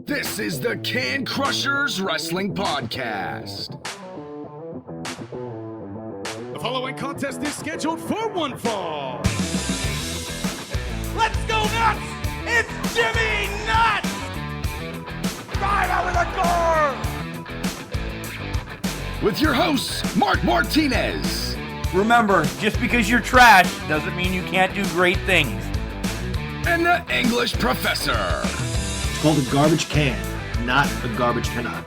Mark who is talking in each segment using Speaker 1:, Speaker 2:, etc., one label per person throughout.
Speaker 1: This is the Can Crushers Wrestling Podcast.
Speaker 2: The following contest is scheduled for one fall.
Speaker 3: Let's go nuts! It's Jimmy Nuts! Drive out with a car!
Speaker 1: With your hosts, Mark Martinez.
Speaker 4: Remember, just because you're trash doesn't mean you can't do great things.
Speaker 1: And the English Professor.
Speaker 5: It's called a garbage can, not a garbage cannot.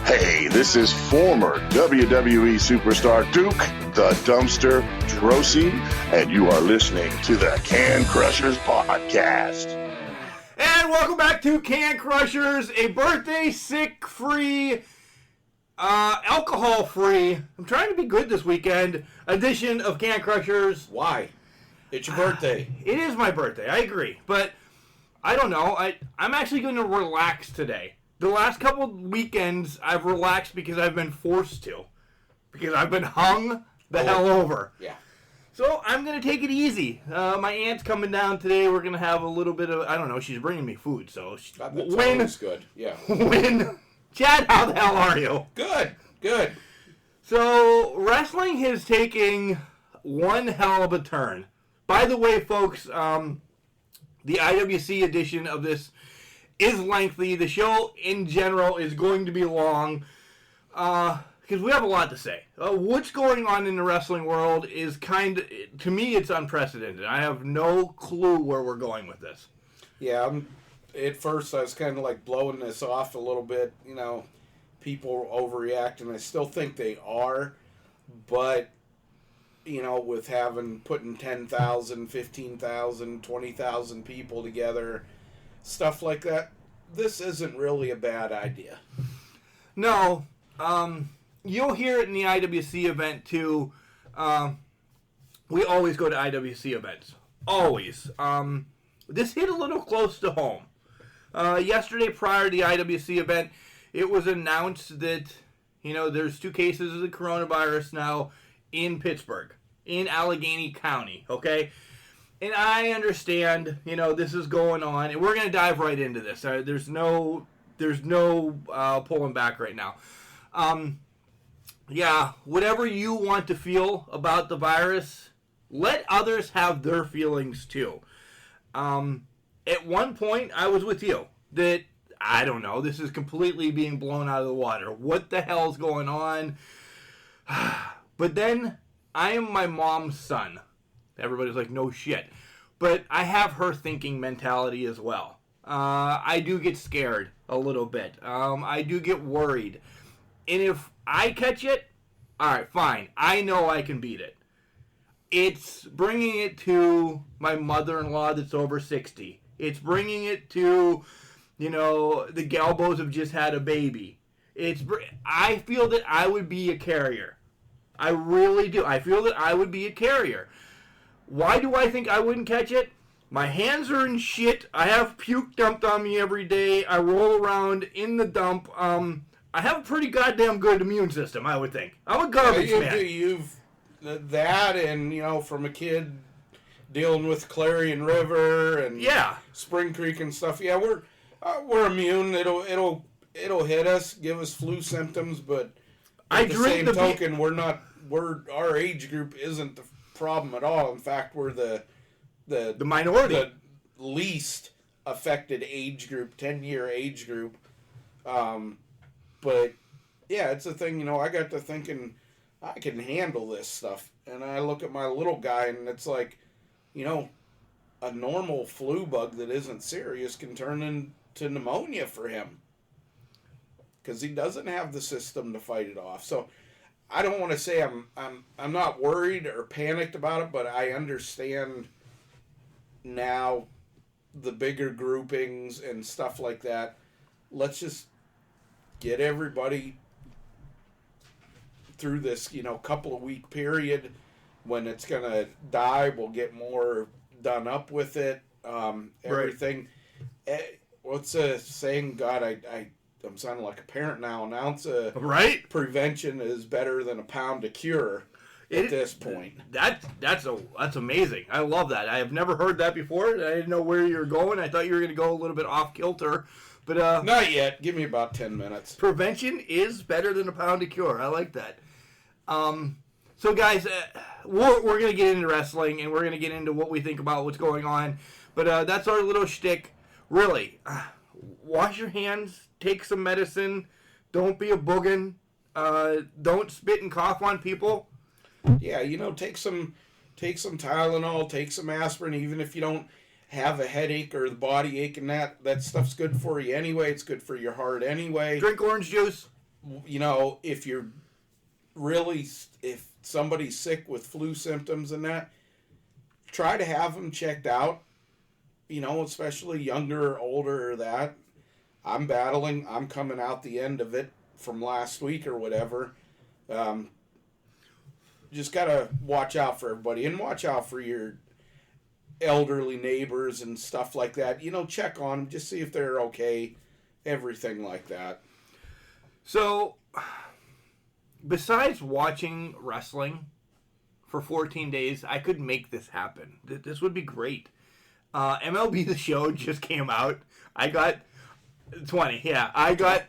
Speaker 6: Hey, this is former WWE superstar Duke, the Dumpster Drosy, and you are listening to the Can Crushers Podcast.
Speaker 4: And welcome back to Can Crushers, a birthday sick-free, alcohol-free, I'm trying to be good this weekend, edition of Can Crushers.
Speaker 3: Why? It's your birthday.
Speaker 4: It is my birthday, I agree. But, I don't know, I'm actually going to relax today. The last couple weekends, I've relaxed because I've been forced to. Because I've been hung the hell over.
Speaker 3: Yeah.
Speaker 4: So, I'm going to take it easy. My aunt's coming down today. We're going to have a little bit of, I don't know, she's bringing me food. So,
Speaker 3: That's always good. Yeah.
Speaker 4: Chad, how the hell are you?
Speaker 3: Good.
Speaker 4: So, wrestling is taking one hell of a turn. By the way, folks, the IWC edition of this is lengthy. The show, in general, is going to be long because we have a lot to say. What's going on in the wrestling world is to me, it's unprecedented. I have no clue where we're going with this.
Speaker 3: Yeah, at first I was kind of like blowing this off a little bit. You know, people overreact, and I still think they are, but you know, with putting 10,000, 15,000, 20,000 people together, stuff like that, this isn't really a bad idea.
Speaker 4: No, you'll hear it in the IWC event too. We always go to IWC events. Always. This hit a little close to home. Yesterday, prior to the IWC event, it was announced that, you know, there's 2 cases of the coronavirus now in Pittsburgh, in Allegheny County, okay? And I understand, you know, this is going on, and we're going to dive right into this. There's no pulling back right now. Yeah, whatever you want to feel about the virus, let others have their feelings too. At one point, I was with you that, I don't know, this is completely being blown out of the water. What the hell's going on? But then, I am my mom's son. Everybody's like, no shit. But I have her thinking mentality as well. I do get scared a little bit. I do get worried. And if I catch it, alright, fine. I know I can beat it. It's bringing it to my mother-in-law that's over 60. It's bringing it to, you know, the Galbos have just had a baby. I feel that I would be a carrier. I really do. I feel that I would be a carrier. Why do I think I wouldn't catch it? My hands are in shit. I have puke dumped on me every day. I roll around in the dump. I have a pretty goddamn good immune system, I would think. I'm a garbage man.
Speaker 3: You've that, and you know, from a kid dealing with Clarion River and Spring Creek and stuff. Yeah, we're immune. It'll hit us, give us flu symptoms, but at the same token, our age group isn't the problem at all. In fact, we're the
Speaker 4: minority,
Speaker 3: the least affected age group, 10-year age group. But yeah, it's a thing. You know, I got to thinking I can handle this stuff, and I look at my little guy, and it's like, you know, a normal flu bug that isn't serious can turn into pneumonia for him because he doesn't have the system to fight it off. So I don't want to say I'm not worried or panicked about it, but I understand now the bigger groupings and stuff like that. Let's just get everybody through this, you know, couple of week period. When it's gonna die, we'll get more done up with it. Everything. Right. What's a saying? God, I'm sounding like a parent now. An ounce of
Speaker 4: right?
Speaker 3: prevention is better than a pound of cure. at this point.
Speaker 4: That's amazing. I love that. I have never heard that before. I didn't know where you were going. I thought you were going to go a little bit off kilter. But
Speaker 3: not yet. Give me about 10 minutes.
Speaker 4: Prevention is better than a pound of cure. I like that. So, guys, we're going to get into wrestling, and we're going to get into what we think about what's going on. But that's our little shtick. Really, wash your hands. Take some medicine. Don't be a boogin. Don't spit and cough on people.
Speaker 3: Yeah, take some Tylenol, take some aspirin, even if you don't have a headache or the body ache, and that stuff's good for you anyway. It's good for your heart anyway.
Speaker 4: Drink orange juice.
Speaker 3: If you're if somebody's sick with flu symptoms and that, try to have them checked out. Especially younger or older or that. I'm coming out the end of it from last week or whatever. Just got to watch out for everybody and watch out for your elderly neighbors and stuff like that. Check on them, just see if they're okay, everything like that.
Speaker 4: So, besides watching wrestling for 14 days, I could make this happen. This would be great. MLB The Show just came out. I got 20. Yeah, I got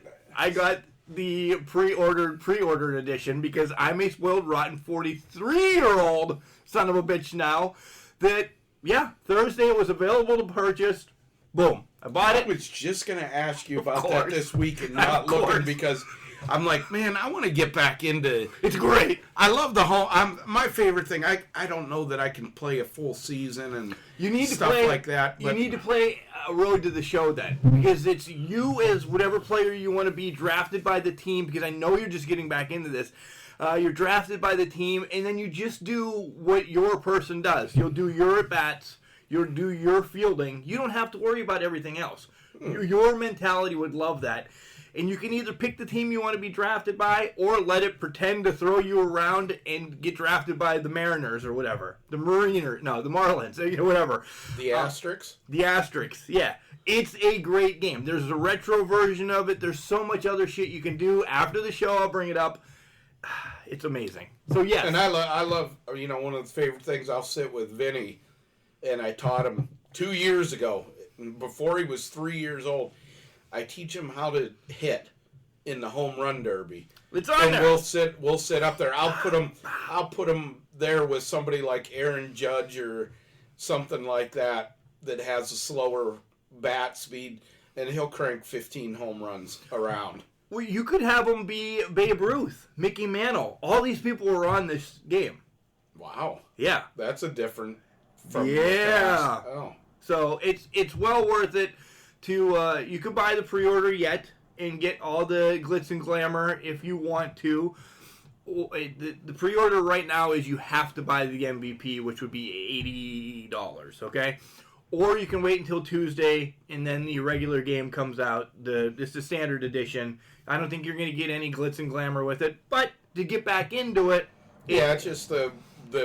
Speaker 4: the pre-ordered edition because I'm a spoiled, rotten 43-year-old son of a bitch now. Thursday it was available to purchase. Boom, I bought it.
Speaker 3: I was just gonna ask you about that this week and not looking because I'm like, man, I want to get back into.
Speaker 4: It's great.
Speaker 3: I love the home. My favorite thing. I don't know that I can play a full season and stuff like that.
Speaker 4: But you need to play a Road to the Show then, because it's you as whatever player you want to be, drafted by the team. Because I know you're just getting back into this. You're drafted by the team, and then you just do what your person does. You'll do your at-bats. You'll do your fielding. You don't have to worry about everything else. Your mentality would love that. And you can either pick the team you want to be drafted by or let it pretend to throw you around and get drafted by the Mariners or whatever. The Marlins, whatever.
Speaker 3: The Asterix?
Speaker 4: The Asterix, yeah. It's a great game. There's a retro version of it. There's so much other shit you can do. After the show, I'll bring it up. It's amazing. So, yes.
Speaker 3: And I love, one of the favorite things, I'll sit with Vinny, and I taught him 2 years ago, before he was 3 years old. I teach him how to hit in the home run derby.
Speaker 4: It's on there.
Speaker 3: We'll sit up there. I'll put him there with somebody like Aaron Judge or something like that has a slower bat speed, and he'll crank 15 home runs around.
Speaker 4: Well, you could have him be Babe Ruth, Mickey Mantle. All these people were on this game.
Speaker 3: Wow.
Speaker 4: Yeah.
Speaker 3: That's a different from
Speaker 4: yeah.
Speaker 3: Oh.
Speaker 4: So it's well worth it to you can buy the pre-order yet and get all the glitz and glamour if you want to. The pre-order right now is you have to buy the MVP, which would be $80, okay? Or you can wait until Tuesday and then the regular game comes out. It's the standard edition. I don't think you're going to get any glitz and glamour with it, but to get back into it,
Speaker 3: yeah, it's just the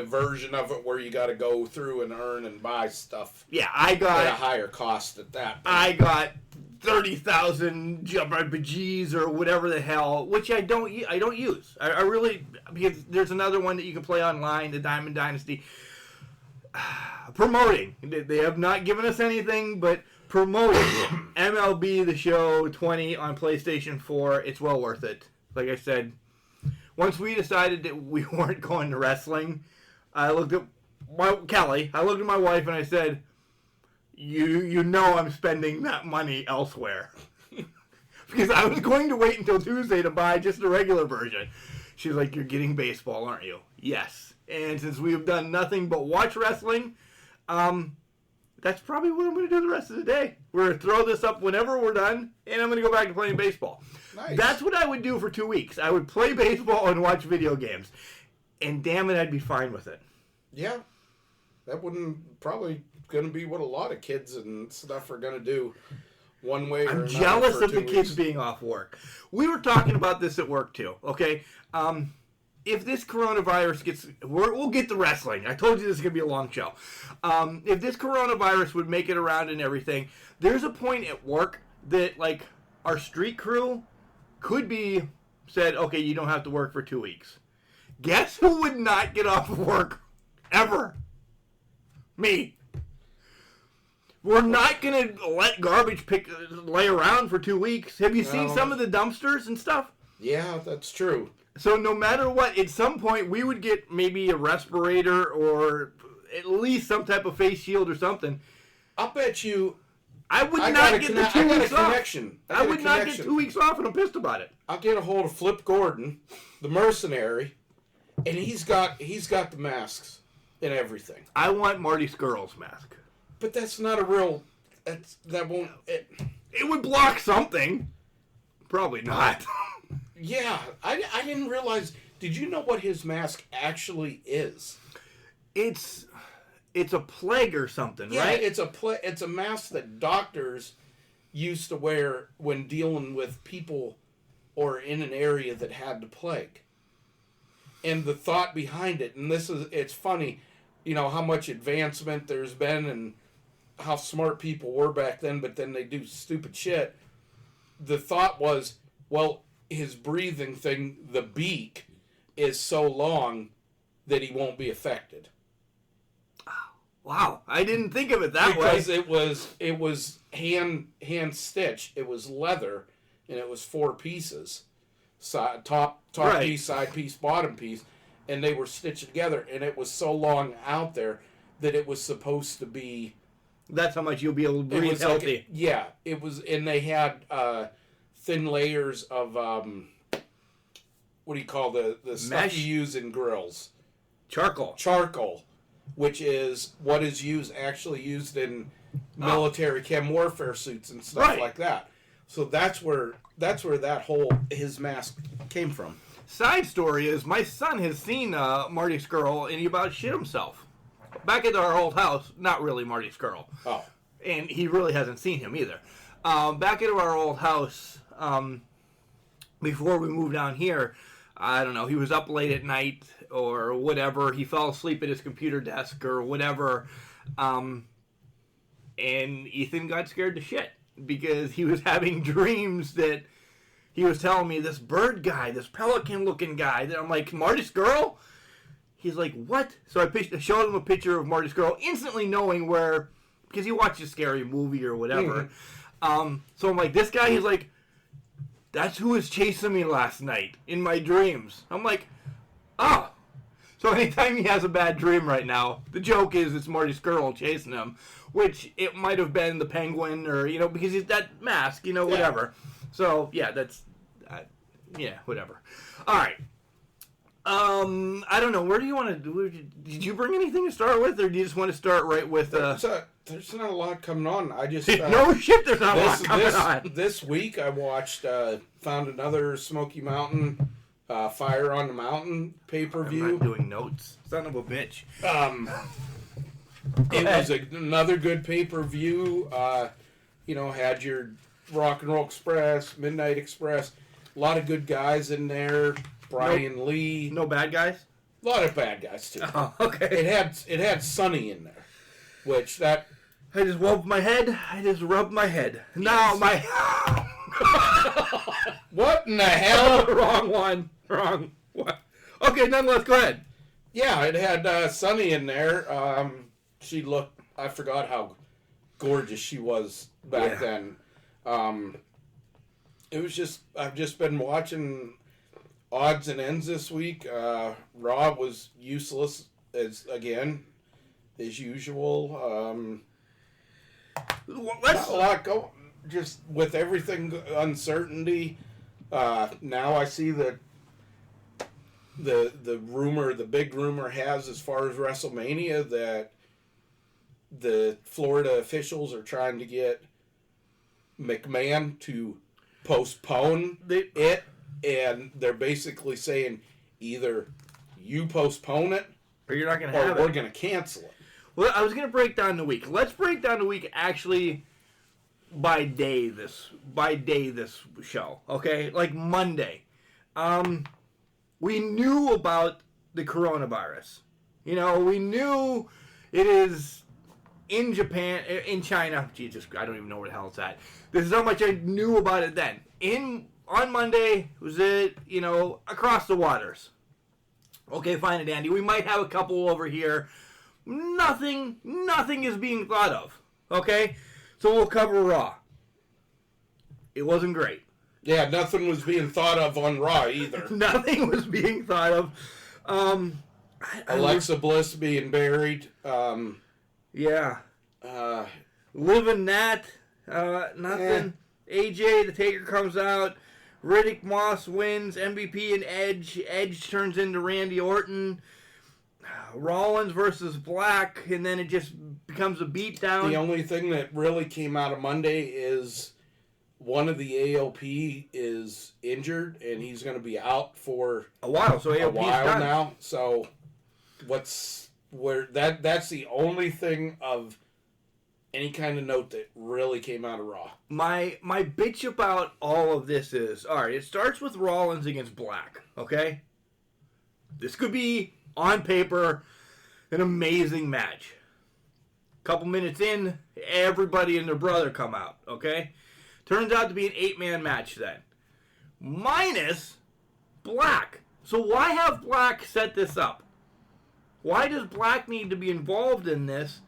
Speaker 3: version of it where you got to go through and earn and buy stuff.
Speaker 4: Yeah, I got
Speaker 3: at a higher cost at that point.
Speaker 4: I got 30,000 G's or whatever the hell, which I don't use. I really, because there's another one that you can play online, the Diamond Dynasty. Promoting. They have not given us anything, but promoting MLB The Show 20 on PlayStation 4. It's well worth it. Like I said, once we decided that we weren't going to wrestling, I looked at my wife and I said, you know I'm spending that money elsewhere. Because I was going to wait until Tuesday to buy just the regular version. She's like, you're getting baseball, aren't you? Yes. And since we've done nothing but watch wrestling, that's probably what I'm going to do the rest of the day. We're going to throw this up whenever we're done, and I'm going to go back to playing baseball.
Speaker 3: Nice.
Speaker 4: That's what I would do for 2 weeks. I would play baseball and watch video games. And damn it, I'd be fine with it.
Speaker 3: Yeah. That wouldn't probably going to be what a lot of kids and stuff are going to do one way or another.
Speaker 4: I'm jealous of the
Speaker 3: weeks.
Speaker 4: kids being off work. We were talking about this at work too, okay? If this coronavirus gets... We'll get to wrestling. I told you this is going to be a long show. If this coronavirus would make it around and everything, there's a point at work that, like, our street crew could be said, okay, you don't have to work for 2 weeks. Guess who would not get off of work ever? Me. We're not going to let garbage lay around for 2 weeks. Have you seen some of the dumpsters and stuff?
Speaker 3: Yeah, that's true.
Speaker 4: So no matter what, at some point we would get maybe a respirator or at least some type of face shield or something.
Speaker 3: I'll bet you...
Speaker 4: I would not get the 2 weeks off.
Speaker 3: I
Speaker 4: would not get 2 weeks off, and I'm pissed about it.
Speaker 3: I'll get a hold of Flip Gordon, the mercenary, and he's got the masks and everything.
Speaker 4: I want Marty Skrull's mask.
Speaker 3: But that's not a real... That won't...
Speaker 4: It would block something. Probably not.
Speaker 3: Yeah, I didn't realize... Did you know what his mask actually is?
Speaker 4: It's a plague or something,
Speaker 3: yeah,
Speaker 4: right?
Speaker 3: It's a mask that doctors used to wear when dealing with people or in an area that had the plague. And the thought behind it, and it's funny, how much advancement there's been and how smart people were back then, but then they do stupid shit. The thought was, well, his breathing thing, the beak, is so long that he won't be affected.
Speaker 4: Wow, I didn't think of it that way.
Speaker 3: Because it was hand stitched. It was leather, and it was 4 pieces, top
Speaker 4: right.
Speaker 3: piece, side piece, bottom piece, and they were stitched together. And it was so long out there that it was supposed to be.
Speaker 4: That's how much you'll be able to breathe healthy.
Speaker 3: It was, and they had thin layers of what do you call the stuff you use in grills? Charcoal. Which is what is actually used in military chem warfare suits and stuff like that. So that's where his mask came from.
Speaker 4: Side story is my son has seen Marty Skrull and he about shit himself. Back at our old house, not really Marty Skrull.
Speaker 3: Oh.
Speaker 4: And he really hasn't seen him either. Back at our old house, before we moved down here, I don't know, he was up late at night or whatever. He fell asleep at his computer desk or whatever. And Ethan got scared to shit because he was having dreams that he was telling me this bird guy, this pelican-looking guy. That I'm like, Marty Skrull? He's like, what? So I showed him a picture of Marty Skrull, instantly knowing where, because he watched a scary movie or whatever. So I'm like, this guy, he's like, that's who was chasing me last night in my dreams. I'm like, oh. So anytime he has a bad dream right now, the joke is it's Marty Skrull chasing him, which it might have been the penguin or, because he's that mask, whatever. So, yeah, that's, whatever. All right. I don't know. Where do you want to, did you bring anything to start with, or do you just want to start right with,
Speaker 3: There's not a lot coming on. I just
Speaker 4: no shit. There's not a lot coming on.
Speaker 3: This week I watched, found another Smoky Mountain, Fire on the Mountain pay-per-view.
Speaker 4: I'm not doing notes. Son of a bitch.
Speaker 3: It was another good pay-per-view. Had your Rock and Roll Express, Midnight Express, a lot of good guys in there. Brian Lee.
Speaker 4: No bad guys.
Speaker 3: A lot of bad guys too.
Speaker 4: Oh, okay.
Speaker 3: It had Sonny in there, which that.
Speaker 4: I just rubbed my head. Now my.
Speaker 3: What in the hell?
Speaker 4: Wrong one. Wrong. What? Okay, nonetheless, go ahead.
Speaker 3: Yeah, it had Sonny in there. She looked. I forgot how gorgeous she was back then. It was just. I've just been watching odds and ends this week. Raw was useless as usual. Not a lot going. Just with everything uncertainty. Now I see that the big rumor has as far as WrestleMania that the Florida officials are trying to get McMahon to postpone it, and they're basically saying either you postpone it
Speaker 4: or you're not going to have it,
Speaker 3: or we're going to cancel it.
Speaker 4: Well, I was going to break down the week. Let's break down the week actually by day this show, okay? Like Monday. We knew about the coronavirus. We knew it is in Japan, in China. Jesus, I don't even know where the hell it's at. This is how much I knew about it then. On Monday, was it, across the waters. Okay, fine and dandy. We might have a couple over here. Nothing is being thought of. Okay? So we'll cover Raw. It wasn't great.
Speaker 3: Yeah, nothing was being thought of on Raw either.
Speaker 4: Nothing was being thought of.
Speaker 3: Alexa Bliss being buried.
Speaker 4: Yeah. Living that. Nothing. AJ, the Taker comes out. Riddick Moss wins. MVP and Edge. Edge turns into Randy Orton. Rollins versus Black, and then it just becomes a beatdown.
Speaker 3: The only thing that really came out of Monday is one of the AOP is injured, and he's going to be out for
Speaker 4: a while. So AOP's
Speaker 3: a while
Speaker 4: done.
Speaker 3: now. So that's the only thing of any kind of note that really came out of Raw.
Speaker 4: My bitch about all of this is, all right, it starts with Rollins against Black, okay? This could be, on paper, an amazing match. Couple minutes in, everybody and their brother come out, okay? Turns out to be an 8-man match then. Minus Black. So why have Black set this up? Why does Black need to be involved in this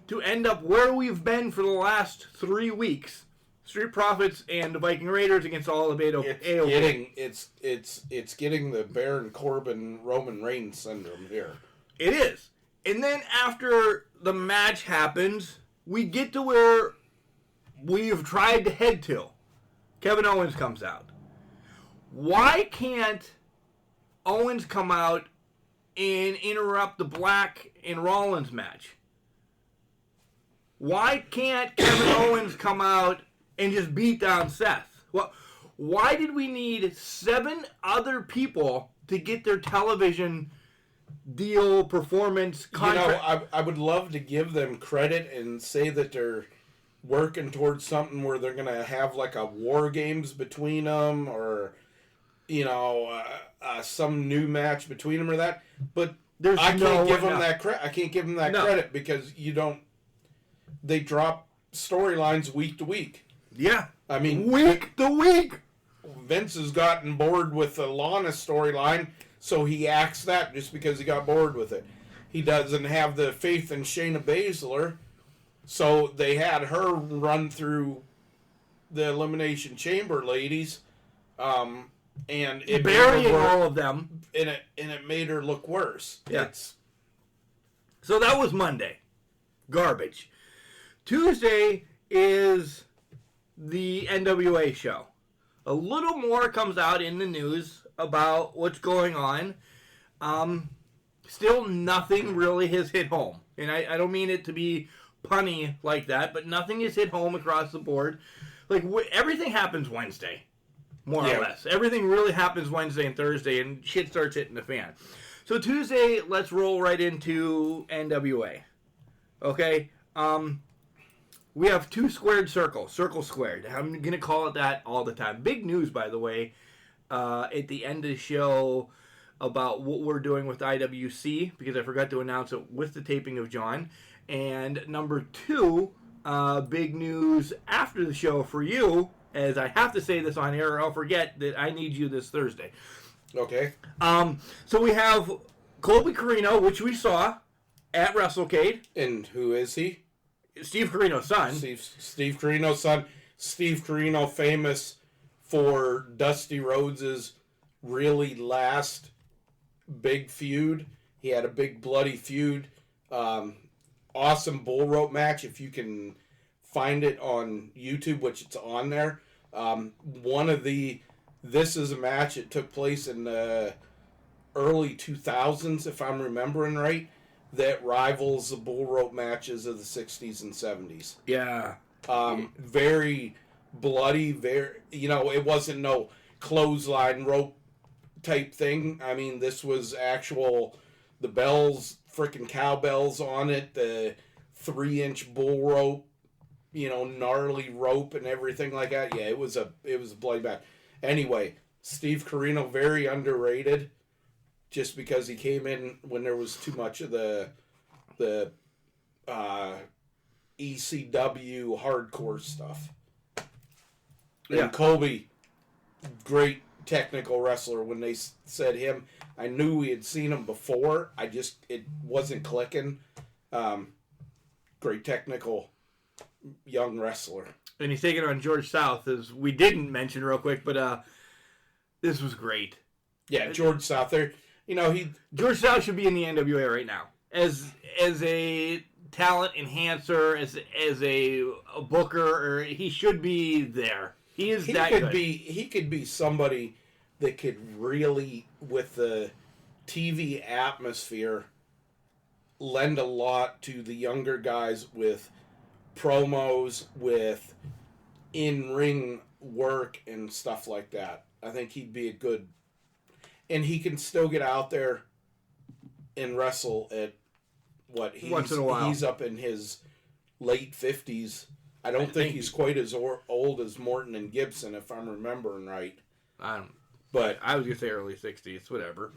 Speaker 4: to end up where we've been for the last 3 weeks? Street Profits and the Viking Raiders against all of AOP.
Speaker 3: It's getting the Baron Corbin Roman Reigns syndrome here.
Speaker 4: It is. And then after the match happens, we get to where we've tried to head to. Kevin Owens comes out. Why can't Owens come out and interrupt the Black and Rollins match? Why can't Kevin Owens come out and just beat down Seth? Well, why did we need 7 other people to get their television deal, performance, contract?
Speaker 3: You know, I would love to give them credit and say that they're working towards something where they're going to have like a War Games between them, or, you know, some new match between them or that. But I can't give them that credit. I can't give them that credit because they drop storylines week to week.
Speaker 4: Yeah.
Speaker 3: I mean,
Speaker 4: week to week.
Speaker 3: Vince has gotten bored with the Lana storyline, so he axed that just because he got bored with it. He doesn't have the faith in Shayna Baszler, so they had her run through the Elimination Chamber ladies, and it
Speaker 4: burying all of them,
Speaker 3: and it made her look worse.
Speaker 4: Yeah. So that was Monday. Garbage. Tuesday is the NWA show. A little more comes out in the news about what's going on. Still nothing really has hit home. And I don't mean it to be punny like that, but nothing has hit home across the board. Like, everything happens Wednesday, more or less. Everything really happens Wednesday and Thursday, and shit starts hitting the fan. So Tuesday, let's roll right into NWA. Okay? We have 2 squared circles, circle squared. I'm going to call it that all the time. Big news, by the way, at the end of the show about what we're doing with IWC, because I forgot to announce it with the taping of John. And number 2, big news after the show for you, as I have to say this on air or I'll forget that I need you this Thursday.
Speaker 3: Okay.
Speaker 4: So we have Colby Corino, which we saw at WrestleCade.
Speaker 3: And who is he?
Speaker 4: Steve Corino's son.
Speaker 3: Steve Corino's son. Steve Corino, famous for Dusty Rhodes' really last big feud. He had a big bloody feud. Awesome bull rope match, if you can find it on YouTube, which it's on there. This is a match that took place in the early 2000s, if I'm remembering right, that rivals the bull rope matches of the 60s and 70s.
Speaker 4: Yeah.
Speaker 3: Very bloody, it wasn't no clothesline rope type thing. I mean, this was actual, the bells, freaking cowbells on it, the 3-inch bull rope, gnarly rope and everything like that. Yeah, it was a bloody match. Anyway, Steve Corino, very underrated, just because he came in when there was too much of the ECW hardcore stuff.
Speaker 4: Yeah.
Speaker 3: And Colby, great technical wrestler. When they said him, I knew we had seen him before. It wasn't clicking. Great technical young wrestler.
Speaker 4: And he's taking on George South, as we didn't mention real quick, but this was great.
Speaker 3: Yeah, George South there.
Speaker 4: George South should be in the NWA right now as a talent enhancer, as a booker, or he should be there. He is that good.
Speaker 3: He could be somebody that could really, with the TV atmosphere, lend a lot to the younger guys with promos, with in-ring work and stuff like that. I think he'd be a good... And he can still get out there and wrestle at
Speaker 4: once in a while.
Speaker 3: He's up in his late 50s. I don't think he's quite as old as Morton and Gibson, if I'm remembering right.
Speaker 4: But I was going to say early 60s, whatever.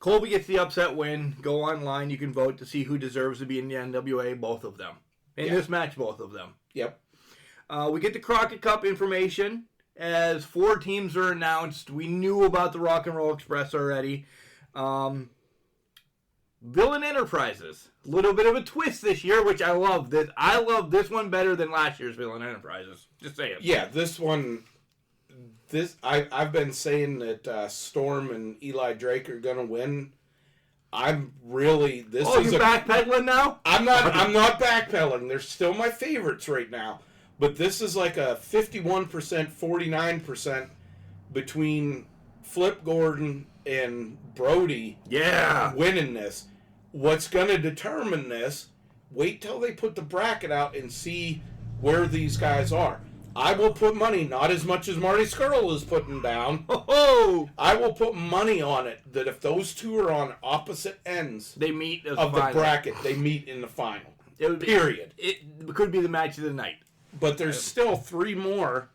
Speaker 4: Colby gets the upset win. Go online. You can vote to see who deserves to be in the NWA, both of them. In this match, both of them.
Speaker 3: Yep.
Speaker 4: We get the Crockett Cup information as 4 teams are announced. We knew about the Rock and Roll Express already. Villain Enterprises. A little bit of a twist this year, which I love. I love this one better than last year's Villain Enterprises. Just saying.
Speaker 3: Yeah, this one... I've been saying that Storm and Eli Drake are gonna win. I'm really you're
Speaker 4: backpedaling now?
Speaker 3: I'm not backpedaling. They're still my favorites right now, but this is like a 51%, 49% between Flip Gordon and Brody.
Speaker 4: Yeah,
Speaker 3: winning this. What's gonna determine this? Wait till they put the bracket out and see where these guys are. I will put money, not as much as Marty Skrull is putting down.
Speaker 4: Oh!
Speaker 3: I will put money on it that if those two are on opposite ends
Speaker 4: they meet
Speaker 3: of the bracket, they meet in the final. Period.
Speaker 4: It could be the match of the night.
Speaker 3: But there's still 3 more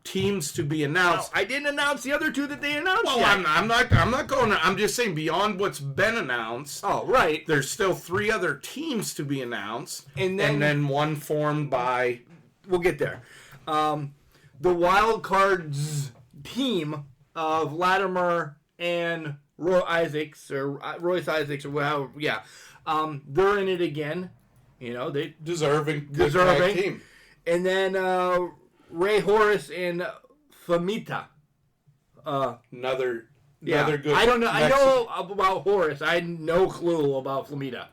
Speaker 3: teams to be announced.
Speaker 4: No, I didn't announce the other 2 that they announced.
Speaker 3: Well,
Speaker 4: yet.
Speaker 3: I'm not going to. I'm just saying beyond what's been announced.
Speaker 4: Oh, right.
Speaker 3: There's still 3 other teams to be announced,
Speaker 4: and then
Speaker 3: one formed by.
Speaker 4: We'll get there. The wild cards team of Latimer and Royce Isaacs or whatever. Yeah, they're in it again. They
Speaker 3: deserving team.
Speaker 4: And then Ray Horace and Famita.
Speaker 3: Another good.
Speaker 4: I don't know. I know about Horace. I had no clue about Famita.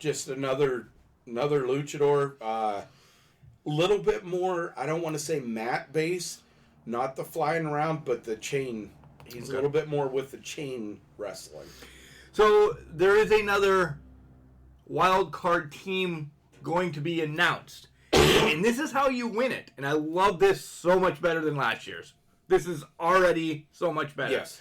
Speaker 3: Just another luchador. Little bit more, I don't want to say mat based, not the flying around, but the chain. He's a little bit more with the chain wrestling.
Speaker 4: So there is another wild card team going to be announced. And this is how you win it. And I love this so much better than last year's. This is already so much better.
Speaker 3: Yes.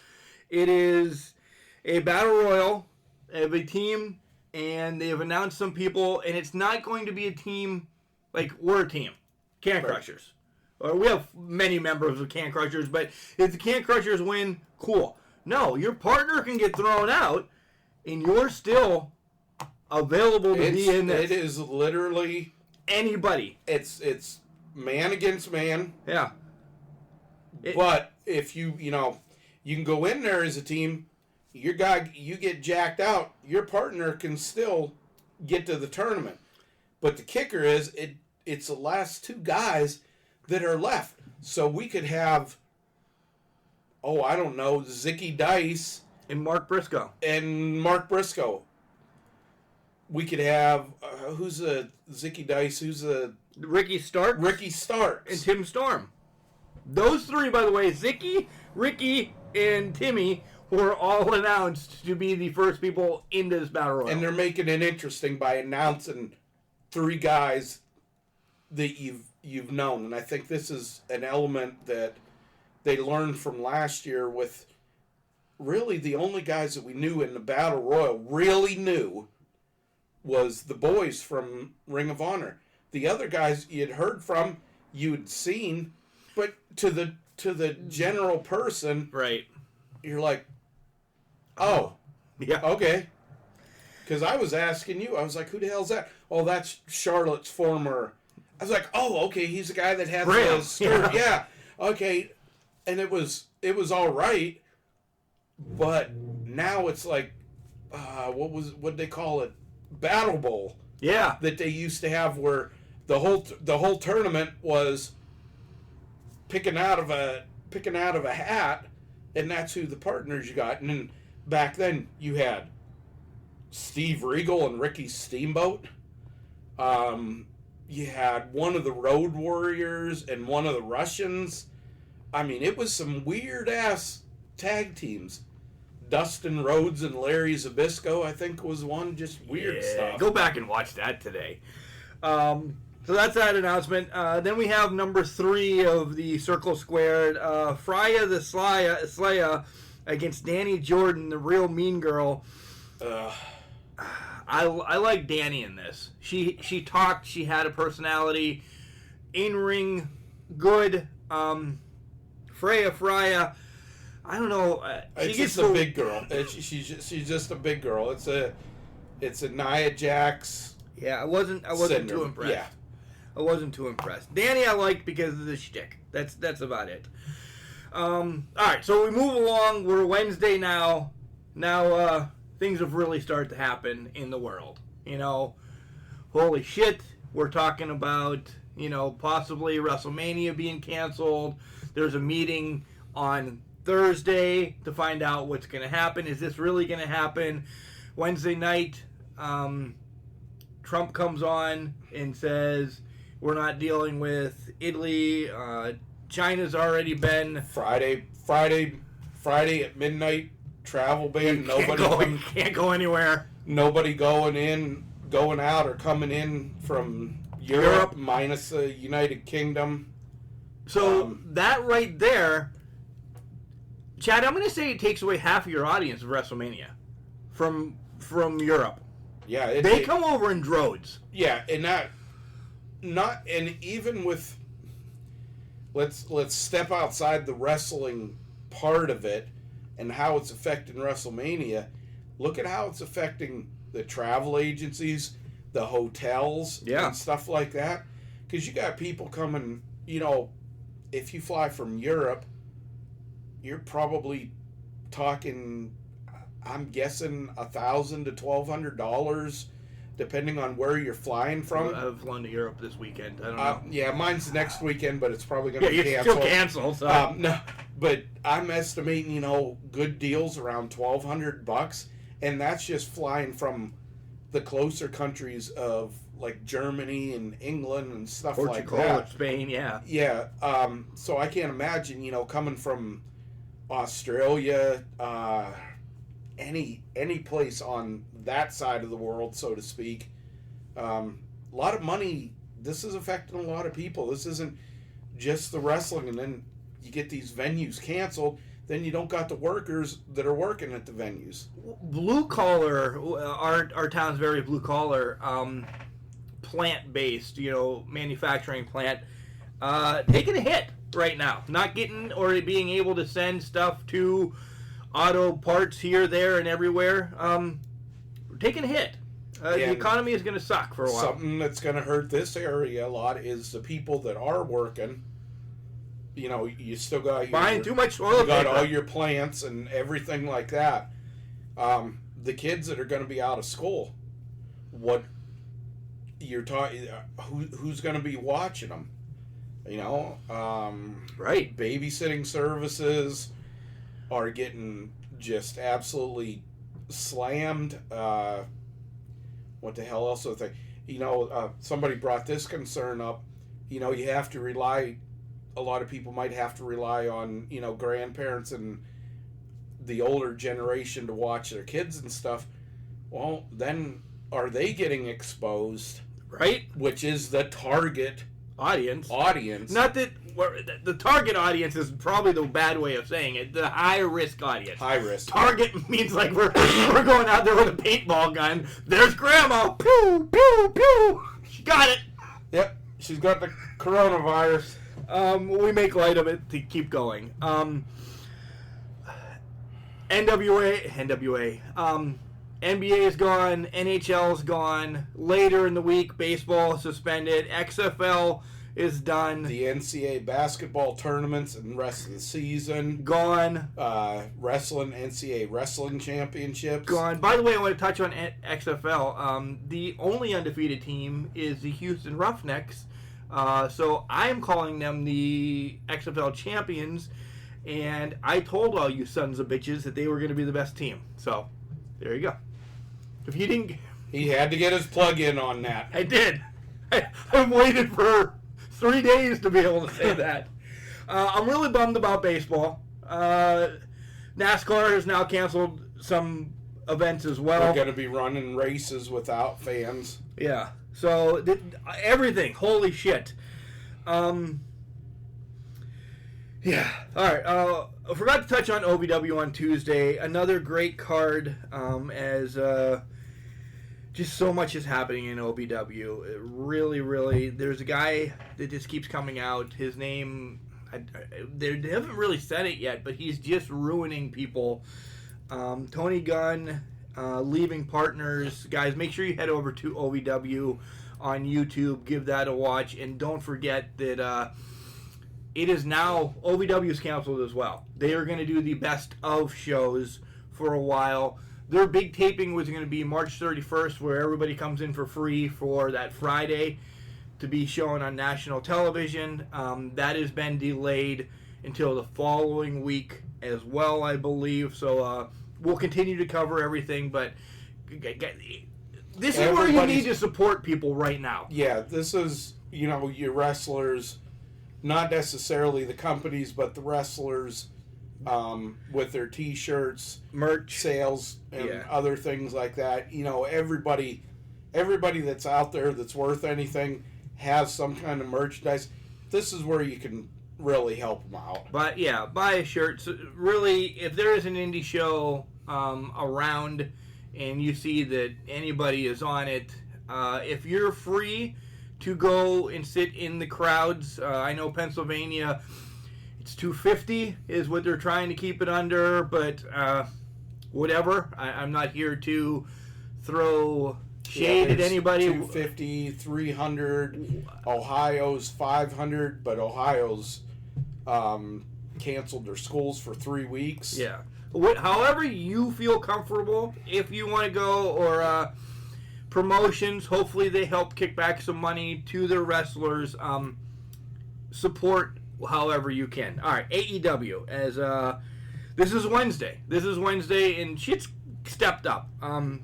Speaker 4: It is a battle royal of a team, and they have announced some people, and it's not going to be a team... Like, we're a team. Can Crushers. Or we have many members of Can Crushers, but if the Can Crushers win, cool. No, your partner can get thrown out, and you're still available to be in this.
Speaker 3: It is literally...
Speaker 4: Anybody.
Speaker 3: It's man against man.
Speaker 4: Yeah.
Speaker 3: But if you can go in there as a team, you get jacked out, your partner can still get to the tournament. But the kicker is, it's the last 2 guys that are left. So we could have, I don't know, Zicky Dice.
Speaker 4: And Mark Briscoe.
Speaker 3: We could have, who's a Zicky Dice? Who's a...
Speaker 4: Ricky Starks. And Tim Storm. Those 3, by the way, Zicky, Ricky, and Timmy, were all announced to be the first people into this battle royal.
Speaker 3: And they're making it interesting by announcing 3 guys that you've known, and I think this is an element that they learned from last year with really the only guys that we knew in the Battle Royal really knew was the boys from Ring of Honor. The other guys you'd heard from, you'd seen, but to the general person,
Speaker 4: right?
Speaker 3: You're like, oh,
Speaker 4: yeah,
Speaker 3: okay. Because I was asking you, I was like, who the hell's that? Oh, that's Charlotte's former. I was like, oh, okay, he's the guy that had the skirt. Yeah, okay. and it was all right, but now it's like, what'd they call it? Battle Bowl.
Speaker 4: Yeah.
Speaker 3: That they used to have where the whole tournament was picking out of a hat, and that's who the partners you got. And then back then you had Steve Regal and Ricky Steamboat. You had one of the Road Warriors and one of the Russians. I mean, it was some weird ass tag teams. Dustin Rhodes and Larry Zbyszko, I think, was one. Just weird stuff.
Speaker 4: Go back and watch that today. So that's that announcement. Then we have number 3 of the Circle Squared. Freya the Slayer against Danny Jordan, the real mean girl. I like Danny in this. She talked. She had a personality. In-ring, good. Freya. I don't know.
Speaker 3: It's just a big girl. She's just a big girl. It's a Nia Jax.
Speaker 4: Yeah, I wasn't too impressed.
Speaker 3: Yeah.
Speaker 4: I wasn't too impressed. Danny I liked because of the shtick. That's about it. All right, so we move along. We're Wednesday now. Now things have really started to happen in the world. You know, holy shit. We're talking about, you know, possibly WrestleMania being canceled. There's a meeting on Thursday to find out what's going to happen. Is this really going to happen? Wednesday night, Trump comes on and says, we're not dealing with Italy. China's already been...
Speaker 3: Friday at midnight, travel ban.
Speaker 4: Can't go anywhere.
Speaker 3: Nobody going out or coming in from Europe. Minus the United Kingdom.
Speaker 4: So that right there... Chad, I'm going to say it takes away half of your audience of WrestleMania from Europe.
Speaker 3: Yeah,
Speaker 4: they come over in droves.
Speaker 3: Yeah, and and even with let's step outside the wrestling part of it and how it's affecting WrestleMania. Look at how it's affecting the travel agencies, the hotels, and stuff like that. Because you got people coming. You know, if you fly from Europe, you're probably talking, I'm guessing, $1,000 to $1,200, depending on where you're flying from.
Speaker 4: I've flown to Europe this weekend. I don't know.
Speaker 3: Yeah, mine's next weekend, but it's probably going to be
Speaker 4: canceled.
Speaker 3: canceled.
Speaker 4: Still canceled. So.
Speaker 3: No, but I'm estimating, you know, good deals around $1,200, and that's just flying from the closer countries of like Germany and England and stuff
Speaker 4: Portugal,
Speaker 3: like that.
Speaker 4: Spain, yeah.
Speaker 3: Yeah. So I can't imagine, you know, coming from Australia, any place on that side of the world, so to speak. A lot of money. This is affecting a lot of people. This isn't just the wrestling, and then you get these venues canceled. Then you don't got the workers that are working at the venues.
Speaker 4: Blue collar, our town's very blue collar, plant based, you know, manufacturing plant, taking a hit right now. Not getting or being able to send stuff to auto parts here, there, and everywhere. We're taking a hit. The economy is going to suck for a while.
Speaker 3: Something that's going to hurt this area a lot is the people that are working. You know, you still got
Speaker 4: buying too much oil.
Speaker 3: You got all your plants and everything like that. The kids that are going to be out of school, what you're talking, who's going to be watching them? You know,
Speaker 4: right?
Speaker 3: Babysitting services are getting just absolutely slammed. What the hell else was I? You know, somebody brought this concern up. You know, you have to rely. A lot of people might have to rely on, you know, grandparents and the older generation to watch their kids and stuff. Well, then are they getting exposed?
Speaker 4: Right?
Speaker 3: Which is the target
Speaker 4: audience.
Speaker 3: Not
Speaker 4: that the target audience is probably the bad way of saying it. The high risk audience.
Speaker 3: High risk.
Speaker 4: Target means like we're going out there with a paintball gun. There's Grandma. Pew pew pew. She got it.
Speaker 3: Yep. She's got the coronavirus.
Speaker 4: We make light of it to keep going. NWA. NBA is gone. NHL is gone. Later in the week, baseball is suspended. XFL is done.
Speaker 3: The NCAA basketball tournaments and the rest of the season.
Speaker 4: Gone.
Speaker 3: Wrestling, NCAA wrestling championships.
Speaker 4: Gone. By the way, I want to touch on XFL. The only undefeated team is the Houston Roughnecks. So I'm calling them the XFL champions. And I told all you sons of bitches that they were going to be the best team. So, there you go. If you didn't...
Speaker 3: He had to get his plug in on that.
Speaker 4: I did. I've waited for 3 days to be able to say that. I'm really bummed about baseball. NASCAR has now canceled some events as well.
Speaker 3: We're going to be running races without fans.
Speaker 4: Yeah. So, everything. Holy shit. Yeah. All right. I forgot to touch on OVW on Tuesday. Another great card as just so much is happening in OVW. It really, really, there's a guy that just keeps coming out. His name, they haven't really said it yet, but he's just ruining people. Tony Gunn, Leaving Partners. Guys, make sure you head over to OVW on YouTube. Give that a watch. And don't forget that... it is now, OVW is canceled as well. They are going to do the best of shows for a while. Their big taping was going to be March 31st, where everybody comes in for free for that Friday to be shown on national television. That has been delayed until the following week as well, I believe. So we'll continue to cover everything, but this is where you need to support people right now.
Speaker 3: Yeah, this is, your wrestlers... Not necessarily the companies, but the wrestlers with their T-shirts,
Speaker 4: merch
Speaker 3: sales, and other things like that. Everybody that's out there that's worth anything has some kind of merchandise. This is where you can really help them out.
Speaker 4: But yeah, buy a shirt. So really, if there is an indie show around and you see that anybody is on it, if you're free to go and sit in the crowds. I know Pennsylvania, it's $250 is what they're trying to keep it under, but whatever. I'm not here to throw shade at anybody.
Speaker 3: $250, $300. Ohio's $500, but Ohio's canceled their schools for 3 weeks.
Speaker 4: Yeah. However you feel comfortable, if you want to go, or promotions, hopefully they help kick back some money to their wrestlers. Support however you can. All right, AEW, as this is Wednesday. And shit's stepped up.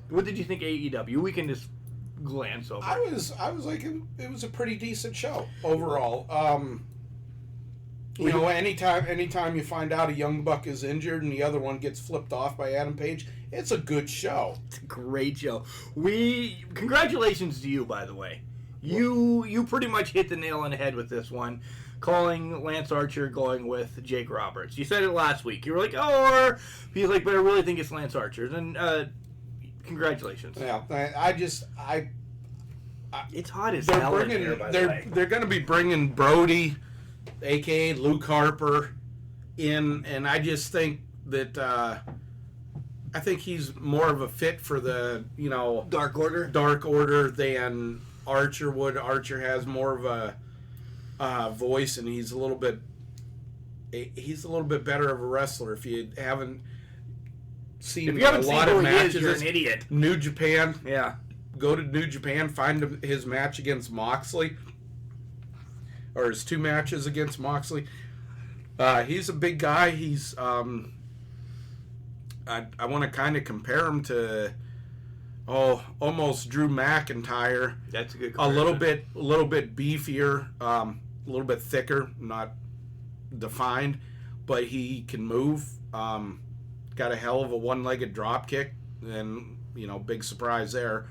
Speaker 4: What did you think of AEW? We can just glance over.
Speaker 3: I was like, it was a pretty decent show overall. Anytime you find out a young buck is injured and the other one gets flipped off by Adam Page, it's a good show.
Speaker 4: It's a great show. Congratulations to you, by the way. You pretty much hit the nail on the head with this one, calling Lance Archer going with Jake Roberts. You said it last week. You were like, or he's like, but I really think it's Lance Archer. And congratulations.
Speaker 3: Yeah,
Speaker 4: it's hot as hell in here, by the way.
Speaker 3: They're going to be bringing Brody, a.k.a. Luke Harper, in, and I just think that I think he's more of a fit for the Dark Order than Archer would. Archer has more of a voice, and he's a little bit better of a wrestler. If you haven't seen a lot of matches,
Speaker 4: you're an idiot.
Speaker 3: New Japan,
Speaker 4: yeah.
Speaker 3: Go to New Japan, find his match against Moxley, or his 2 matches against Moxley. He's a big guy. He's I want to kind of compare him to almost Drew McIntyre.
Speaker 4: That's a good comparison.
Speaker 3: A little bit beefier, a little bit thicker, not defined, but he can move. Got a hell of a one-legged drop kick, and big surprise there.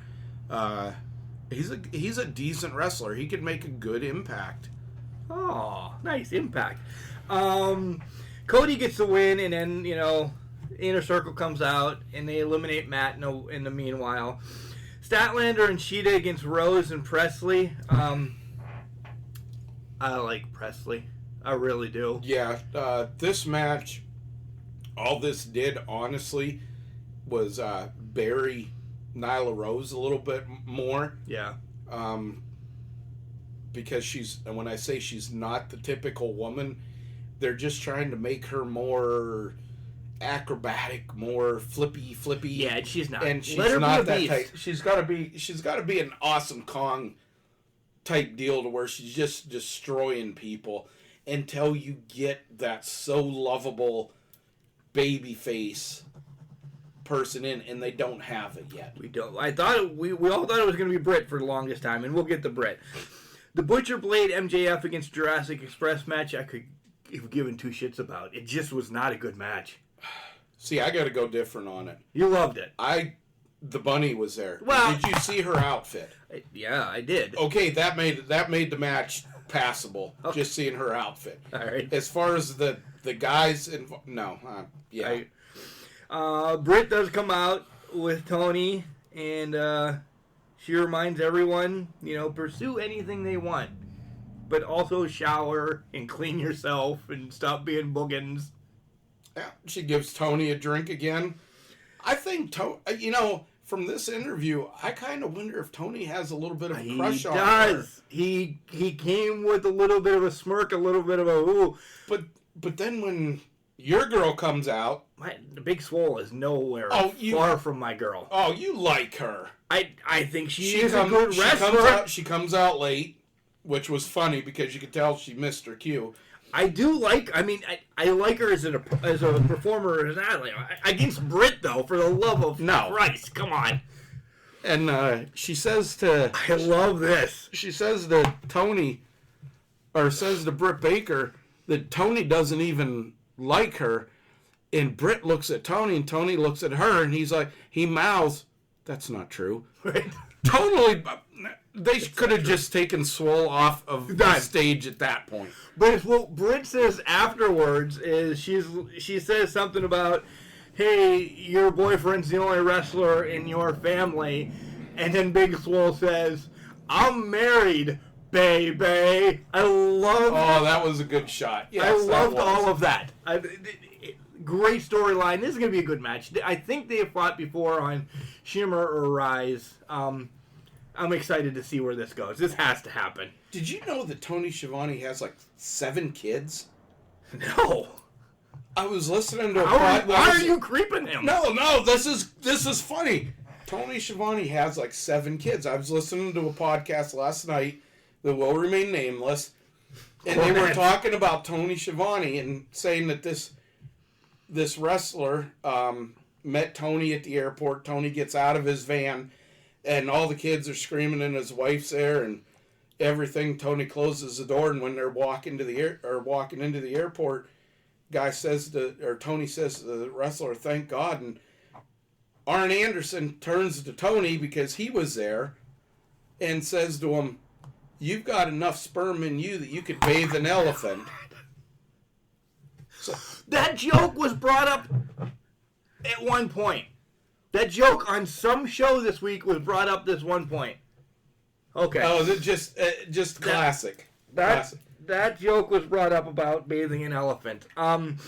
Speaker 3: He's a decent wrestler. He could make a good impact.
Speaker 4: Oh, nice impact. Cody gets the win, and then Inner Circle comes out, and they eliminate Matt in the meanwhile. Statlander and Sheeta against Rose and Presley. I like Presley. I really do.
Speaker 3: Yeah, this match, all this did, honestly, was bury Nyla Rose a little bit more.
Speaker 4: Yeah.
Speaker 3: because and when I say she's not the typical woman, they're just trying to make her more acrobatic, more flippy.
Speaker 4: Yeah, and she's not.
Speaker 3: And she's
Speaker 4: Let her
Speaker 3: not
Speaker 4: be a
Speaker 3: that
Speaker 4: beast.
Speaker 3: type. She's got to be an Awesome Kong type deal to where she's just destroying people until you get that so lovable baby face person in, and they don't have it yet.
Speaker 4: We don't. I thought we all thought it was going to be Britt for the longest time, and we'll get the Britt. The Butcher Blade MJF against Jurassic Express match, I could have given two shits about. It just was not a good match.
Speaker 3: See, I got to go different on it.
Speaker 4: You loved it.
Speaker 3: The bunny was there.
Speaker 4: Well,
Speaker 3: did you see her outfit?
Speaker 4: Yeah, I did.
Speaker 3: Okay, that made the match passable. Okay. Just seeing her outfit.
Speaker 4: All right.
Speaker 3: As far as the guys, yeah.
Speaker 4: Britt does come out with Tony, and she reminds everyone, pursue anything they want, but also shower and clean yourself and stop being boogans.
Speaker 3: Yeah, she gives Tony a drink again. I think, from this interview, I kind of wonder if Tony has a little bit of a crush on her.
Speaker 4: He does. He came with a little bit of a smirk, a little bit of a ooh.
Speaker 3: But then when your girl comes out...
Speaker 4: The Big Swole is nowhere far from my girl.
Speaker 3: Oh, you like her.
Speaker 4: I think she is a good wrestler.
Speaker 3: She comes out late, which was funny because you could tell she missed her cue.
Speaker 4: I do like. I mean, I like her as a performer, as an athlete. Against Britt, though, for the love of Christ, come on.
Speaker 3: And she says to...
Speaker 4: I love this.
Speaker 3: She says to Tony, or says to Britt Baker, that Tony doesn't even like her. And Britt looks at Tony, and Tony looks at her, and he mouths, "That's not true."
Speaker 4: Right.
Speaker 3: Totally. They could have just taken Swole off of the stage at that point.
Speaker 4: But what Britt says afterwards is she says something about, "Hey, your boyfriend's the only wrestler in your family," and then Big Swole says, "I'm married, baby." I love.
Speaker 3: Oh, that was a good shot. Yes,
Speaker 4: I loved all of that. Great storyline. This is going to be a good match. I think they have fought before on Shimmer or Rise. I'm excited to see where this goes. This has to happen.
Speaker 3: Did you know that Tony Schiavone has 7 kids?
Speaker 4: No.
Speaker 3: I was listening to a
Speaker 4: podcast. Why are you creeping him?
Speaker 3: No. This is funny. Tony Schiavone has 7 kids. I was listening to a podcast last night that will remain nameless, and they were talking about Tony Schiavone and saying that this wrestler met Tony at the airport. Tony gets out of his van, and all the kids are screaming, and his wife's there, and everything. Tony closes the door, and when they're walking into the airport, Tony says to the wrestler, "Thank God." And Arn Anderson turns to Tony because he was there, and says to him, "You've got enough sperm in you that you could bathe an elephant." So,
Speaker 4: that joke was brought up at one point. That joke on some show this week was brought up this one point. Okay.
Speaker 3: Oh, is it just classic?
Speaker 4: That joke was brought up about bathing an elephant. Only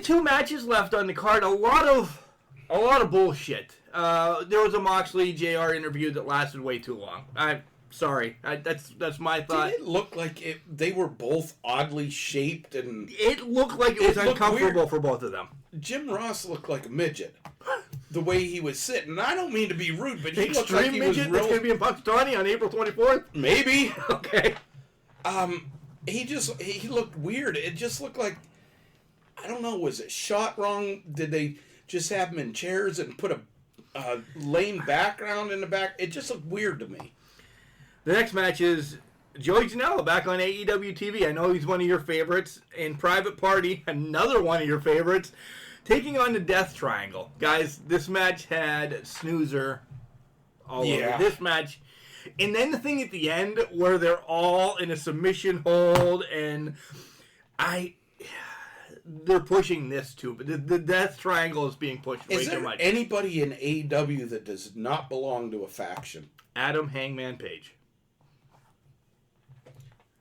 Speaker 4: 2 matches left on the card. A lot of bullshit. There was a Moxley JR interview that lasted way too long. I'm sorry. That's my thought.
Speaker 3: Did it look like they were both oddly shaped, and
Speaker 4: it looked like it was uncomfortable for both of them.
Speaker 3: Jim Ross looked like a midget. The way he was sitting. And I don't mean to be rude, but he looked like he was real...
Speaker 4: That's going to be in Punxsutawney on April 24th?
Speaker 3: Maybe.
Speaker 4: Okay.
Speaker 3: He looked weird. It just looked like, I don't know, was it shot wrong? Did they just have him in chairs and put a lame background in the back? It just looked weird to me.
Speaker 4: The next match is Joey Janela back on AEW TV. I know he's one of your favorites. In Private Party, another one of your favorites. Taking on the Death Triangle. Guys, this match had snoozer all over this match. And then the thing at the end where they're all in a submission hold, and they're pushing this too, but the Death Triangle is being pushed way too much.
Speaker 3: Is there anybody in AEW that does not belong to a faction?
Speaker 4: Adam Hangman Page.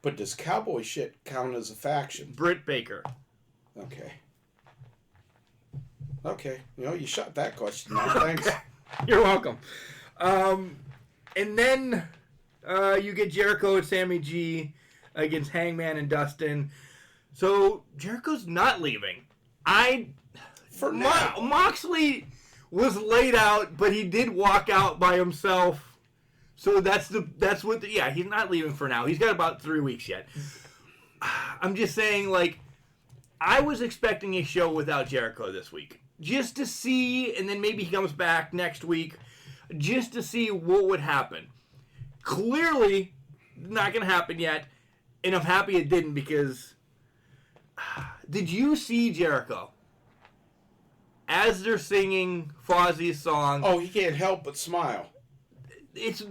Speaker 3: But does cowboy shit count as a faction?
Speaker 4: Britt Baker.
Speaker 3: Okay. You shot that question out. Thanks.
Speaker 4: You're welcome. And then You get Jericho and Sammy G against Hangman and Dustin. So Jericho's not leaving.
Speaker 3: For now.
Speaker 4: Moxley was laid out, but he did walk out by himself. So he's not leaving for now. He's got about 3 weeks yet. I'm just saying, like, I was expecting a show without Jericho this week. Just to see, and then maybe he comes back next week, just to see what would happen. Clearly, not going to happen yet, and I'm happy it didn't because... Did you see Jericho? As they're singing Fozzie's song...
Speaker 3: Oh, he can't help but smile.
Speaker 4: It's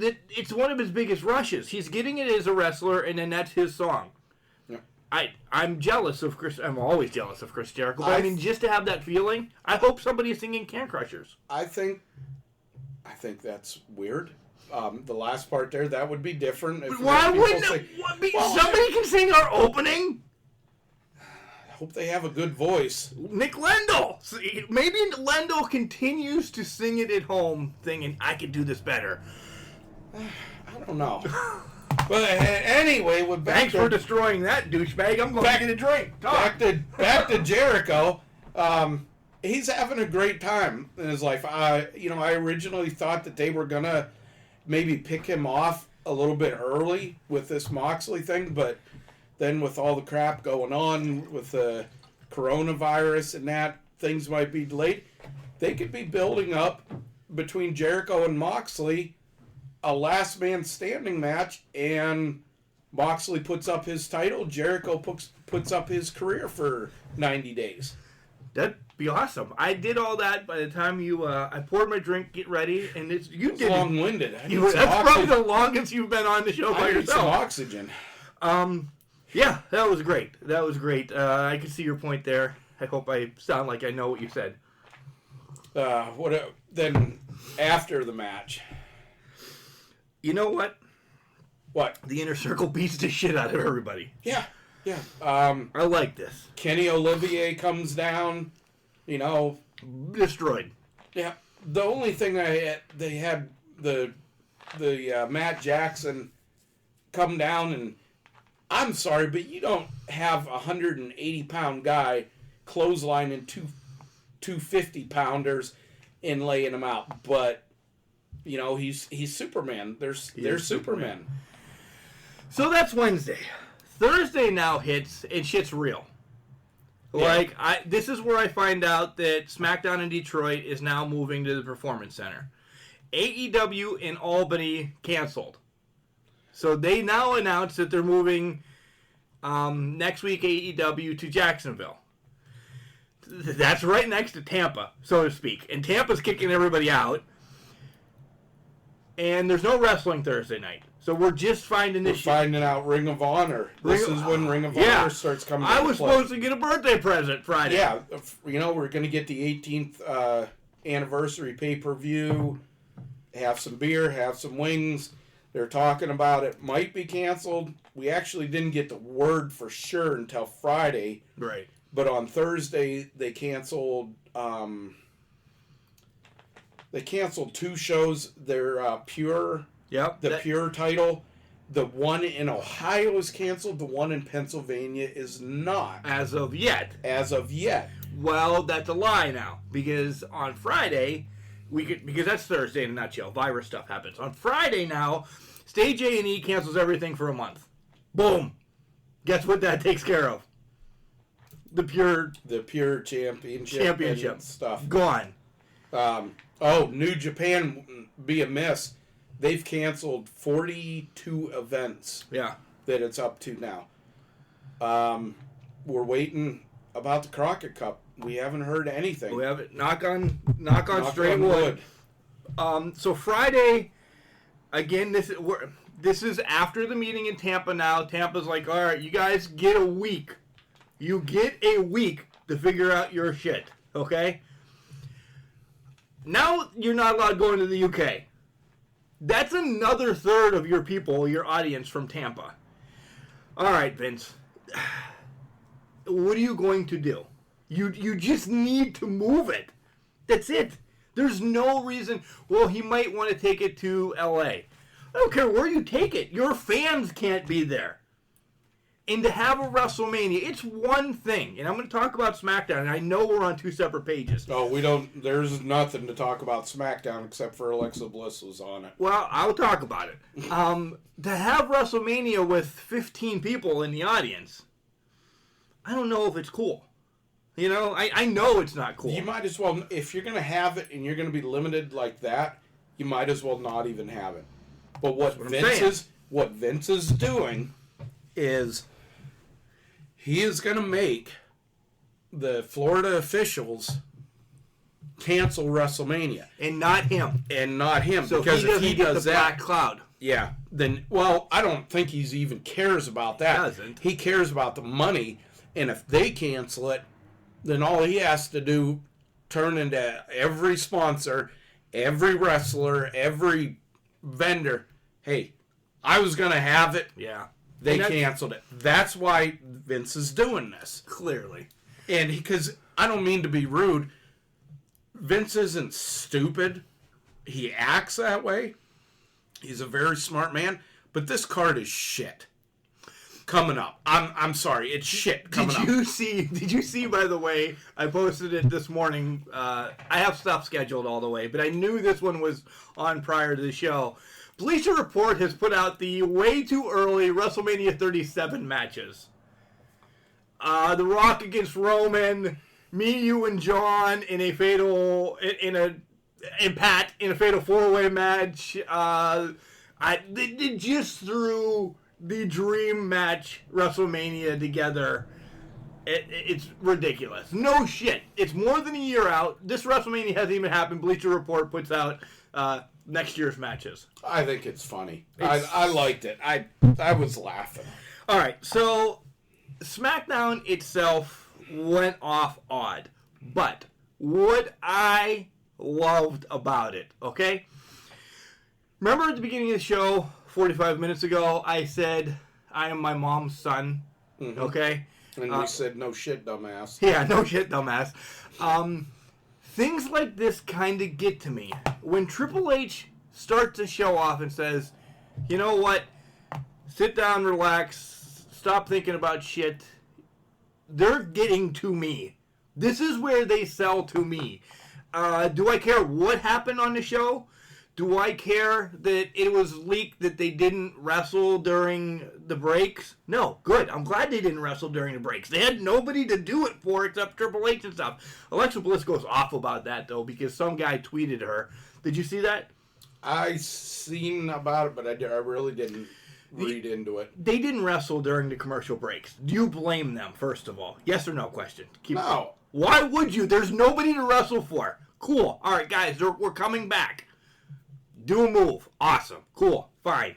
Speaker 4: one of his biggest rushes. He's getting it as a wrestler, and then that's his song. Yeah. I'm jealous of Chris. I'm always jealous of Chris Jericho. But I mean, just to have that feeling, I hope somebody is singing Can Crushers.
Speaker 3: I think that's weird. The last part there, that would be different.
Speaker 4: Why wouldn't somebody can sing our opening?
Speaker 3: I hope they have a good voice.
Speaker 4: Nick Lendl. Maybe Lendl continues to sing it at home, thinking I could do this better.
Speaker 3: I don't know. But anyway,
Speaker 4: thanks for destroying that douchebag. I'm going to get a drink.
Speaker 3: Back to Jericho. He's having a great time in his life. I originally thought that they were gonna maybe pick him off a little bit early with this Moxley thing, but then with all the crap going on with the coronavirus and that, things might be delayed. They could be building up between Jericho and Moxley a last man standing match, and Moxley puts up his title, Jericho puts up his career for 90 days.
Speaker 4: That'd be awesome. I did all that by the time you. I poured my drink, get ready, and you did.
Speaker 3: Long-winded.
Speaker 4: That's probably the longest you've been on the show by yourself.
Speaker 3: Some oxygen.
Speaker 4: Yeah, that was great. I can see your point there. I hope I sound like I know what you said.
Speaker 3: Then after the match?
Speaker 4: You know what?
Speaker 3: What?
Speaker 4: The Inner Circle beats the shit out of everybody.
Speaker 3: Yeah.
Speaker 4: I like this.
Speaker 3: Kenny Olivier comes down,
Speaker 4: destroyed.
Speaker 3: Yeah. The only thing they had the Matt Jackson come down, and I'm sorry, but you don't have a 180-pound guy clotheslining 250-pounders and laying them out, but he's Superman. They're Superman.
Speaker 4: So that's Wednesday. Thursday now hits, and shit's real. Yeah. This is where I find out that Smackdown in Detroit is now moving to the Performance Center. AEW in Albany canceled. So they now announced that they're moving next week AEW to Jacksonville. That's right next to Tampa, so to speak. And Tampa's kicking everybody out. And there's no wrestling Thursday night. So we're just finding this shit.
Speaker 3: Finding out Ring of Honor. This is when Ring of Honor starts coming into
Speaker 4: I was
Speaker 3: play.
Speaker 4: supposed to get a birthday present Friday.
Speaker 3: Yeah, we're going to get the 18th anniversary pay-per-view, have some beer, have some wings. They're talking about it might be canceled. We actually didn't get the word for sure until Friday.
Speaker 4: Right.
Speaker 3: But on Thursday, they canceled... They canceled 2 shows. They're Pure...
Speaker 4: Yep.
Speaker 3: Pure title. The one in Ohio is canceled. The one in Pennsylvania is not.
Speaker 4: As of yet. Well, that's a lie now. Because on Friday, because that's Thursday in a nutshell. Virus stuff happens. On Friday now, Stage A&E cancels everything for a month. Boom. Guess what that takes care of? The Pure Championship
Speaker 3: stuff.
Speaker 4: Gone.
Speaker 3: New Japan be a miss. They've canceled 42 events.
Speaker 4: Yeah.
Speaker 3: That it's up to now. We're waiting about the Crockett Cup. We haven't heard anything.
Speaker 4: We haven't. Knock on straight wood. So Friday, again, this is after the meeting in Tampa now. Tampa's like, all right, you guys get a week. You get a week to figure out your shit, okay? Now you're not allowed to go into the UK. That's another third of your people, your audience from Tampa. All right, Vince. What are you going to do? You just need to move it. That's it. There's no reason. Well, he might want to take it to LA. I don't care where you take it. Your fans can't be there. And to have a WrestleMania, it's one thing. And I'm going to talk about SmackDown, and I know we're on two separate pages.
Speaker 3: Oh, we don't. There's nothing to talk about SmackDown except for Alexa Bliss was on it.
Speaker 4: Well, I'll talk about it. To have WrestleMania with 15 people in the audience, I don't know if it's cool. You know, I know it's not cool.
Speaker 3: You might as well, if you're going to have it and you're going to be limited like that, you might as well not even have it. But what Vince is doing is he is going to make the Florida officials cancel WrestleMania.
Speaker 4: And not him.
Speaker 3: So because if he does
Speaker 4: the
Speaker 3: that,
Speaker 4: black cloud.
Speaker 3: yeah, then, well, I don't think he's even cares about that.
Speaker 4: He doesn't.
Speaker 3: He cares about the money, and if they cancel it, then all he has to do, turn into every sponsor, every wrestler, every vendor, hey, I was going to have it.
Speaker 4: Yeah.
Speaker 3: They canceled it. That's why Vince is doing this.
Speaker 4: Clearly.
Speaker 3: And because I don't mean to be rude, Vince isn't stupid. He acts that way. He's a very smart man. But this card is shit. Coming up. I'm sorry. It's shit coming up.
Speaker 4: Did you see, by the way, I posted it this morning. I have stuff scheduled all the way, but I knew this one was on prior to the show. Bleacher Report has put out the way too early WrestleMania 37 matches. The Rock against Roman, me, you, and John in a fatal Pat in a fatal 4-way match. They just threw the dream match WrestleMania together. It's ridiculous. No shit. It's more than a year out. This WrestleMania hasn't even happened. Bleacher Report puts out next year's matches.
Speaker 3: I think it's funny. I liked it. I was laughing.
Speaker 4: All right, so SmackDown itself went off odd, but what I loved about it, okay? Remember at the beginning of the show, 45 minutes ago, I said, I am my mom's son, okay?
Speaker 3: And we said, no shit, dumbass.
Speaker 4: Yeah, no shit, dumbass. Things like this kind of get to me. When Triple H starts to show off and says, you know what, sit down, relax, stop thinking about shit, they're getting to me. This is where they sell to me. Do I care what happened on the show? Do I care that it was leaked that they didn't wrestle during the breaks? No, good. I'm glad they didn't wrestle during the breaks. They had nobody to do it for except Triple H and stuff. Alexa Bliss goes off about that, though, because some guy tweeted her. Did you see that?
Speaker 3: I seen about it, but I really didn't read into it.
Speaker 4: They didn't wrestle during the commercial breaks. Do you blame them, first of all? Yes or no question?
Speaker 3: No.
Speaker 4: Why would you? There's nobody to wrestle for. Cool. All right, guys, we're coming back. Do a move. Awesome. Cool. Fine.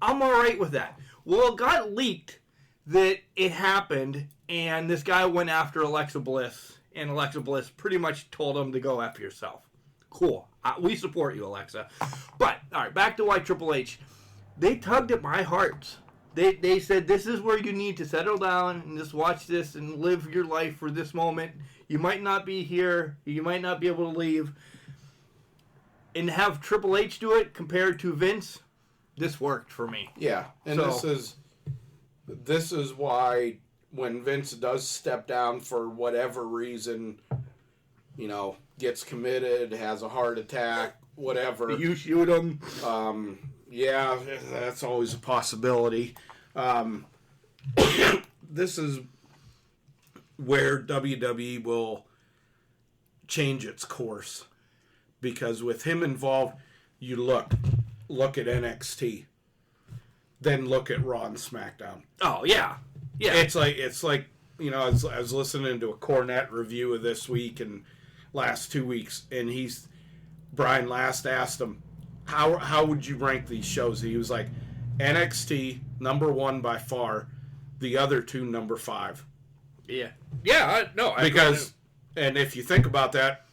Speaker 4: I'm all right with that. Well, it got leaked that it happened, and this guy went after Alexa Bliss, and Alexa Bliss pretty much told him to go after yourself. Cool. We support you, Alexa. But, all right, back to why Triple H. They tugged at my heart. They said, this is where you need to settle down and just watch this and live your life for this moment. You might not be here. You might not be able to leave. And have Triple H do it compared to Vince, this worked for me.
Speaker 3: Yeah, and this is why when Vince does step down for whatever reason, you know, gets committed, has a heart attack, whatever.
Speaker 4: You shoot him.
Speaker 3: Yeah, that's always a possibility. This is where WWE will change its course. Because with him involved, you look at NXT, then look at Raw and SmackDown.
Speaker 4: Oh yeah, yeah.
Speaker 3: It's like you know, I was listening to a Cornette review of this week and last 2 weeks, and Brian last asked him, how would you rank these shows? He was like, NXT number 1 by far, the other 2 number 5.
Speaker 4: Yeah,
Speaker 3: and if you think about that.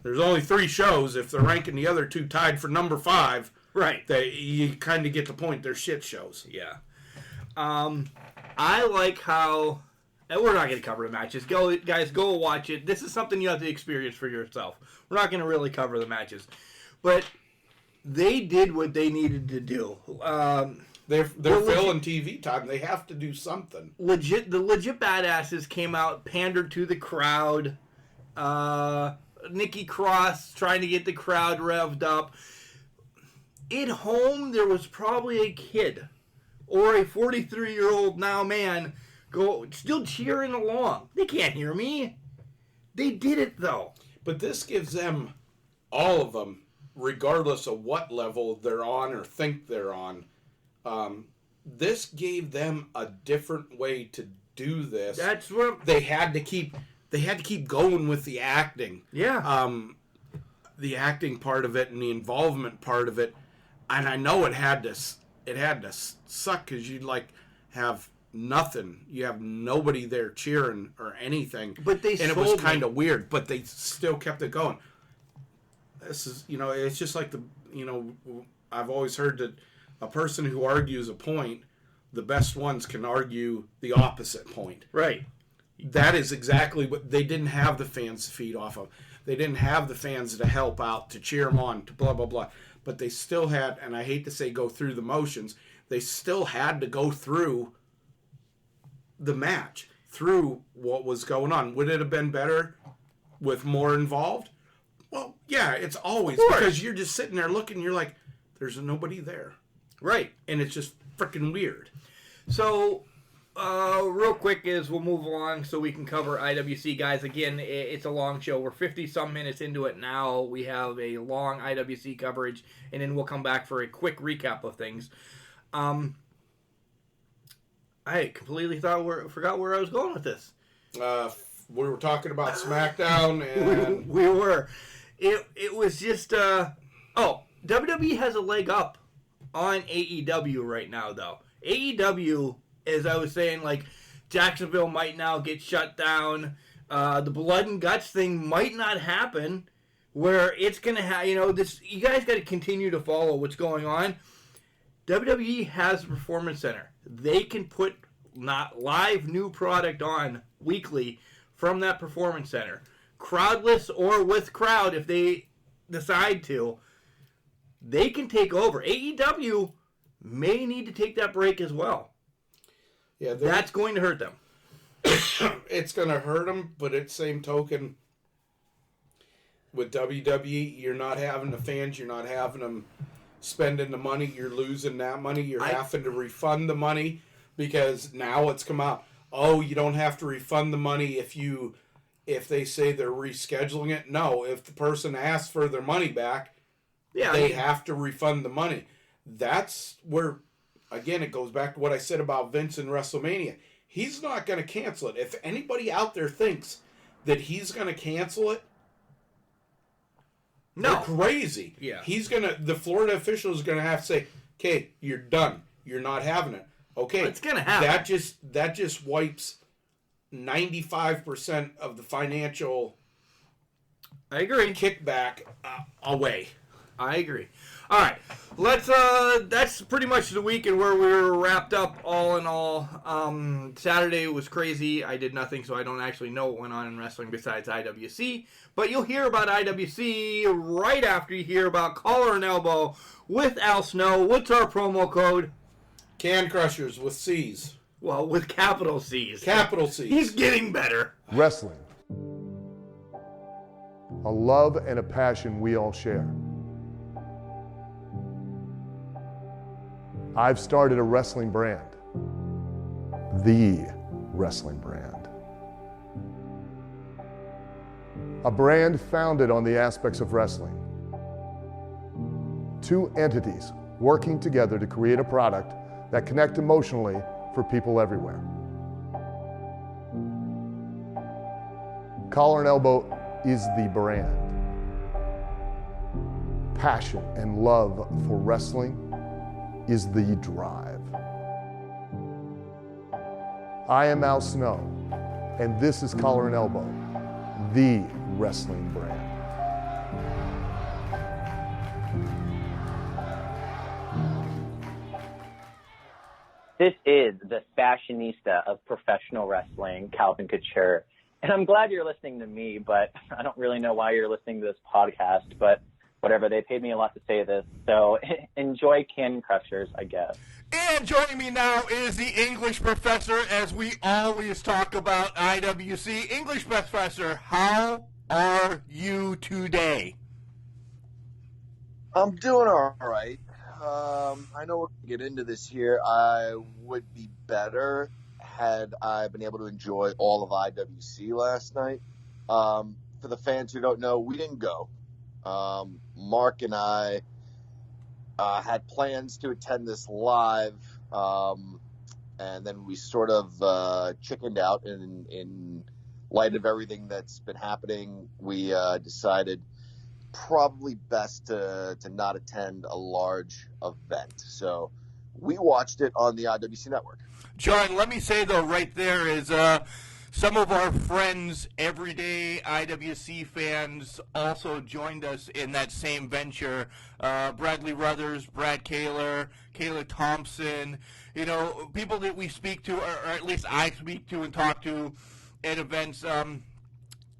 Speaker 3: There's only 3 shows. If they're ranking the other 2 tied for number 5,
Speaker 4: right?
Speaker 3: You kind of get the point. They're shit shows.
Speaker 4: Yeah. I like how. And we're not going to cover the matches. Guys, go watch it. This is something you have to experience for yourself. We're not going to really cover the matches, but they did what they needed to do.
Speaker 3: They're filling TV time. They have to do something.
Speaker 4: The legit badasses came out, pandered to the crowd. Nikki Cross trying to get the crowd revved up. At home, there was probably a kid or a 43-year-old now man still cheering along. They can't hear me. They did it, though.
Speaker 3: But this gives them, all of them, regardless of what level they're on or think they're on, this gave them a different way to do this.
Speaker 4: That's what
Speaker 3: they had to keep going with the acting.
Speaker 4: Yeah.
Speaker 3: The acting part of it and the involvement part of it, and I know it had to suck because you'd have nothing. You have nobody there cheering or anything.
Speaker 4: But
Speaker 3: it was kind of weird. But they still kept it going. This is it's just like I've always heard that a person who argues a point, the best ones can argue the opposite point.
Speaker 4: Right.
Speaker 3: That is exactly what they didn't have the fans to feed off of. They didn't have the fans to help out, to cheer them on, to blah, blah, blah. But they still had, and I hate to say go through the motions, they still had to go through the match, through what was going on. Would it have been better with more involved? Well, yeah, it's always, because you're just sitting there looking, you're like, there's nobody there.
Speaker 4: Right.
Speaker 3: And it's just freaking weird.
Speaker 4: So, real quick as we'll move along so we can cover IWC, guys. Again, it's a long show. We're 50-some minutes into it now. We have a long IWC coverage, and then we'll come back for a quick recap of things. I completely forgot where I was going with this.
Speaker 3: We were talking about Smackdown, and
Speaker 4: we were. It was just WWE has a leg up on AEW right now, though. AEW, as I was saying, Jacksonville might now get shut down. The blood and guts thing might not happen, where it's gonna have this. You guys got to continue to follow what's going on. WWE has a performance center. They can put not live new product on weekly from that performance center, crowdless or with crowd if they decide to. They can take over. AEW may need to take that break as well.
Speaker 3: Yeah,
Speaker 4: that's going to hurt them.
Speaker 3: It's going to hurt them, but at the same token, with WWE, you're not having the fans, you're not having them spending the money, you're losing that money, you're having to refund the money, because now it's come out, you don't have to refund the money if they say they're rescheduling it. No, if the person asks for their money back, they have to refund the money. That's where, again, it goes back to what I said about Vince and WrestleMania. He's not going to cancel it. If anybody out there thinks that he's going to cancel it, they're crazy.
Speaker 4: Yeah.
Speaker 3: The Florida official is going to have to say, okay, you're done. You're not having it. Okay.
Speaker 4: It's going to happen.
Speaker 3: That just wipes 95% of the financial kickback away.
Speaker 4: I agree. All right, let's. That's pretty much the week and where we were wrapped up. All in all, Saturday was crazy. I did nothing, so I don't actually know what went on in wrestling besides IWC. But you'll hear about IWC right after you hear about Collar and Elbow with Al Snow. What's our promo code?
Speaker 3: Can Crushers with C's.
Speaker 4: Well, with capital C's.
Speaker 3: Capital C's.
Speaker 4: He's getting better.
Speaker 7: Wrestling. A love and a passion we all share. I've started a wrestling brand. The wrestling brand. A brand founded on the aspects of wrestling. Two entities working together to create a product that connect emotionally for people everywhere. Collar and Elbow is the brand. Passion and love for wrestling is the drive. I am Al Snow, and this is Collar and Elbow, the wrestling brand.
Speaker 8: This is the fashionista of professional wrestling, Calvin Couture. And I'm glad you're listening to me, but I don't really know why you're listening to this podcast. But whatever. They paid me a lot to say this. So enjoy Can Crushers, I guess.
Speaker 4: And joining me now is the English professor, as we always talk about IWC. English professor, how are you today?
Speaker 9: I'm doing all right. I know we're going to get into this here. I would be better had I been able to enjoy all of IWC last night. For the fans who don't know, we didn't go. Mark and I had plans to attend this live, and then we sort of chickened out in light of everything that's been happening. We decided probably best to not attend a large event. So we watched it on the IWC network.
Speaker 4: John, let me say, though, right there is some of our friends, everyday IWC fans, also joined us in that same venture. Bradley Ruthers, Brad Kaler, Kayla Thompson, people that we speak to, or at least I speak to and talk to at events,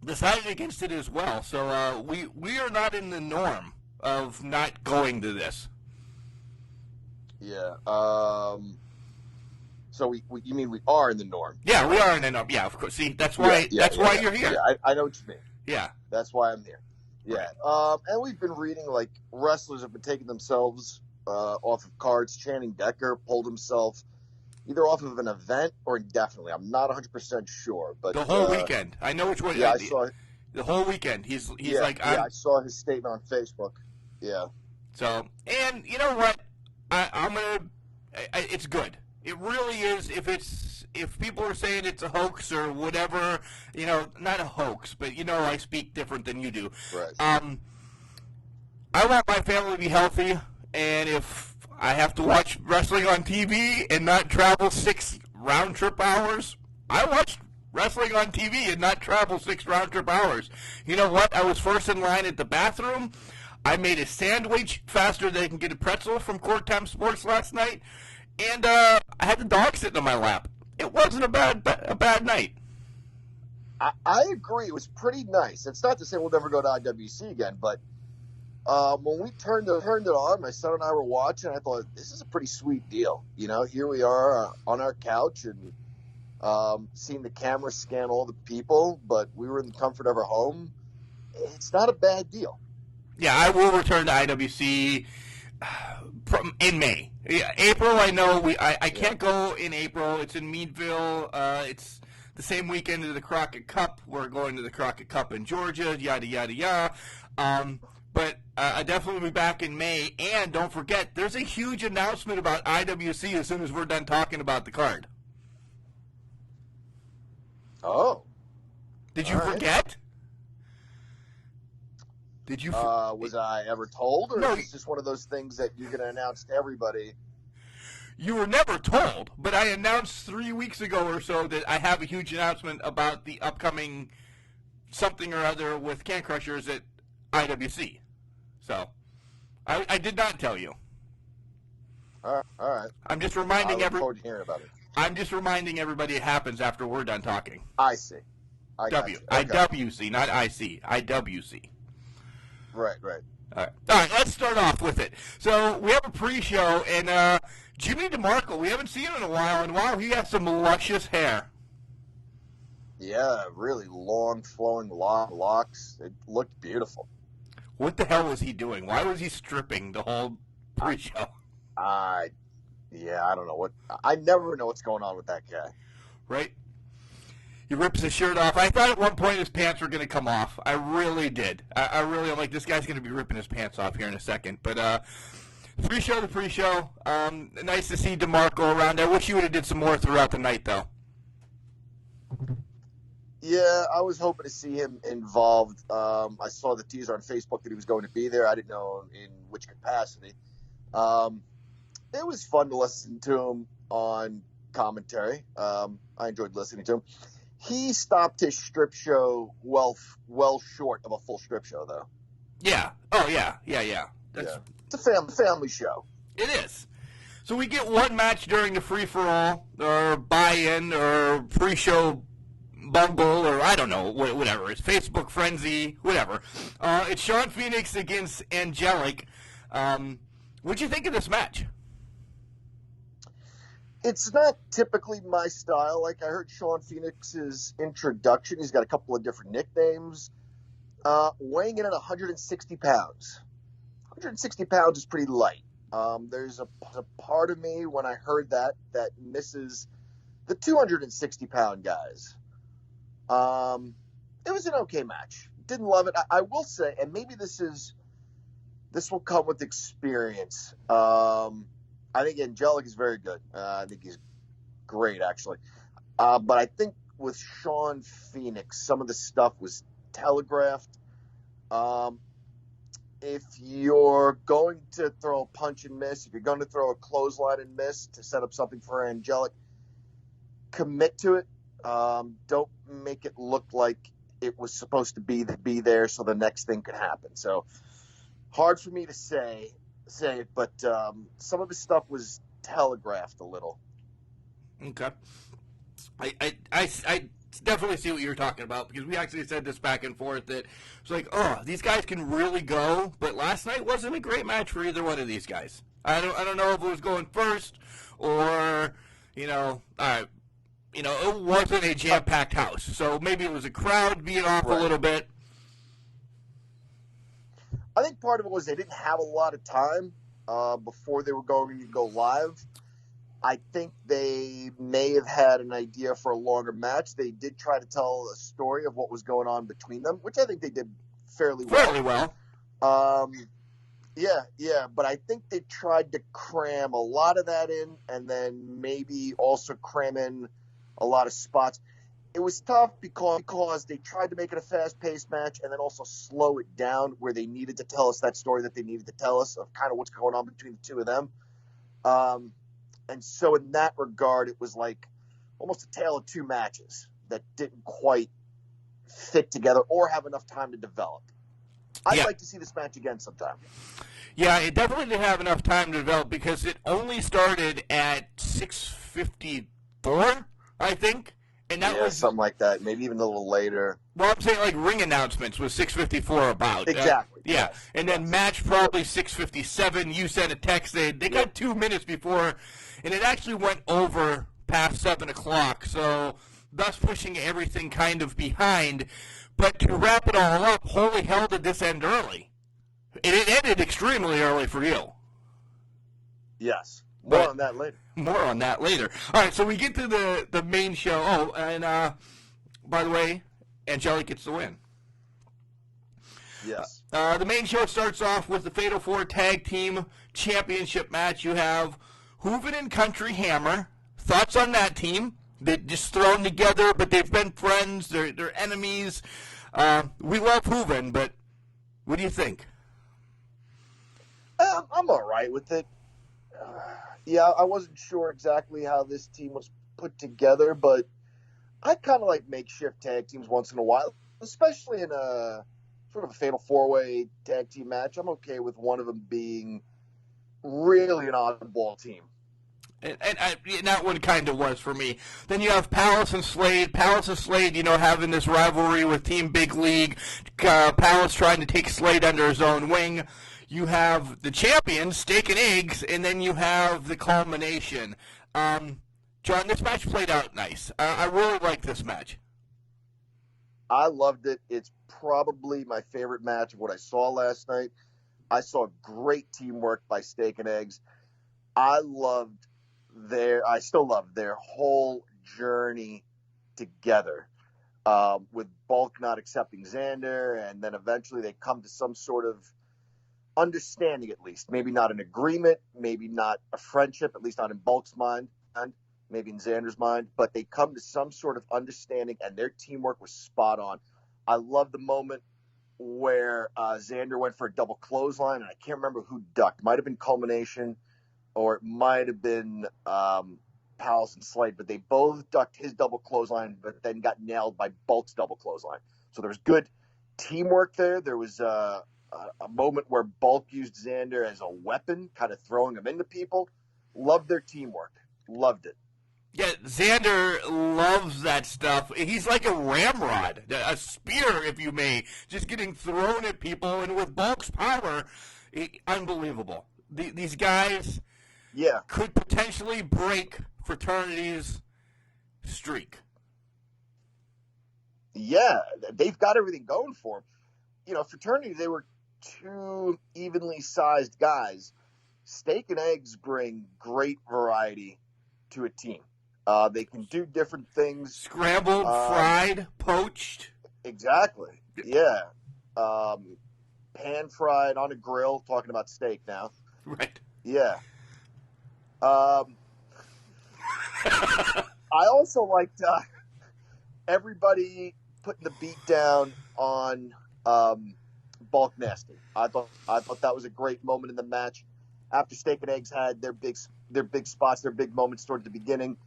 Speaker 4: decided against it as well. So we are not in the norm of not going to this.
Speaker 9: Yeah. So you mean we are in the norm?
Speaker 4: Yeah, we are in the norm. Yeah, of course. See, that's why why you're here.
Speaker 9: Yeah, I know what you mean.
Speaker 4: Yeah.
Speaker 9: That's why I'm here. Yeah.
Speaker 4: Right.
Speaker 9: And we've been reading, like, wrestlers have been taking themselves off of cards. Channing Decker pulled himself either off of an event or indefinitely. I'm not 100% sure. But
Speaker 4: the whole weekend. I know which one.
Speaker 9: Yeah, I saw it.
Speaker 4: The whole weekend. He's
Speaker 9: yeah,
Speaker 4: like...
Speaker 9: Yeah, I saw his statement on Facebook. Yeah.
Speaker 4: So, and you know what? I'm going to... It's good. It really is. If people are saying it's a hoax or whatever, not a hoax, but I speak different than you do.
Speaker 9: Right.
Speaker 4: I want my family to be healthy, and if I have to watch wrestling on TV and not travel 6 round-trip hours, I watch wrestling on TV and not travel 6 round-trip hours. You know what? I was first in line at the bathroom. I made a sandwich faster than I can get a pretzel from Court Time Sports last night. And I had the dog sitting on my lap. It wasn't a bad night.
Speaker 9: I agree. It was pretty nice. It's not to say we'll never go to IWC again, but when we turned it on, my son and I were watching. I thought, this is a pretty sweet deal. Here we are on our couch and seeing the camera scan all the people, but we were in the comfort of our home. It's not a bad deal.
Speaker 4: Yeah, I will return to IWC in May. Yeah, April, I know I can't go in April. It's in Meadville. It's the same weekend as the Crockett Cup. We're going to the Crockett Cup in Georgia. Yada yada yada. But I definitely will be back in May. And don't forget, there's a huge announcement about IWC as soon as we're done talking about the card.
Speaker 9: Oh,
Speaker 4: did you forget? Did you?
Speaker 9: Was I ever told, or
Speaker 4: No,
Speaker 9: is this just one of those things that you're going to announce to everybody?
Speaker 4: You were never told, but I announced 3 weeks ago or so that I have a huge announcement about the upcoming something or other with Can Crushers at IWC. So, I did not tell you.
Speaker 9: All right.
Speaker 4: I'm just reminding
Speaker 9: I look forward to hearing about it.
Speaker 4: I'm just reminding everybody it happens after we're done talking.
Speaker 9: I see. I got you. Okay.
Speaker 4: IWC, not IC. IWC.
Speaker 9: Right.
Speaker 4: All right, let's start off with it. So we have a pre-show, and Jimmy DeMarco, we haven't seen him in a while, and wow, he has some luscious hair.
Speaker 9: Yeah, really long, flowing locks. It looked beautiful.
Speaker 4: What the hell was he doing? Why was he stripping the whole pre-show?
Speaker 9: I don't know I never know what's going on with that guy.
Speaker 4: Right? He rips his shirt off. I thought at one point his pants were going to come off. I really did. I'm like, this guy's going to be ripping his pants off here in a second. But pre-show to pre-show. Nice to see DeMarco around. I wish you would have did some more throughout the night, though.
Speaker 9: Yeah, I was hoping to see him involved. I saw the teaser on Facebook that he was going to be there. I didn't know in which capacity. It was fun to listen to him on commentary. I enjoyed listening to him. He stopped his strip show well short of a full strip show, though.
Speaker 4: Yeah. Oh, yeah.
Speaker 9: It's a family show.
Speaker 4: It is. So we get one match during the free-for-all, or buy-in, or pre-show Bumble, or I don't know, whatever. It's Facebook Frenzy, whatever. It's Sean Phoenix against Angelic. What'd you think of this match?
Speaker 9: It's not typically my style. Like, I heard Sean Phoenix's introduction. He's got a couple of different nicknames. Weighing in at 160 pounds. 160 pounds is pretty light. There's a part of me when I heard that misses the 260-pound guys. It was an okay match. Didn't love it. I will say, and maybe this will come with experience. I think Angelic is very good. I think he's great, actually. But I think with Sean Phoenix, some of the stuff was telegraphed. If you're going to throw a punch and miss, if you're going to throw a clothesline and miss to set up something for Angelic, commit to it. Don't make it look like it was supposed to be there so the next thing could happen. So hard for me to say it, but some of his stuff was telegraphed a little.
Speaker 4: Okay. I definitely see what you're talking about, because we actually said this back and forth that it's like, oh, these guys can really go, but last night wasn't a great match for either one of these guys. I don't know if it was going first or, it wasn't a jam-packed house, so maybe it was a crowd being off a little bit.
Speaker 9: I think part of it was they didn't have a lot of time before they were going to go live. I think they may have had an idea for a longer match. They did try to tell a story of what was going on between them, which I think they did fairly well. Yeah, but I think they tried to cram a lot of that in, and then maybe also cram in a lot of spots. It was tough because they tried to make it a fast-paced match and then also slow it down where they needed to tell us that story that they needed to tell us of kind of what's going on between the two of them. And so in that regard, it was like almost a tale of two matches that didn't quite fit together or have enough time to develop. I'd like to see this match again sometime.
Speaker 4: Yeah, it definitely didn't have enough time to develop because it only started at 6:54, I think. And that was
Speaker 9: something like that, maybe even a little later.
Speaker 4: Well, I'm saying like ring announcements was 6:54 about.
Speaker 9: Exactly.
Speaker 4: Yeah, and then match probably 6:57. You sent a text. They got 2 minutes before, and it actually went over past 7 o'clock. So thus pushing everything kind of behind. But to wrap it all up, holy hell, did this end early? It ended extremely early for you.
Speaker 9: Yes. More on that later.
Speaker 4: All right, so we get to the main show. Oh, and by the way, Angelic gets the win.
Speaker 9: Yes.
Speaker 4: The main show starts off with the Fatal 4 Tag Team Championship match. You have Hooven and Country Hammer. Thoughts on that team? They're just thrown together, but they've been friends. They're enemies. We love Hooven, but what do you think?
Speaker 9: I'm all right with it. I wasn't sure exactly how this team was put together, but I kind of like makeshift tag teams once in a while, especially in a sort of a fatal four-way tag team match. I'm okay with one of them being really an oddball team.
Speaker 4: And that one kind of was for me. Then you have Palace and Slade. Palace and Slade, having this rivalry with Team Big League. Palace trying to take Slade under his own wing. You have the champions, Steak and Eggs, and then you have the culmination. John, this match played out nice. I really like this match.
Speaker 9: I loved it. It's probably my favorite match of what I saw last night. I saw great teamwork by Steak and Eggs. I still love their whole journey together, with Bulk not accepting Xander, and then eventually they come to some sort of understanding, at least. Maybe not an agreement, maybe not a friendship, at least not in Bulk's mind, and maybe in Xander's mind, but they come to some sort of understanding, and their teamwork was spot on. I love the moment where Xander went for a double clothesline, and I can't remember who ducked. It might have been Culmination, or it might have been Palace and Slade, but they both ducked his double clothesline, but then got nailed by Bulk's double clothesline. So there was good teamwork there. There was a moment where Bulk used Xander as a weapon, kind of throwing him into people. Loved their teamwork. Loved it.
Speaker 4: Yeah, Xander loves that stuff. He's like a ramrod, a spear, if you may, just getting thrown at people. And with Bulk's power, unbelievable. These guys could potentially break Fraternity's streak.
Speaker 9: Yeah, they've got everything going for them. Fraternity, they were two evenly sized guys. Steak and eggs bring great variety to a team. They can do different things.
Speaker 4: Scrambled, fried, poached.
Speaker 9: Exactly. Yeah. Pan fried on a grill. Talking about steak now.
Speaker 4: Right.
Speaker 9: Yeah. I also liked everybody putting the beat down on Bulk Nasty. I thought that was a great moment in the match. After Steak and Eggs had their big spots, their big moments towards the beginning,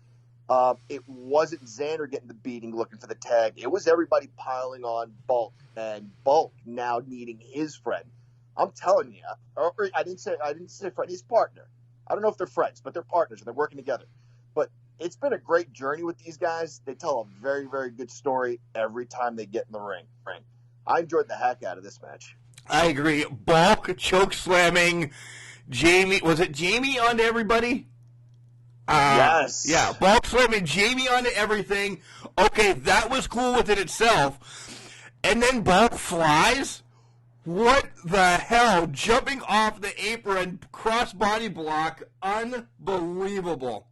Speaker 9: it wasn't Xander getting the beating, looking for the tag. It was everybody piling on Bulk, and Bulk now needing his friend. I'm telling you, or I didn't say friend, his partner. I don't know if they're friends, but they're partners and they're working together. But it's been a great journey with these guys. They tell a very, very good story every time they get in the ring. I enjoyed the heck out of this match.
Speaker 4: I agree. Bulk choke slamming Jamie. Was it Jamie onto everybody?
Speaker 9: Yes.
Speaker 4: Yeah, Bulk slamming Jamie onto everything. Okay, that was cool within itself. And then Bulk flies? What the hell? Jumping off the apron, crossbody block. Unbelievable.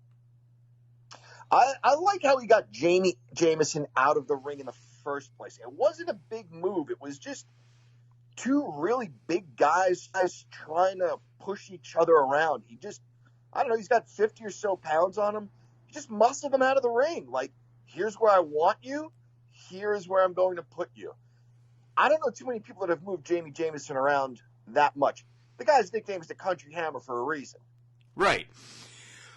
Speaker 9: I like how he got Jamie Jamison out of the ring in the first place. It wasn't a big move. It was just two really big guys trying to push each other around. I don't know, he's got 50 or so pounds on him. He just muscled him out of the ring. Like, here's where I want you. Here's where I'm going to put you. I don't know too many people that have moved Jamie Jamison around that much. The guy's nickname is the Country Hammer for a reason.
Speaker 4: Right.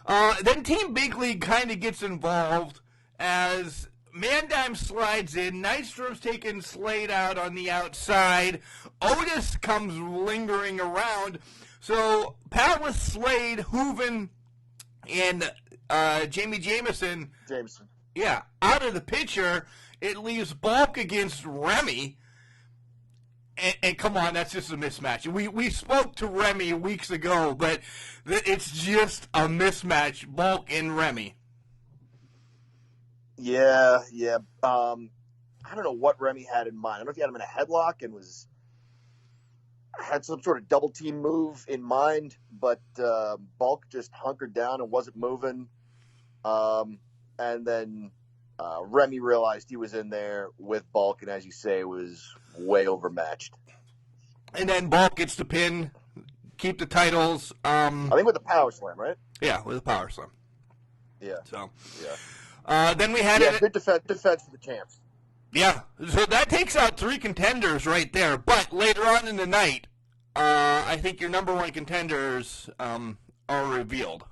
Speaker 4: Then Team Big League kind of gets involved as Mandime slides in. Nystrom's taking Slade out on the outside. Otis comes lingering around. So Powerless, Slade, Hooven, and Jamie Jamison. Yeah, out of the picture. It leaves Bulk against Remy. And come on, that's just a mismatch. We spoke to Remy weeks ago, but it's just a mismatch, Bulk and Remy.
Speaker 9: Yeah. I don't know what Remy had in mind. I don't know if he had him in a headlock and had some sort of double team move in mind, but Bulk just hunkered down and wasn't moving. And then Remy realized he was in there with Bulk, and as you say, was way overmatched.
Speaker 4: And then Bulk gets the pin, keep the titles.
Speaker 9: I think with the power slam, right?
Speaker 4: Yeah, with a power slam.
Speaker 9: Yeah.
Speaker 4: So.
Speaker 9: Yeah.
Speaker 4: Then we had
Speaker 9: good defense for the champs.
Speaker 4: Yeah. So that takes out 3 contenders right there. But later on in the night, I think your number 1 contenders are revealed.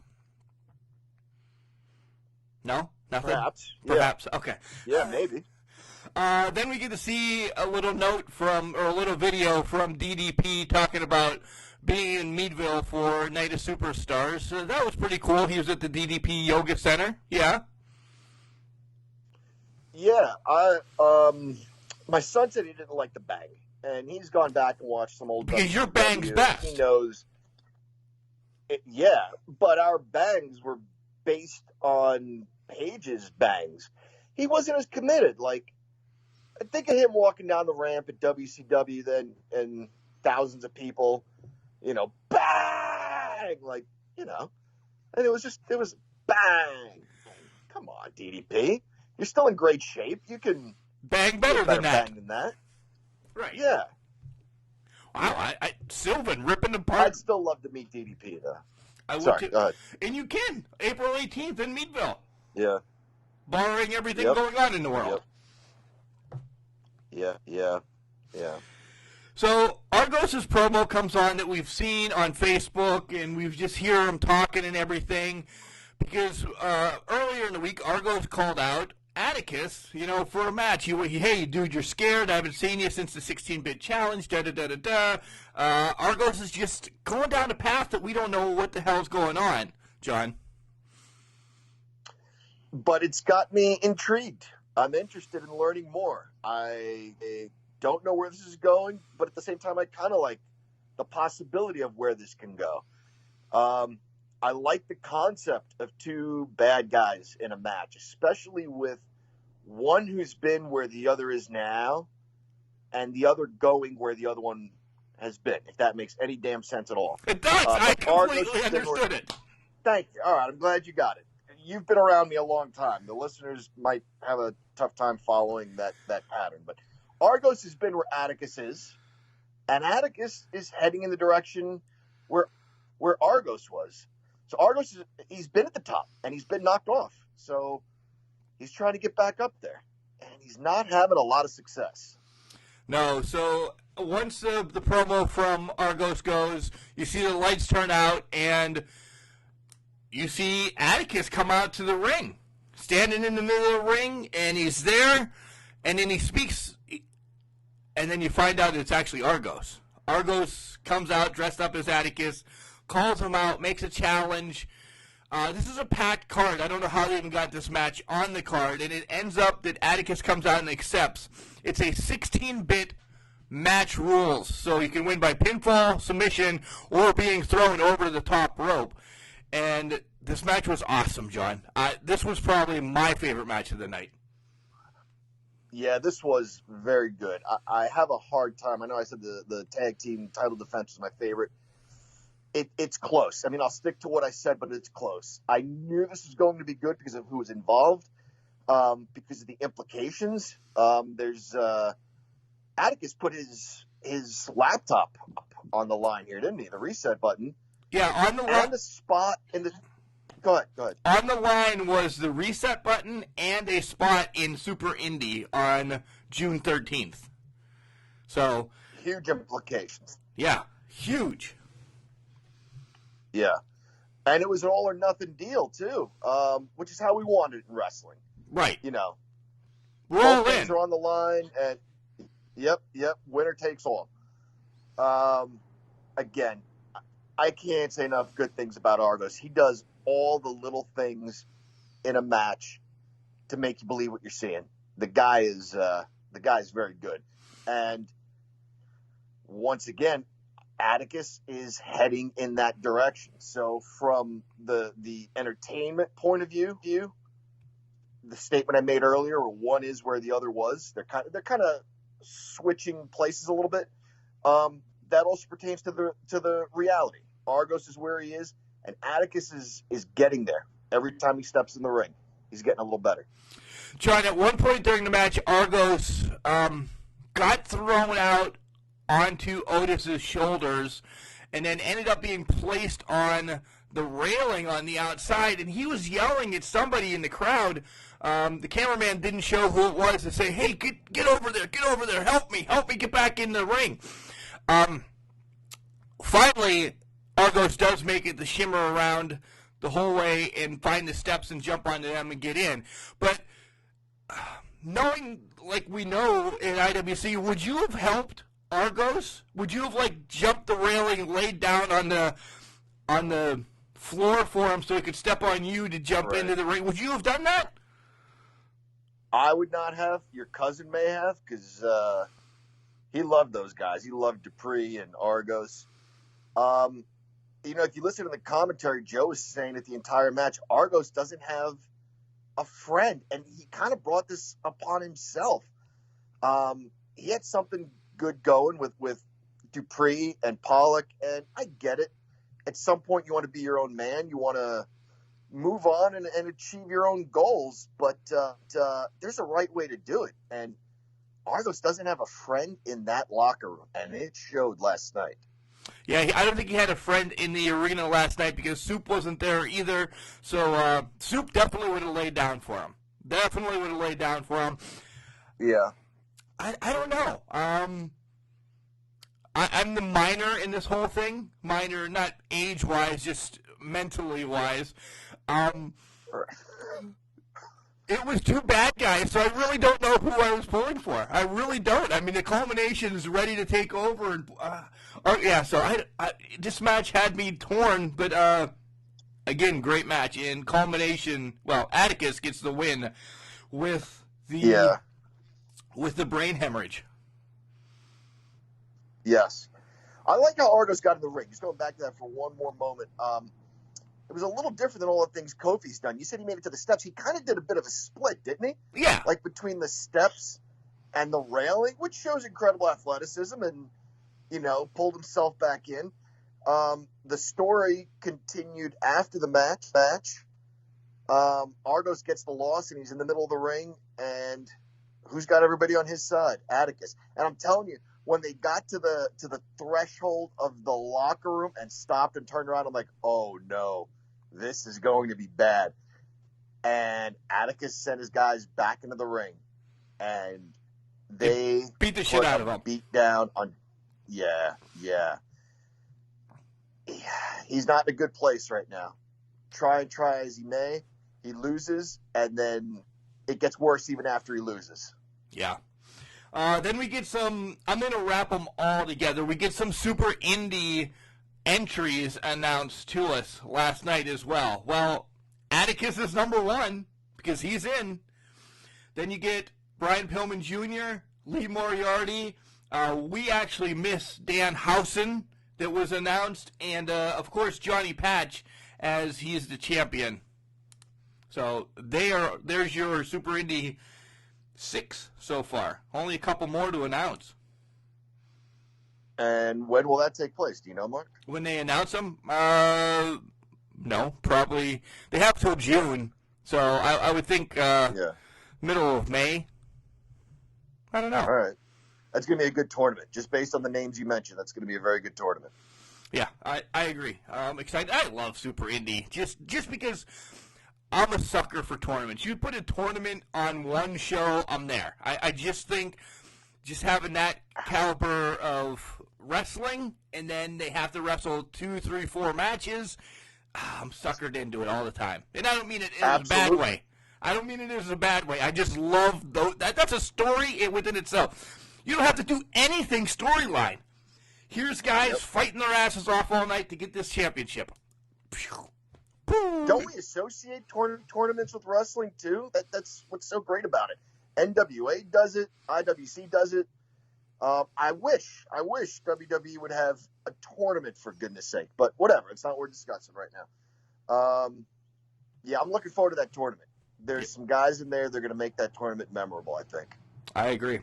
Speaker 4: No? Nothing? Perhaps.
Speaker 9: Yeah.
Speaker 4: Okay.
Speaker 9: Yeah, maybe.
Speaker 4: Then we get to see a little a little video from DDP talking about being in Meadville for Night of Superstars. So that was pretty cool. He was at the DDP Yoga Center. Yeah.
Speaker 9: Yeah. My son said he didn't like the bang, and he's gone back and watched some old.
Speaker 4: Because your bang's best.
Speaker 9: He knows. Yeah, but our bangs were based on Page's bangs. He wasn't as committed. Like, I think of him walking down the ramp at WCW then, and thousands of people, bang! Like, and it was bang. Come on, DDP. You're still in great shape. You can
Speaker 4: bang better than that.
Speaker 9: Bang than that.
Speaker 4: Right.
Speaker 9: Yeah.
Speaker 4: Wow, Sylvan ripping apart.
Speaker 9: I'd still love to meet DDP, though.
Speaker 4: I would
Speaker 9: Sorry,
Speaker 4: too.
Speaker 9: go ahead.
Speaker 4: And you can. April 18th in Meadville.
Speaker 9: Yeah.
Speaker 4: Barring everything going on in the world.
Speaker 9: Yep. Yeah.
Speaker 4: So Argos' promo comes on that we've seen on Facebook, and we just hear him talking and everything. Because earlier in the week, Argos called out Atticus, for a match. Hey, dude, you're scared. I haven't seen you since the 16-bit challenge. Argos is just going down a path that we don't know what the hell's going on, John.
Speaker 9: but it's got me intrigued. I'm interested in learning more. I don't know where this is going, but at the same time, I kind of like the possibility of where this can go. I like the concept of two bad guys in a match, especially with one who's been where the other is now and the other going where the other one has been, if that makes any damn sense at all.
Speaker 4: It does. I completely understood it.
Speaker 9: Thank you. All right, I'm glad you got it. You've been around me a long time. The listeners might have a tough time following that pattern, but Argos has been where Atticus is, and Atticus is heading in the direction where Argos was. So Argos, he's been at the top, and he's been knocked off. So he's trying to get back up there, and he's not having a lot of success.
Speaker 4: No, so once the promo from Argos goes, you see the lights turn out, and you see Atticus come out to the ring, standing in the middle of the ring, and he's there, and then he speaks, and then you find out it's actually Argos. Argos comes out dressed up as Atticus, calls him out, makes a challenge. This is a packed card. I don't know how they even got this match on the card, and it ends up that Atticus comes out and accepts. It's a 16-bit match rules, so you can win by pinfall, submission, or being thrown over the top rope. And this match was awesome, John. This was probably my favorite match of the night.
Speaker 9: Yeah, this was very good. I have a hard time. I know I said the tag team title defense was my favorite. It's close. I mean, I'll stick to what I said, but it's close. I knew this was going to be good because of who was involved, because of the implications. There's Atticus put his laptop up on the line here, didn't he? The reset button.
Speaker 4: Yeah, on the line.
Speaker 9: And the spot in the. Go ahead.
Speaker 4: On the line was the reset button and a spot in Super Indy on June 13th. So
Speaker 9: huge implications.
Speaker 4: Yeah, huge.
Speaker 9: Yeah. And it was an all or nothing deal, too, which is how we wanted it in wrestling.
Speaker 4: Right.
Speaker 9: You know.
Speaker 4: We're all
Speaker 9: both things
Speaker 4: in.
Speaker 9: are on the line, and yep, winner takes all. Again, I can't say enough good things about Argos. He does all the little things in a match to make you believe what you're seeing. The guy is very good. And once again, Atticus is heading in that direction. So from the entertainment point of view, the statement I made earlier, where one is where the other was, they're kind of switching places a little bit. That also pertains to the reality. Argos is where he is, and Atticus is getting there. Every time he steps in the ring, he's getting a little better.
Speaker 4: John, at one point during the match, Argos got thrown out onto Otis's shoulders and then ended up being placed on the railing on the outside, and he was yelling at somebody in the crowd. The cameraman didn't show who it was to say, hey, get over there, help me get back in the ring. Finally, Argos does make it the shimmer around the whole way and find the steps and jump onto them and get in. But knowing like we know in IWC, would you have helped Argos? Would you have jumped the railing, laid down on the floor for him so he could step on you to jump into the ring? Would you have done that?
Speaker 9: I would not have. Your cousin may have, because he loved those guys. He loved Dupree and Argos. If you listen to the commentary, Joe was saying that the entire match, Argos doesn't have a friend, and he kind of brought this upon himself. He had something good going with Dupree and Pollock, and I get it. At some point, you want to be your own man. You want to move on and achieve your own goals, but there's a right way to do it. And Argos doesn't have a friend in that locker room, and it showed last night.
Speaker 4: Yeah, I don't think he had a friend in the arena last night because Soup wasn't there either. So Soup definitely would have laid down for him.
Speaker 9: Yeah.
Speaker 4: I don't know. I'm the minor in this whole thing. Minor, not age-wise, just mentally-wise. It was two bad guys, so I really don't know who I was pulling for. I really don't. I mean, the culmination is ready to take over. And so this match had me torn, but again, great match. In culmination, well, Atticus gets the win with the brain hemorrhage.
Speaker 9: Yes. I like how Argos got in the ring. Just going back to that for one more moment. It was a little different than all the things Kofi's done. You said he made it to the steps. He kind of did a bit of a split, didn't he?
Speaker 4: Yeah.
Speaker 9: Like between the steps and the railing, which shows incredible athleticism, and, pulled himself back in. The story continued after the match. Argos gets the loss, and he's in the middle of the ring, and who's got everybody on his side? Atticus. And I'm telling you, when they got to the threshold of the locker room and stopped and turned around, I'm like, oh no, this is going to be bad. And Atticus sent his guys back into the ring, and they
Speaker 4: beat the shit out of him.
Speaker 9: Beat down on, yeah. He's not in a good place right now. Try as he may, he loses, and then it gets worse even after he loses.
Speaker 4: Yeah. Then we get some, I'm going to wrap them all together. We get some super indie entries announced to us last night as well. Well, Atticus is number one because he's in. Then you get Brian Pillman Jr., Lee Moriarty. We actually miss Dan Housen that was announced. And, of course, Johnny Patch as he's the champion. So there's your super indie 6 so far. Only a couple more to announce.
Speaker 9: And when will that take place? Do you know, Mark?
Speaker 4: When they announce them? No, probably. They have till June, so I would think middle of May. I don't know.
Speaker 9: All right. That's going to be a good tournament. Just based on the names you mentioned, that's going to be a very good tournament.
Speaker 4: Yeah, I agree. I'm excited. I love Super Indie just because I'm a sucker for tournaments. You put a tournament on one show, I'm there. I just think just having that caliber of wrestling, and then they have to wrestle 2, 3, 4 matches, I'm suckered into it all the time. And I don't mean it in a bad way. I don't mean it as a bad way. I just love those. That's a story within itself. You don't have to do anything storyline. Here's guys fighting their asses off all night to get this championship.
Speaker 9: Don't we associate tournaments with wrestling, too? That's what's so great about it. NWA does it. IWC does it. I wish WWE would have a tournament, for goodness sake. But whatever. It's not what we're discussing right now. Yeah, I'm looking forward to that tournament. There's some guys in there. They're going to make that tournament memorable, I think.
Speaker 4: I agree.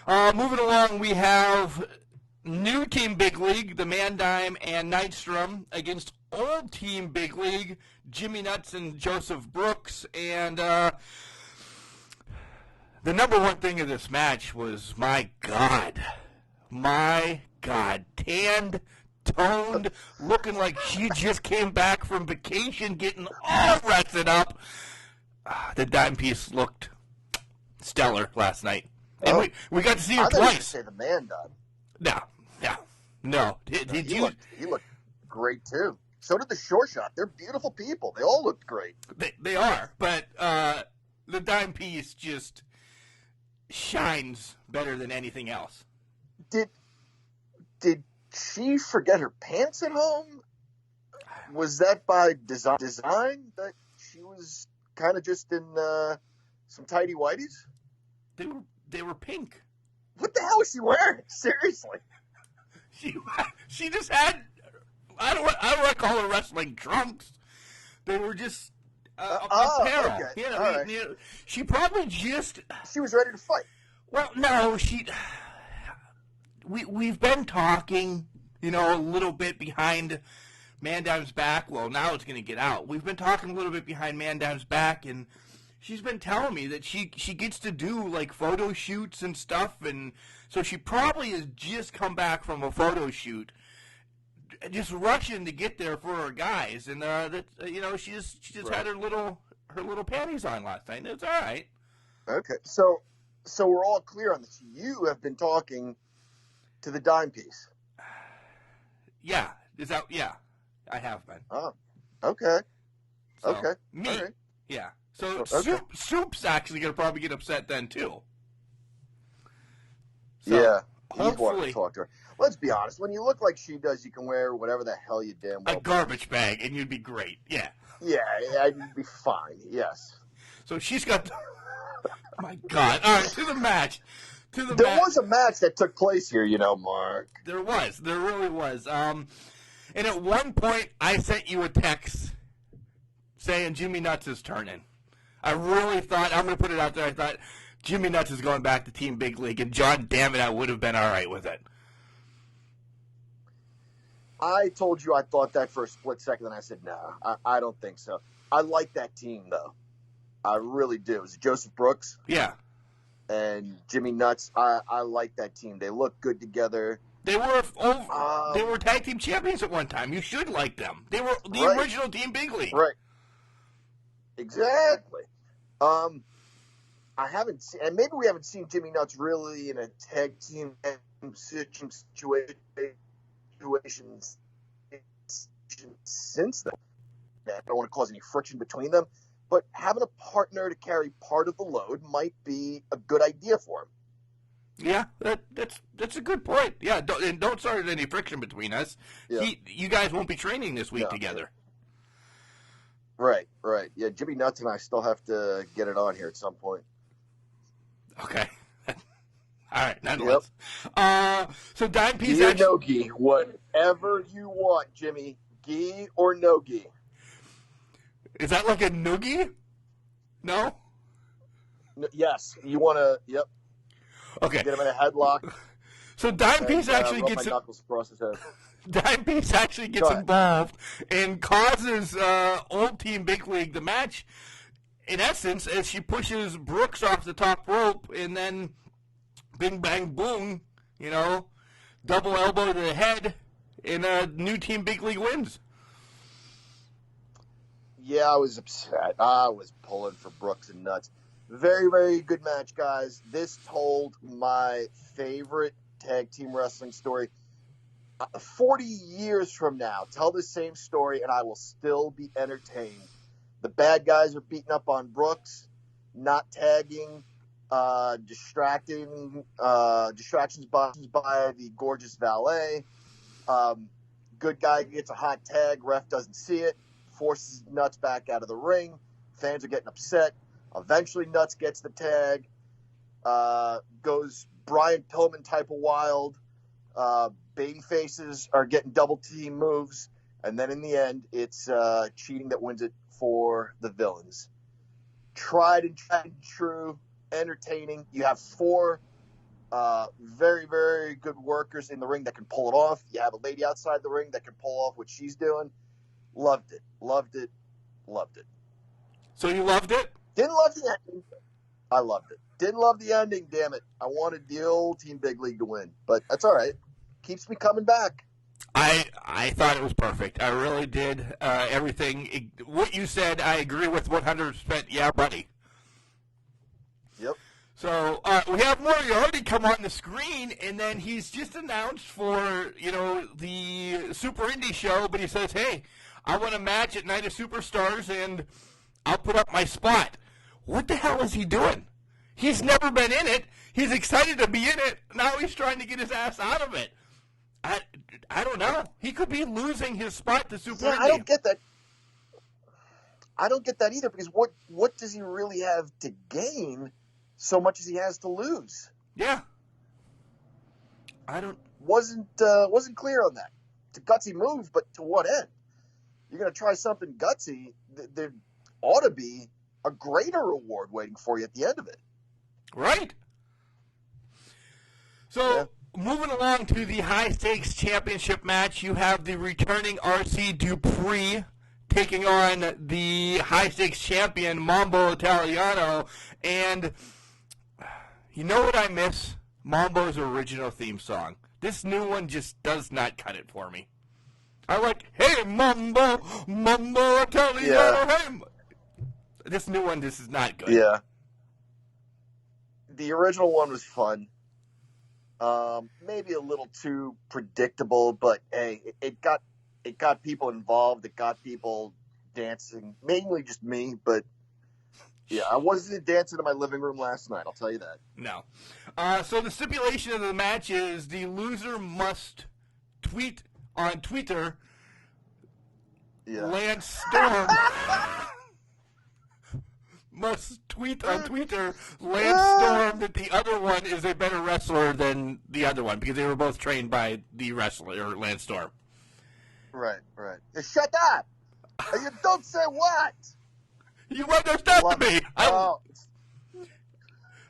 Speaker 4: Moving along, we have new Team Big League, the Mandime and Nightstrom, against old Team Big League, Jimmy Nuts and Joseph Brooks. And the number one thing of this match was, my God, tanned, toned, looking like she just came back from vacation, getting all rested up. The dime piece looked stellar last night. And we got to see her twice.
Speaker 9: I say the man done.
Speaker 4: No.
Speaker 9: He looked great, too. So did the short shot. They're beautiful people. They all looked great.
Speaker 4: They are, but the dime piece just shines better than anything else.
Speaker 9: Did she forget her pants at home? Was that by design that she was kind of just in some tighty whities?
Speaker 4: They were pink.
Speaker 9: What the hell was she wearing? Seriously.
Speaker 4: She just had, I don't want to call her wrestling trunks. They were just apparel. Okay. She probably just...
Speaker 9: She was ready to fight.
Speaker 4: Well, no, we've been talking, a little bit behind Mandime's back. Well, now it's going to get out. We've been talking a little bit behind Mandime's back, and she's been telling me that she gets to do, like, photo shoots and stuff, and so she probably has just come back from a photo shoot, just rushing to get there for her guys, and she just had her little panties on last night. It's all right.
Speaker 9: Okay, so we're all clear on this. You have been talking to the dime piece.
Speaker 4: Yeah, I have been.
Speaker 9: Oh, okay.
Speaker 4: So,
Speaker 9: okay.
Speaker 4: Me,
Speaker 9: all right.
Speaker 4: Yeah. So
Speaker 9: okay.
Speaker 4: Soup's actually going to probably get upset then, too. So,
Speaker 9: yeah.
Speaker 4: Hopefully.
Speaker 9: To talk to her. Let's be honest. When you look like she does, you can wear whatever the hell you damn well.
Speaker 4: A garbage bag, and you'd be great. Yeah.
Speaker 9: Yeah, I'd be fine. Yes.
Speaker 4: So she's got. My God! All right, to the match.
Speaker 9: There was a match that took place here, Mark.
Speaker 4: There really was. And at one point, I sent you a text saying Jimmy Nuts is turning. I really thought, I'm going to put it out there, I thought Jimmy Nuts is going back to Team Big League, and John, damn it, I would have been all right with it.
Speaker 9: I told you I thought that for a split second, and I said, no, I don't think so. I like that team, though. I really do. Is it Joseph Brooks?
Speaker 4: Yeah.
Speaker 9: And Jimmy Nuts, I like that team. They look good together.
Speaker 4: They were tag team champions at one time. You should like them. They were the original Team Big League.
Speaker 9: Right. Exactly. I haven't seen, and maybe we haven't seen Jimmy Nuts really in a tag team situations since then. I don't want to cause any friction between them, but having a partner to carry part of the load might be a good idea for him.
Speaker 4: Yeah, that's a good point. Yeah, don't start any friction between us.
Speaker 9: Yeah.
Speaker 4: You guys won't be training this week together.
Speaker 9: Right. Yeah, Jimmy Nuts and I still have to get it on here at some point.
Speaker 4: Okay. All right, nonetheless. Yep. So Dime Piece
Speaker 9: gi or no gi, whatever you want, Jimmy. Gi or no gi.
Speaker 4: Is that like a noogie? No?
Speaker 9: Yes. You want to, yep.
Speaker 4: Okay.
Speaker 9: Get him in a headlock.
Speaker 4: So Dime Piece actually gets
Speaker 9: knuckles across his head.
Speaker 4: Dime Piece actually gets involved and causes old Team Big League the match, in essence, as she pushes Brooks off the top rope, and then bing, bang, boom, double elbow to the head, and new Team Big League wins.
Speaker 9: Yeah, I was upset. I was pulling for Brooks and Nuts. Very, very good match, guys. This told my favorite tag team wrestling story. 40 years from now, tell the same story, and I will still be entertained. The bad guys are beating up on Brooks, not tagging, distractions by the gorgeous valet. Good guy gets a hot tag, ref doesn't see it, forces Nuts back out of the ring. Fans are getting upset. Eventually, Nuts gets the tag, goes Brian Pillman type of wild. Baby faces are getting double team moves, and then in the end, it's cheating that wins it for the villains. Tried and true, entertaining. You have 4 very, very good workers in the ring that can pull it off. You have a lady outside the ring that can pull off what she's doing. Loved it.
Speaker 4: So you loved it?
Speaker 9: Didn't love the ending. I loved it. Didn't love the ending, damn it. I wanted the old Team Big League to win, but that's all right. Keeps me coming back.
Speaker 4: I thought it was perfect. I really did. Everything. What you said, I agree with 100%. Yeah, buddy.
Speaker 9: Yep.
Speaker 4: So we have Moriarty come on the screen, and then he's just announced for, the Super Indie show, but he says, hey, I want a match at Night of Superstars, and I'll put up my spot. What the hell is he doing? He's never been in it. He's excited to be in it. Now he's trying to get his ass out of it. I don't know. He could be losing his spot to Super Indie.
Speaker 9: I don't get that. I don't get that either, because what does he really have to gain so much as he has to lose?
Speaker 4: Yeah.
Speaker 9: Wasn't clear on that. It's a gutsy move, but to what end? You're going to try something gutsy, there ought to be a greater reward waiting for you at the end of it.
Speaker 4: Right. So, moving along to the high-stakes championship match, you have the returning RC Dupree taking on the high-stakes champion, Mambo Italiano. And you know what I miss? Mambo's original theme song. This new one just does not cut it for me. I like, hey, Mambo, Mambo Italiano, hey. This new one, this is not good.
Speaker 9: Yeah. The original one was fun. Maybe a little too predictable, but hey, it got people involved. It got people dancing. Mainly just me, but yeah, I wasn't dancing in my living room last night. I'll tell you that.
Speaker 4: No. So the stipulation of the match is the loser must tweet on Twitter Lance Storm must tweet on Twitter, Lance Storm, that the other one is a better wrestler than the other one because they were both trained by the wrestler, or Lance Storm.
Speaker 9: Right. Shut up! You don't say what?
Speaker 4: You understand me!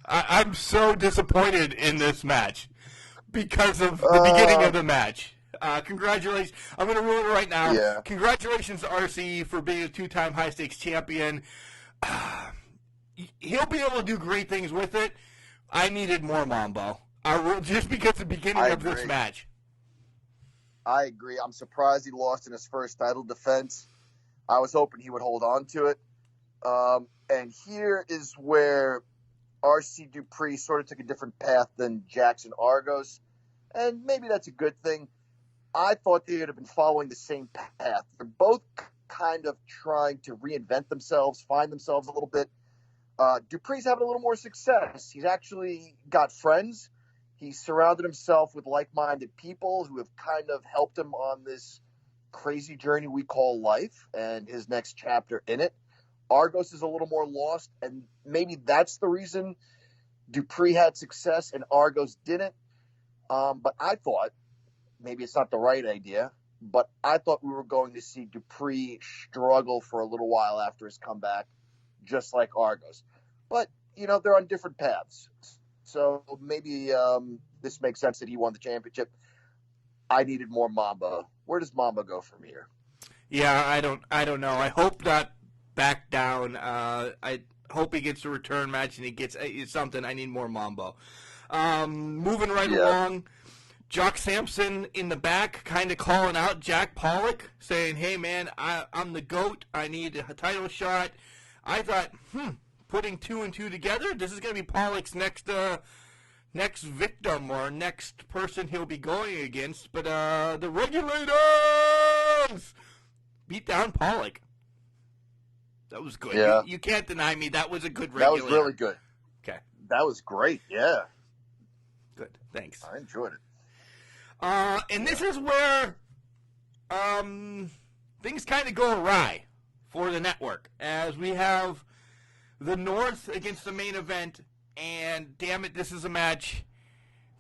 Speaker 4: I'm so disappointed in this match because of the beginning of the match. Congratulations. I'm going to rule it right now.
Speaker 9: Yeah.
Speaker 4: Congratulations, RC, for being a 2-time high-stakes champion. He'll be able to do great things with it. I needed more Mambo. Just because of the beginning of this match.
Speaker 9: I agree. I'm surprised he lost in his first title defense. I was hoping he would hold on to it. And here is where RC Dupree sort of took a different path than Jackson Argos. And maybe that's a good thing. I thought they would have been following the same path. They're both kind of trying to reinvent themselves, find themselves a little bit. Dupree's having a little more success. He's actually got friends. He's surrounded himself with like-minded people who have kind of helped him on this crazy journey we call life and his next chapter in it. Argos is a little more lost, and maybe that's the reason Dupree had success and Argos didn't. But I thought, maybe it's not the right idea, but I thought we were going to see Dupree struggle for a little while after his comeback, just like Argos. But, they're on different paths. So maybe this makes sense that he won the championship. I needed more Mamba. Where does Mamba go from here?
Speaker 4: Yeah, I don't know. I hope not back down. I hope he gets a return match and he gets something. I need more Mambo. Moving right along, Jock Sampson in the back kind of calling out Jack Pollock, saying, hey, man, I'm the GOAT. I need a title shot. I thought, putting 2 and 2 together, this is going to be Pollock's next victim or next person he'll be going against. But the Regulators beat down Pollock. That was good.
Speaker 9: Yeah.
Speaker 4: You can't deny me. That was a good Regulator.
Speaker 9: That was really good.
Speaker 4: Okay.
Speaker 9: That was great, yeah.
Speaker 4: Good. Thanks.
Speaker 9: I enjoyed it.
Speaker 4: And this is where things kind of go awry for the network, as we have the North against the main event, and damn it, this is a match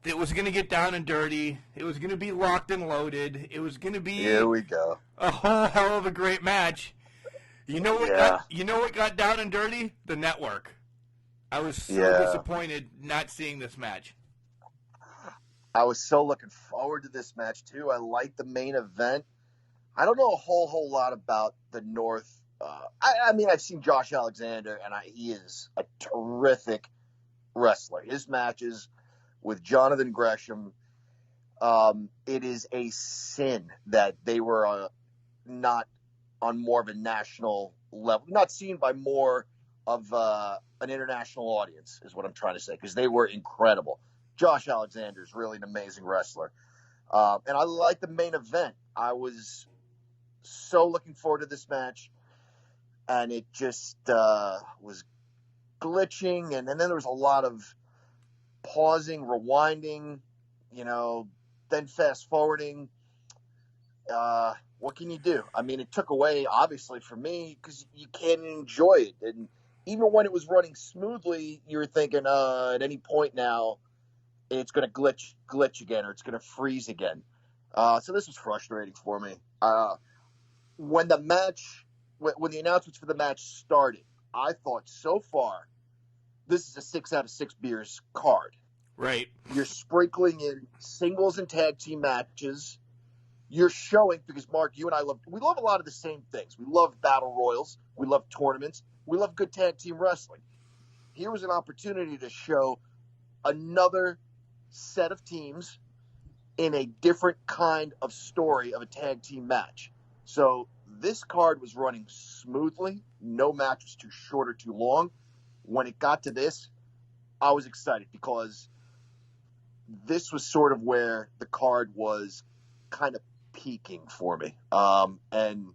Speaker 4: that was going to get down and dirty. It was going to be locked and loaded. It was going to be
Speaker 9: Here we go.
Speaker 4: A whole hell of a great match. You know what got down and dirty? The network. I was so disappointed not seeing this match.
Speaker 9: I was so looking forward to this match, too. I liked the main event. I don't know a whole lot about the North. I mean, I've seen Josh Alexander, and he is a terrific wrestler. His matches with Jonathan Gresham, it is a sin that they were not on more of a national level, not seen by more of an international audience, is what I'm trying to say, because they were incredible. Josh Alexander is really an amazing wrestler. And I like the main event. I was so looking forward to this match, and it just was glitching, and then there was a lot of pausing, rewinding, then fast-forwarding. What can you do? I mean, it took away, obviously, for me, because you can't enjoy it. And even when it was running smoothly, you were thinking, at any point now, it's going to glitch again, or it's going to freeze again. So this was frustrating for me. When the announcements for the match started, I thought, so far, this is a 6 out of 6 beers card.
Speaker 4: Right.
Speaker 9: You're sprinkling in singles and tag team matches. You're showing, because Mark, you and I love a lot of the same things. We love battle royals. We love tournaments. We love good tag team wrestling. Here was an opportunity to show another set of teams in a different kind of story of a tag team match. So this card was running smoothly. No match was too short or too long. When it got to this, I was excited because this was sort of where the card was kind of peaking for me. And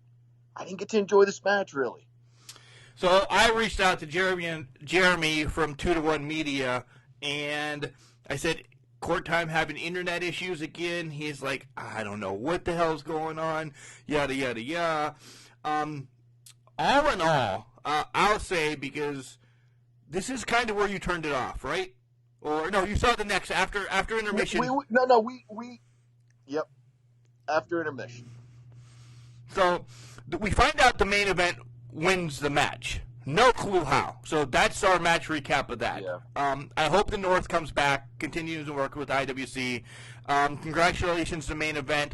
Speaker 9: I didn't get to enjoy this match, really.
Speaker 4: So I reached out to Jeremy from 2-to-1 Media, and I said, Court Time having internet issues again. He's like, I don't know what the hell's going on, yada, yada, yada. All in all, I'll say, because this is kind of where you turned it off, right? Or no, you saw the next after intermission.
Speaker 9: Yep, after intermission.
Speaker 4: So we find out the main event wins the match. No clue how. So that's our match recap of that.
Speaker 9: Yeah.
Speaker 4: I hope the North comes back, continues to work with IWC. Congratulations to the main event.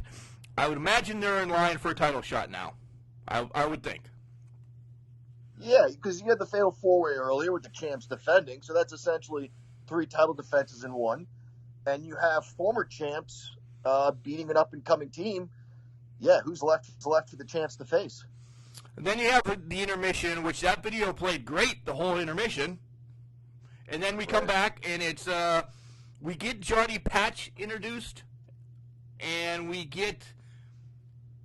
Speaker 4: I would imagine they're in line for a title shot now. I would think.
Speaker 9: Yeah, because you had the Fatal 4-Way earlier with the champs defending, so that's essentially 3 title defenses in one. And you have former champs beating an up-and-coming team. Yeah, who's left for the champs to face?
Speaker 4: And then you have the intermission, which that video played great, the whole intermission. And then we come back, and it's we get Johnny Patch introduced, and we get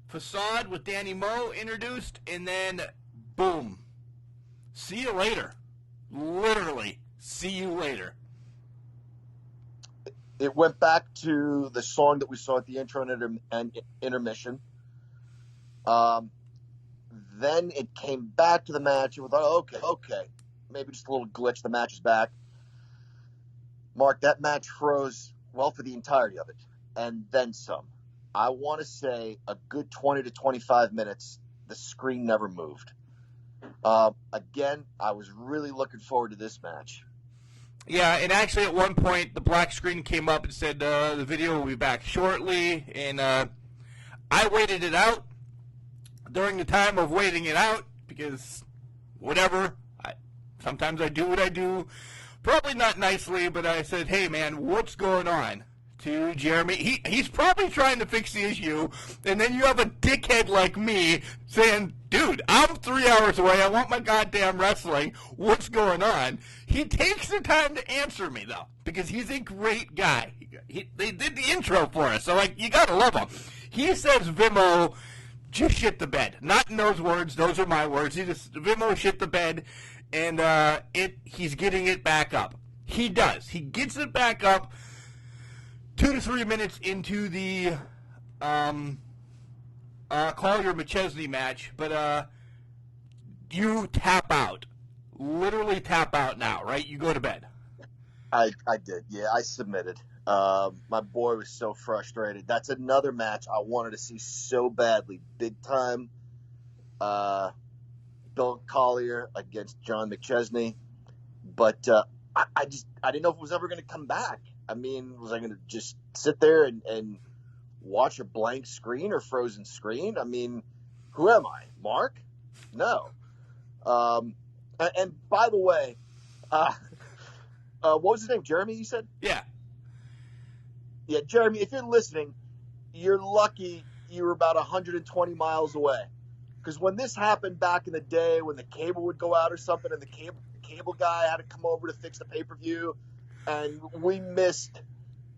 Speaker 4: Facade with Danny Moe introduced, and then boom. See you later. Literally, see you later.
Speaker 9: It went back to the song that we saw at the intro and intermission. Then it came back to the match, and we thought, okay, maybe just a little glitch. The match is back. Mark, that match froze, well, for the entirety of it, and then some. I want to say a good 20 to 25 minutes, the screen never moved. Again, I was really looking forward to this match.
Speaker 4: Yeah, and actually at one point the black screen came up and said the video will be back shortly, and I waited it out during the time of waiting it out because whatever, sometimes I do what I do, probably not nicely, but I said, hey man, what's going on? To Jeremy, he's probably trying to fix the issue, and then you have a dickhead like me saying, dude, I'm 3 hours away, I want my goddamn wrestling, what's going on? He takes the time to answer me, though, because he's a great guy. They did the intro for us, so, like, you gotta love him. He says Vimo just shit the bed. Not in those words, those are my words. Vimo shit the bed, and he's getting it back up. He does. He gets it back up 2 to 3 minutes into the Collier McChesney match, but you tap out. Literally tap out now, right? You go to bed.
Speaker 9: I did, yeah. I submitted. My boy was so frustrated. That's another match I wanted to see so badly. Big time. Bill Collier against John McChesney. But I didn't know if it was ever going to come back. I mean, was I going to just sit there and watch a blank screen or frozen screen? I mean, who am I? Mark? No. And by the way, what was his name? Jeremy, you said?
Speaker 4: Yeah.
Speaker 9: Yeah, Jeremy, if you're listening, you're lucky you were about 120 miles away. Because when this happened back in the day, when the cable would go out or something, and the cable guy had to come over to fix the pay-per-view, and we missed,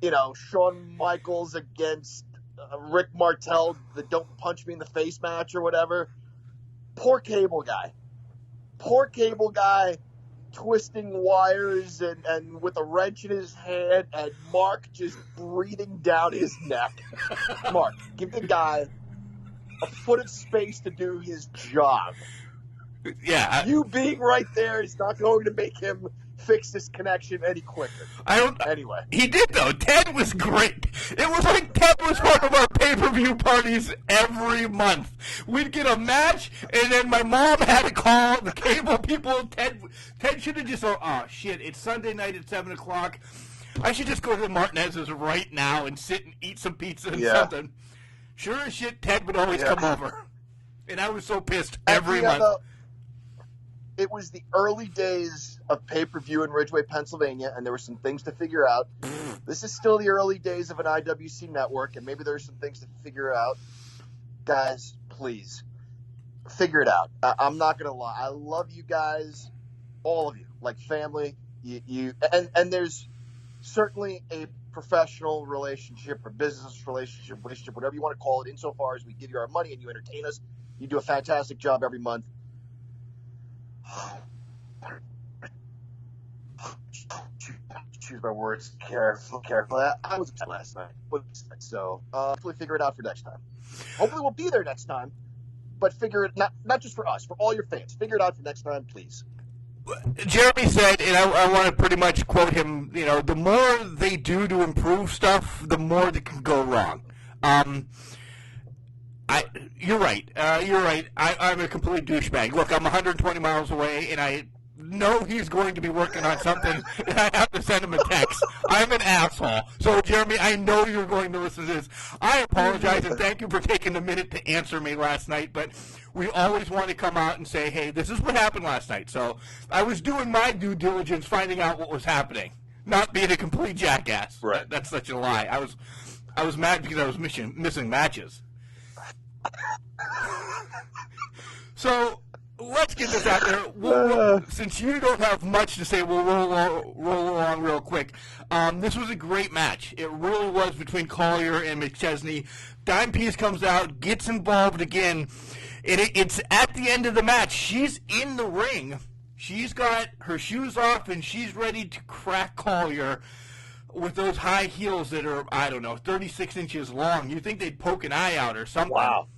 Speaker 9: Shawn Michaels against Rick Martel, the don't punch me in the face match or whatever. Poor cable guy. Twisting wires and with a wrench in his hand, and Mark just breathing down his neck. Mark, give the guy a foot of space to do his job.
Speaker 4: Yeah.
Speaker 9: You being right there is not going to make him fix this connection any quicker. Anyway.
Speaker 4: He did, though. Ted was great. It was like Ted was one of our pay-per-view parties every month. We'd get a match, and then my mom had to call the cable people. Ted should have just said, oh, shit, it's Sunday night at 7 o'clock. I should just go to the Martinez's right now and sit and eat some pizza and something. Sure as shit, Ted would always come over. And I was so pissed every month.
Speaker 9: It was the early days of pay-per-view in Ridgeway, Pennsylvania, and there were some things to figure out. This is still the early days of an IWC network, and maybe there's some things to figure out. Guys, please, figure it out. I'm not going to lie. I love you guys, all of you, like family. And there's certainly a professional relationship or business relationship, whatever you want to call it, insofar as we give you our money and you entertain us. You do a fantastic job every month. Choose my words carefully. I was upset last night, so hopefully figure it out for next time. Hopefully we'll be there next time, but figure it not just for us, for all your fans. Figure it out for next time, please.
Speaker 4: Jeremy said, and I want to pretty much quote him, the more they do to improve stuff, the more that can go wrong. You're right. I'm a complete douchebag. Look, I'm 120 miles away, and I know he's going to be working on something, and I have to send him a text. I'm an asshole. So, Jeremy, I know you're going to listen to this. I apologize, and thank you for taking a minute to answer me last night, but we always want to come out and say, hey, this is what happened last night. So I was doing my due diligence, finding out what was happening, not being a complete jackass.
Speaker 9: Right.
Speaker 4: That's such a lie. I was mad because I was missing matches. So let's get this out there. Since you don't have much to say, we'll roll along real quick. This was a great match. It really was between Collier and McChesney. Dime Piece comes out, gets involved again. It's at the end of the match. She's in the ring. She's got her shoes off, and she's ready to crack Collier with those high heels that are, 36 inches long. You think they'd poke an eye out or something.
Speaker 9: Wow.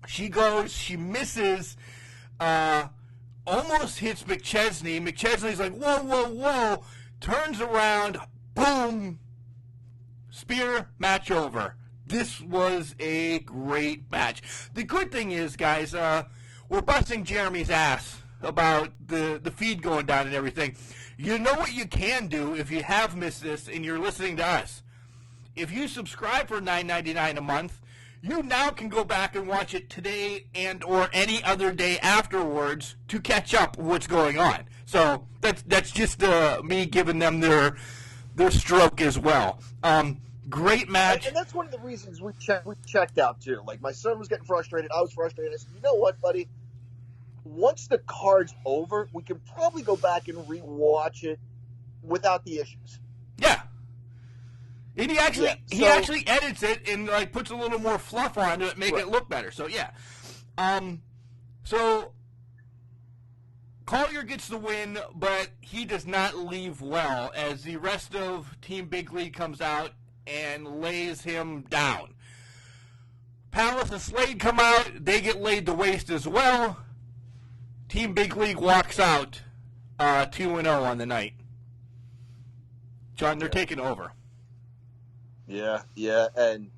Speaker 4: She goes, she misses, almost hits McChesney. McChesney's like, whoa, turns around, boom, spear, match over. This was a great match. The good thing is, guys, we're busting Jeremy's ass about the feed going down and everything. You know what you can do if you have missed this and you're listening to us. If you subscribe for $9.99 a month, you now can go back and watch it today and or any other day afterwards to catch up what's going on. So that's just me giving them their stroke as well. Great match.
Speaker 9: And that's one of the reasons we checked out, too. Like, my son was getting frustrated. I was frustrated. I said, you know what, buddy? Once the card's over, we can probably go back and rewatch it without the issues.
Speaker 4: Yeah. And he actually edits it and like puts a little more fluff on it to make it look better. So yeah. So Collier gets the win, but he does not leave well as the rest of Team Big League comes out and lays him down. Palace and Slade come out, they get laid to waste as well. Team Big League walks out 2-0 on the night. John, they're taking over.
Speaker 9: Yeah, and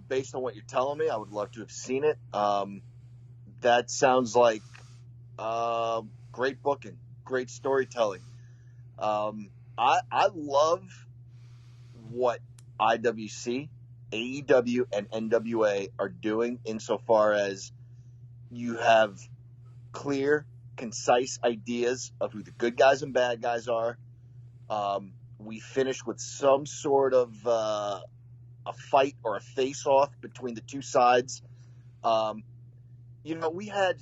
Speaker 9: based on what you're telling me, I would love to have seen it. That sounds like great booking, great storytelling. I love what IWC, AEW, and NWA are doing insofar as you have clear, concise ideas of who the good guys and bad guys are. We finish with some sort of a fight or a face-off between the two sides. We had,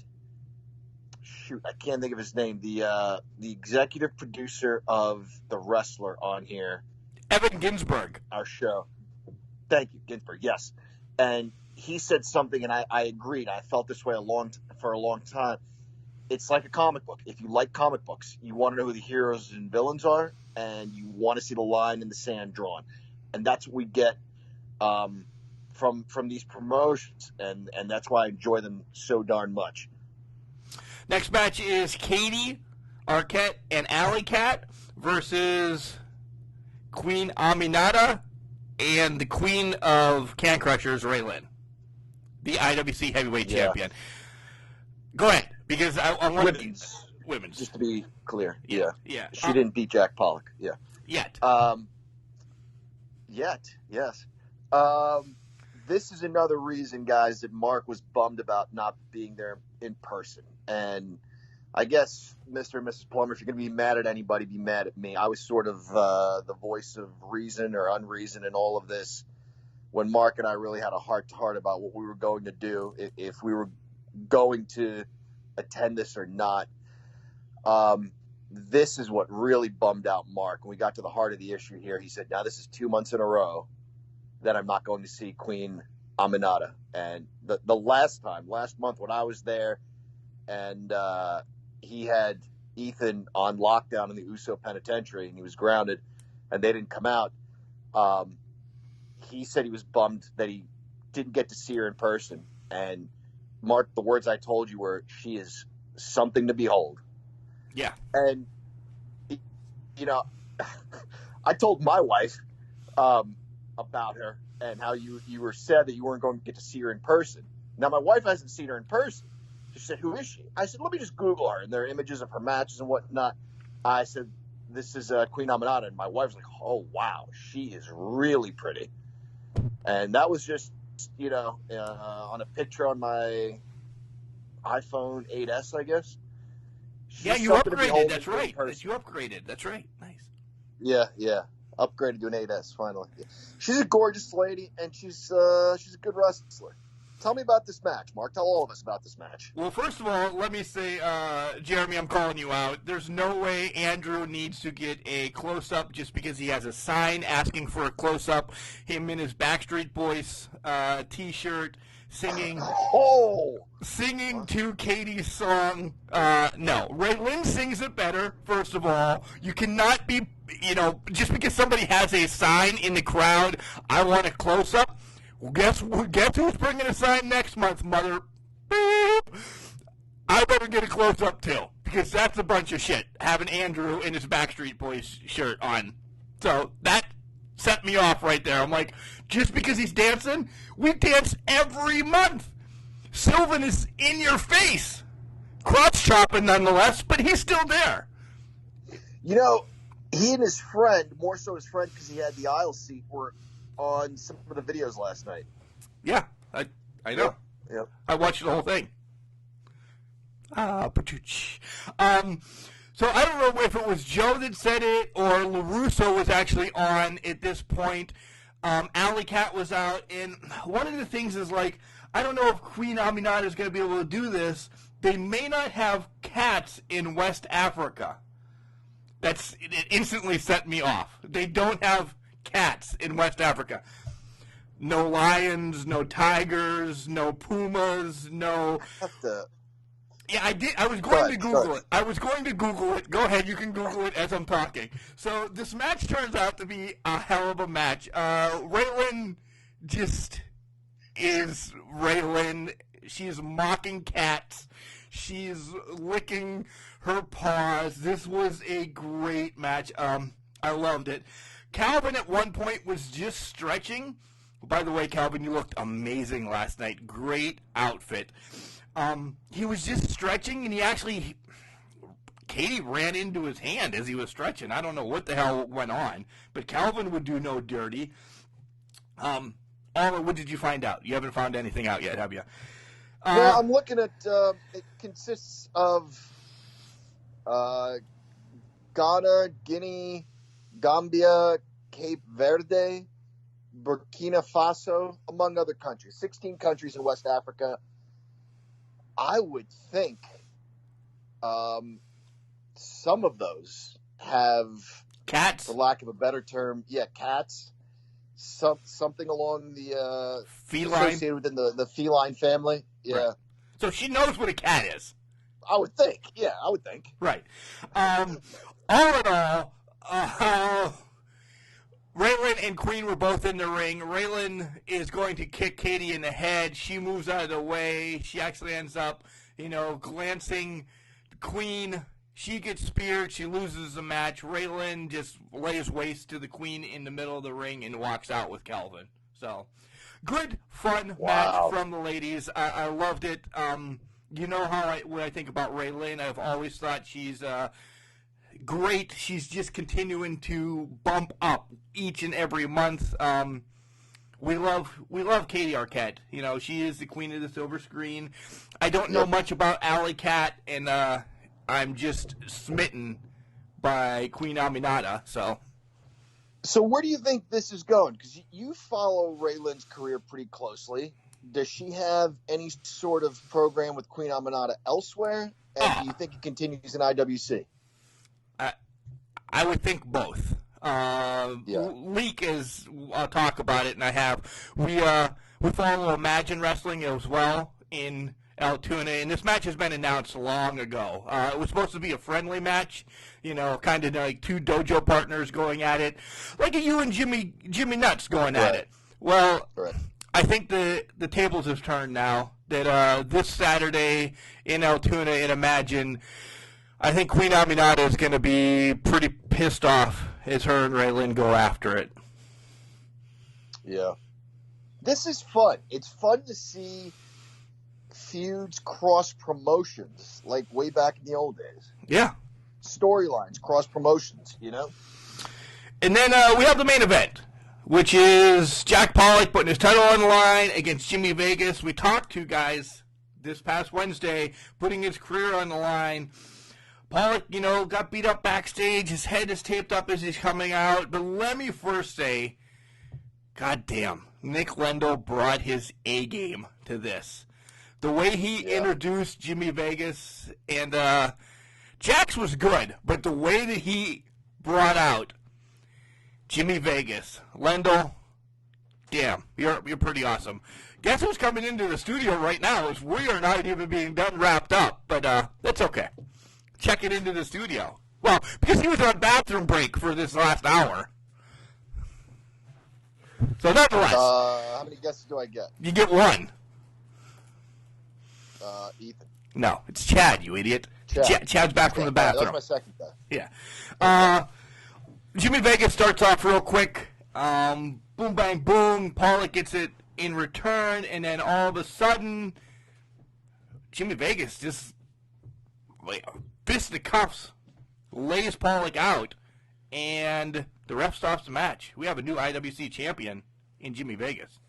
Speaker 9: I can't think of his name, the executive producer of The Wrestler on here.
Speaker 4: Evan Ginsberg.
Speaker 9: Our show. Thank you, Ginsberg, yes. And he said something, and I agreed. I felt this way for a long time. It's like a comic book. If you like comic books, you want to know who the heroes and villains are, and you want to see the line in the sand drawn. And that's what we get from these promotions, and that's why I enjoy them so darn much.
Speaker 4: Next match is Katie Arquette and Alley Cat versus Queen Aminata and the Queen of Can Crushers, Raylan, the IWC Heavyweight Champion. Go ahead, because I want women's.
Speaker 9: Just to be clear,
Speaker 4: yeah.
Speaker 9: She didn't beat Jack Pollock,
Speaker 4: yet.
Speaker 9: Yes. This is another reason, guys, that Mark was bummed about not being there in person. And I guess, Mr. and Mrs. Plummer, if you're going to be mad at anybody, be mad at me. I was sort of the voice of reason or unreason in all of this when Mark and I really had a heart-to-heart about what we were going to do, if we were going to attend this or not. This is what really bummed out Mark. When we got to the heart of the issue here, he said, now this is 2 months in a row that I'm not going to see Queen Aminata. And the last month when I was there and he had Ethan on lockdown in the Uso Penitentiary and he was grounded and they didn't come out, he said he was bummed that he didn't get to see her in person. And Mark, the words I told you were, she is something to behold.
Speaker 4: Yeah.
Speaker 9: And, you know, I told my wife about her and how you were sad that you weren't going to get to see her in person. Now, my wife hasn't seen her in person. She said, who is she? I said, let me just Google her. And there are images of her matches and whatnot. I said, this is Queen Aminata. And my wife's like, oh, wow, she is really pretty. And that was just, on a picture on my iPhone 8S, I guess.
Speaker 4: Yeah, you upgraded. That's right. You upgraded. That's right. Nice.
Speaker 9: Yeah. Upgraded to an 8S finally. She's a gorgeous lady, and she's a good wrestler. Tell me about this match, Mark. Tell all of us about this match.
Speaker 4: Well, first of all, let me say, Jeremy, I'm calling you out. There's no way Andrew needs to get a close-up just because he has a sign asking for a close-up. Him in his Backstreet Boys T-shirt singing to Katie's song. No, Ray Lynn sings it better, first of all. You cannot be, just because somebody has a sign in the crowd, I want a close-up. Well, guess who's bringing a sign next month, mother? Beep. I better get a close-up, too, because that's a bunch of shit, having Andrew in his Backstreet Boys shirt on. So that set me off right there. I'm like, just because he's dancing? We dance every month. Sylvan is in your face. Crotch-chopping, nonetheless, but he's still there.
Speaker 9: He and his friend, more so his friend because he had the aisle seat, were on some of the videos last night.
Speaker 4: Yeah, I know.
Speaker 9: Yep.
Speaker 4: I watched the whole thing. So I don't know if it was Joe that said it or LaRusso was actually on at this point. Alley Cat was out, and one of the things is, like, I don't know if Queen Aminata is going to be able to do this. They may not have cats in West Africa. It instantly set me off. They don't have cats in West Africa. No lions, no tigers, no pumas, no... Yeah, I did. I was going to Google it. Go ahead, you can Google it as I'm talking. So this match turns out to be a hell of a match. Raylan just is Raylan. She's mocking cats. She's licking her paws. This was a great match. I loved it. Calvin at one point was just stretching. By the way, Calvin, you looked amazing last night. Great outfit. He was just stretching, and Katie ran into his hand as he was stretching. I don't know what the hell went on, but Calvin would do no dirty. Oliver, what did you find out? You haven't found anything out yet, have you?
Speaker 9: Yeah, I'm looking at, it consists of Ghana, Guinea, Gambia, Cape Verde, Burkina Faso, among other countries. 16 countries in West Africa. I would think some of those have
Speaker 4: cats,
Speaker 9: for lack of a better term. Yeah, cats. Something along the
Speaker 4: feline,
Speaker 9: associated within the feline family. Yeah.
Speaker 4: Right. So she knows what a cat is.
Speaker 9: I would think. Yeah, I would think.
Speaker 4: Right. All in all, Raylan and Queen were both in the ring. Raylan is going to kick Katie in the head. She moves out of the way. She actually ends up, glancing Queen. She gets speared. She loses the match. Raylan just lays waste to the Queen in the middle of the ring and walks out with Calvin. So, good, fun match from the ladies. I loved it. You know what I think about Raylan. I've always thought she's great. She's just continuing to bump up each and every month. We love Katie Arquette. She is the queen of the silver screen. I don't know much about Alley Cat, and I'm just smitten by Queen Aminata.
Speaker 9: So where do you think this is going? Because you follow Raylan's career pretty closely. Does she have any sort of program with Queen Aminata elsewhere? And do you think it continues in IWC?
Speaker 4: I would think both. Leak is, I'll talk about it, and I have. We follow Imagine Wrestling as well in Altoona, and this match has been announced long ago. It was supposed to be a friendly match, kind of like two dojo partners going at it, like you and Jimmy Nuts going at it. Well, I think the tables have turned now. that this Saturday in Altoona in Imagine, I think Queen Aminata is going to be pretty pissed off as her and Raylan go after it.
Speaker 9: Yeah. This is fun. It's fun to see feuds cross promotions, like way back in the old days.
Speaker 4: Yeah.
Speaker 9: Storylines, cross promotions, you know?
Speaker 4: And then we have the main event, which is Jack Pollock putting his title on the line against Jimmy Vegas. We talked to guys this past Wednesday, putting his career on the line. Pollock, you know, got beat up backstage. His head is taped up as he's coming out. But let me first say, goddamn, Nick Lendl brought his A game to this. The way he introduced Jimmy Vegas, and Jax was good, but the way that he brought out Jimmy Vegas, Lendl, damn, you're pretty awesome. Guess who's coming into the studio right now is we are not even being done wrapped up, but that's okay. Check it into the studio. Well, because he was on bathroom break for this last hour. So nonetheless.
Speaker 9: How many guesses do I get?
Speaker 4: You get one.
Speaker 9: Ethan.
Speaker 4: No, it's Chad, you idiot. Chad's back from the bathroom.
Speaker 9: That was my second guess.
Speaker 4: Yeah. Jimmy Vegas starts off real quick. Boom, bang, boom. Pollock gets it in return, and then all of a sudden, Jimmy Vegas just fist the cuffs, lays Pollock out, and the ref stops the match. We have a new IWC champion in Jimmy Vegas.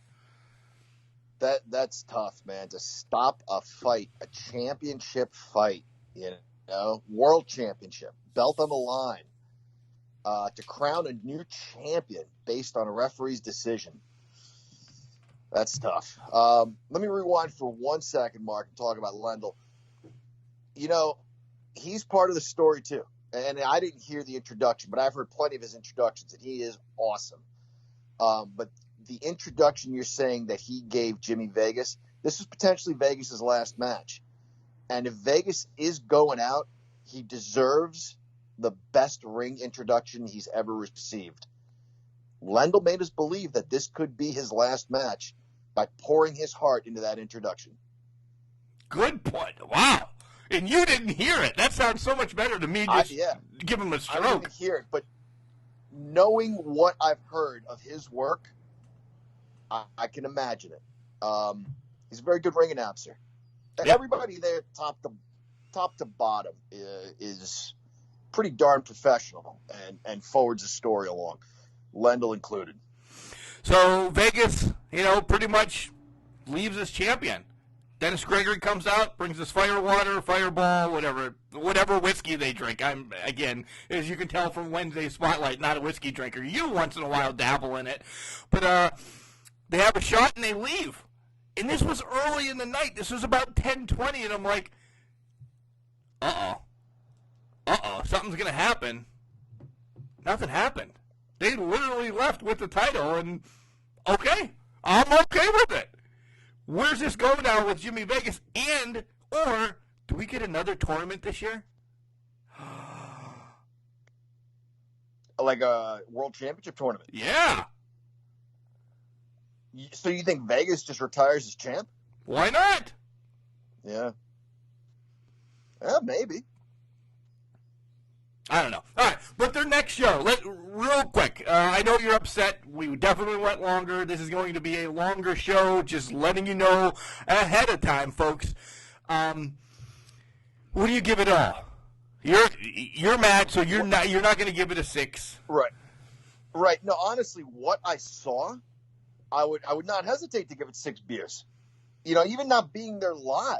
Speaker 9: That's tough, man, to stop a fight, a championship fight, you know, world championship, belt on the line, to crown a new champion based on a referee's decision. That's tough. Let me rewind for 1 second, Mark, and talk about Lendl. You know, he's part of the story, too. And I didn't hear the introduction, but I've heard plenty of his introductions, and he is awesome. But the introduction you're saying that he gave Jimmy Vegas, this was potentially Vegas's last match. And if Vegas is going out, he deserves the best ring introduction he's ever received. Lendl made us believe that this could be his last match by pouring his heart into that introduction.
Speaker 4: Good point. Wow. And you didn't hear it. That sounds so much better to me. Just give him a stroke.
Speaker 9: I didn't hear it, but knowing what I've heard of his work, I can imagine it. He's a very good ring announcer. Yep. Everybody there, top to bottom, is pretty darn professional and forwards the story along, Lendl included.
Speaker 4: So Vegas, you know, pretty much leaves as champion. Dennis Gregory comes out, brings us fireball, whatever whiskey they drink. I'm, again, as you can tell from Wednesday's Spotlight, not a whiskey drinker. You once in a while dabble in it. But they have a shot and they leave. And this was early in the night. This was about 10:20, and I'm like, something's going to happen. Nothing happened. They literally left with the title, and okay, I'm okay with it. Where's this going now with Jimmy Vegas? Or do we get another tournament this year?
Speaker 9: Like a world championship tournament?
Speaker 4: Yeah.
Speaker 9: So you think Vegas just retires as champ?
Speaker 4: Why not?
Speaker 9: Yeah, maybe.
Speaker 4: I don't know. All right, but their next show, real quick. I know you're upset. We definitely went longer. This is going to be a longer show. Just letting you know ahead of time, folks. What do you give it all? You're mad, so you're not going to give it a 6.
Speaker 9: Right. No, honestly, what I saw, I would not hesitate to give it 6 beers. You know, even not being there live,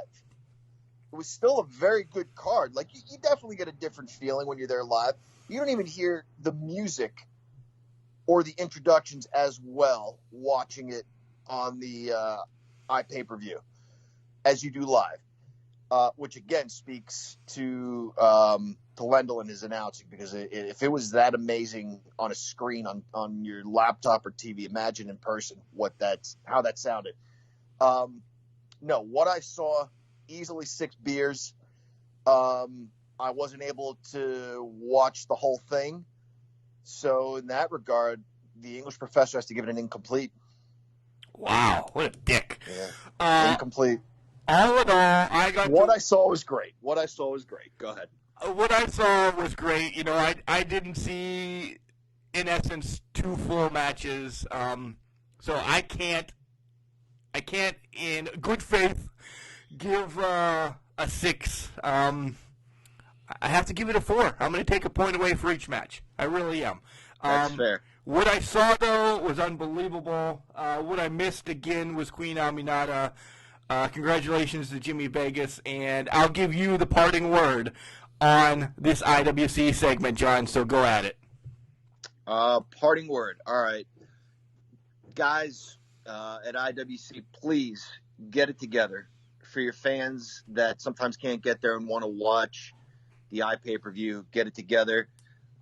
Speaker 9: it was still a very good card. Like, you definitely get a different feeling when you're there live. You don't even hear the music or the introductions as well watching it on the iPay-per-view as you do live, which, again, speaks to Lendl and his announcing, because if it was that amazing on a screen on your laptop or TV, imagine in person how that sounded. No, what I saw, easily 6 beers. I wasn't able to watch the whole thing. So in that regard, the English professor has to give it an incomplete.
Speaker 4: Wow, what a dick.
Speaker 9: Yeah. Incomplete.
Speaker 10: all in all,
Speaker 9: I saw was great. What I saw was great. Go ahead.
Speaker 10: What I saw was great. You know, I didn't see, in essence, 2 full matches. So I can't, in good faith, give a 6. I have to give it a 4. I'm going to take a point away for each match. I really am.
Speaker 9: That's fair.
Speaker 10: What I saw, though, was unbelievable. What I missed, again, was Queen Aminata. Congratulations to Jimmy Vegas, and I'll give you the parting word on this IWC segment, John, so go at it.
Speaker 9: Parting word. All right. Guys at IWC, please get it together. For your fans that sometimes can't get there and want to watch the iPay-per-view, get it together.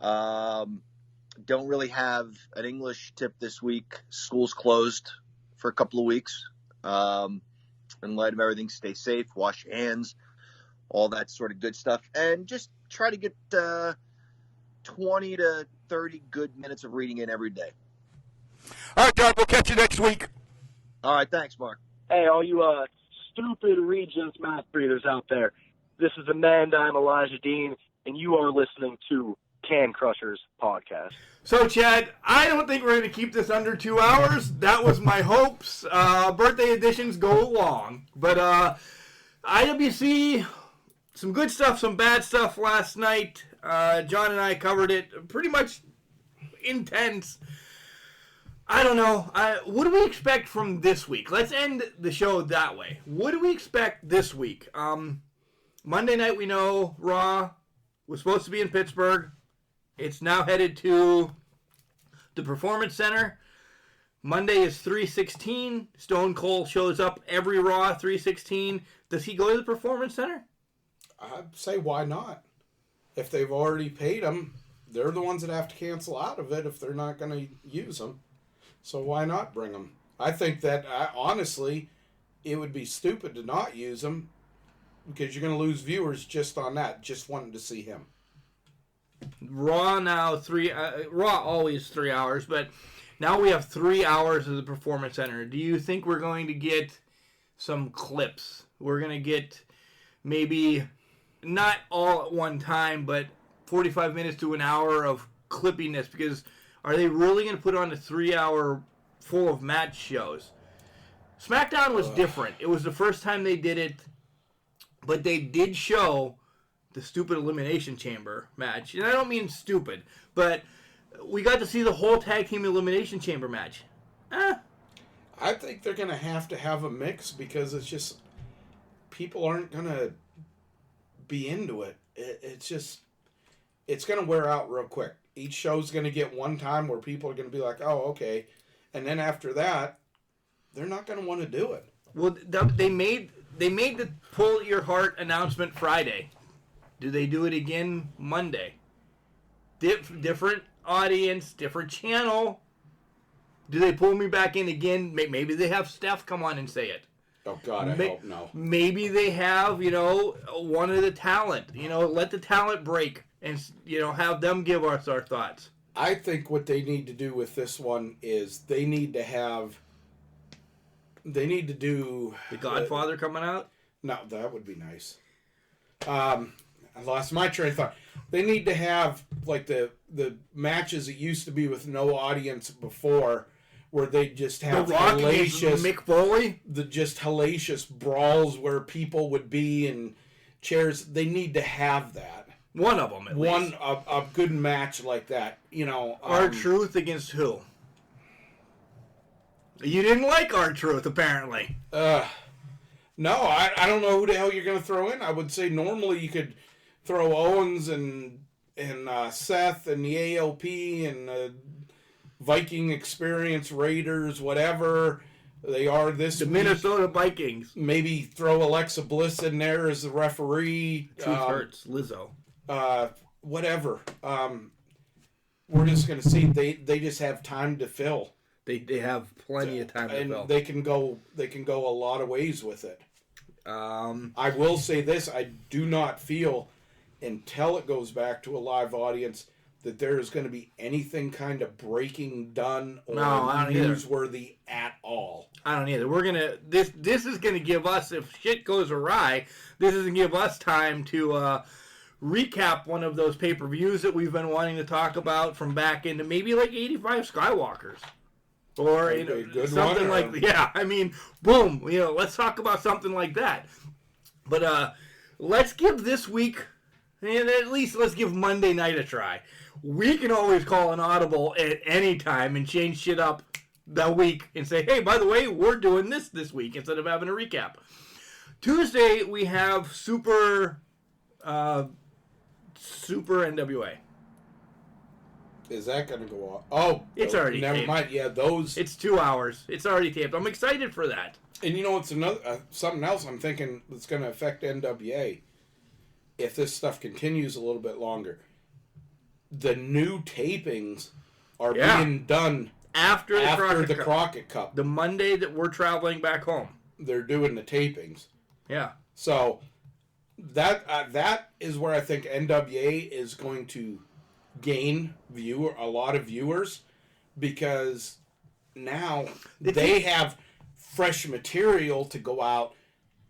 Speaker 9: Don't really have an English tip this week. School's closed for a couple of weeks. In light of everything, stay safe, wash your hands, all that sort of good stuff. And just try to get 20 to 30 good minutes of reading in every day.
Speaker 10: All right, John, we'll catch you next week.
Speaker 9: All right, thanks, Mark.
Speaker 11: Hey, all you stupid Regents mouth breathers out there. This is Amanda. I'm Elijah Dean, and you are listening to Can Crushers Podcast.
Speaker 4: So, Chad, I don't think we're going to keep this under 2 hours. That was my hopes. Birthday editions go long. But IWC, some good stuff, some bad stuff last night. John and I covered it pretty much intense. I don't know. What do we expect from this week? Let's end the show that way. What do we expect this week? Monday night, we know Raw was supposed to be in Pittsburgh. It's now headed to the Performance Center. Monday is 3/16. Stone Cold shows up every Raw 3/16. Does he go to the Performance Center?
Speaker 3: I'd say why not? If they've already paid him, they're the ones that have to cancel out of it if they're not going to use them. So why not bring them? I think that, honestly, it would be stupid to not use them because you're going to lose viewers just on that, just wanting to see him.
Speaker 4: Raw now, Raw always 3 hours, but now we have 3 hours of the Performance Center. Do you think we're going to get some clips? We're going to get maybe not all at one time, but 45 minutes to an hour of clippiness, because are they really going to put on a 3 hour full of match shows? SmackDown was different. It was the first time they did it, but they did show the stupid Elimination Chamber match. And I don't mean stupid, but we got to see the whole Tag Team Elimination Chamber match.
Speaker 3: I think they're going to have a mix because it's just people aren't going to be into it. It's going to wear out real quick. Each show's going to get one time where people are going to be like, oh, okay. And then after that, they're not going to want to do it.
Speaker 4: Well, they made the Pull Your Heart announcement Friday. Do they do it again Monday? Different audience, different channel. Do they pull me back in again? Maybe they have Steph come on and say it.
Speaker 3: Oh, God, I hope no.
Speaker 4: Maybe they have, one of the talent. Let the talent break and, have them give us our thoughts.
Speaker 3: I think what they need to do with this one is they need to do...
Speaker 4: The Godfather coming out?
Speaker 3: No, that would be nice. I lost my train of thought. They need to have, like, the matches it used to be with no audience before, where they just have
Speaker 4: the Rock
Speaker 3: hellacious...
Speaker 4: Mick Foley?
Speaker 3: The just hellacious brawls where people would be in chairs. They need to have that.
Speaker 4: One of them, at least.
Speaker 3: A good match like that,
Speaker 4: R-Truth against who? You didn't like R-Truth, apparently.
Speaker 3: No, I don't know who the hell you're going to throw in. I would say normally you could throw Owens and Seth and the ALP and Viking Experience Raiders, whatever they are this week.
Speaker 4: Minnesota Vikings.
Speaker 3: Maybe throw Alexa Bliss in there as the referee.
Speaker 4: Truth hurts. Lizzo.
Speaker 3: Whatever. We're just going to see. They just have time to fill.
Speaker 4: They have plenty of time to fill.
Speaker 3: And they can go a lot of ways with it. I will say this. I do not feel, until it goes back to a live audience, that there is going to be anything kind of breaking done or
Speaker 4: I don't either.
Speaker 3: newsworthy at all.
Speaker 4: I don't either. We're gonna this is gonna give us, if shit goes awry, this is gonna give us time to recap one of those pay-per-views that we've been wanting to talk about from back into maybe like 85 Skywalkers. Or something like that. Yeah, I mean, boom, let's talk about something like that. But let's give this week, and at least let's give Monday night a try. We can always call an audible at any time and change shit up that week and say, hey, by the way, we're doing this week instead of having a recap. Tuesday, we have Super NWA.
Speaker 3: Is that going to go off? Oh,
Speaker 4: it's already
Speaker 3: never
Speaker 4: taped.
Speaker 3: mind. Yeah, those.
Speaker 4: It's 2 hours. It's already taped. I'm excited for that.
Speaker 3: And it's another something else I'm thinking that's going to affect NWA if this stuff continues a little bit longer. The new tapings are being done
Speaker 4: after the
Speaker 3: Crockett Cup.
Speaker 4: The Monday that we're traveling back home.
Speaker 3: They're doing the tapings.
Speaker 4: Yeah.
Speaker 3: So that is where I think NWA is going to gain a lot of viewers, because now they have fresh material to go out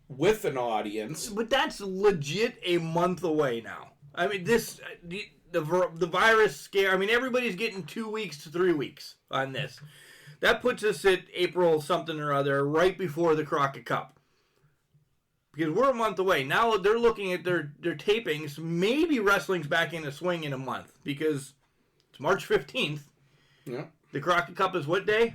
Speaker 3: with an audience.
Speaker 4: But that's legit a month away now. I mean, the virus scare. I mean, everybody's getting 2 weeks to 3 weeks on this. That puts us at April something or other, right before the Crockett Cup. Because we're a month away. Now they're looking at their tapings. Maybe wrestling's back in the swing in a month, because it's March 15th.
Speaker 3: Yeah.
Speaker 4: The Crockett Cup is what day?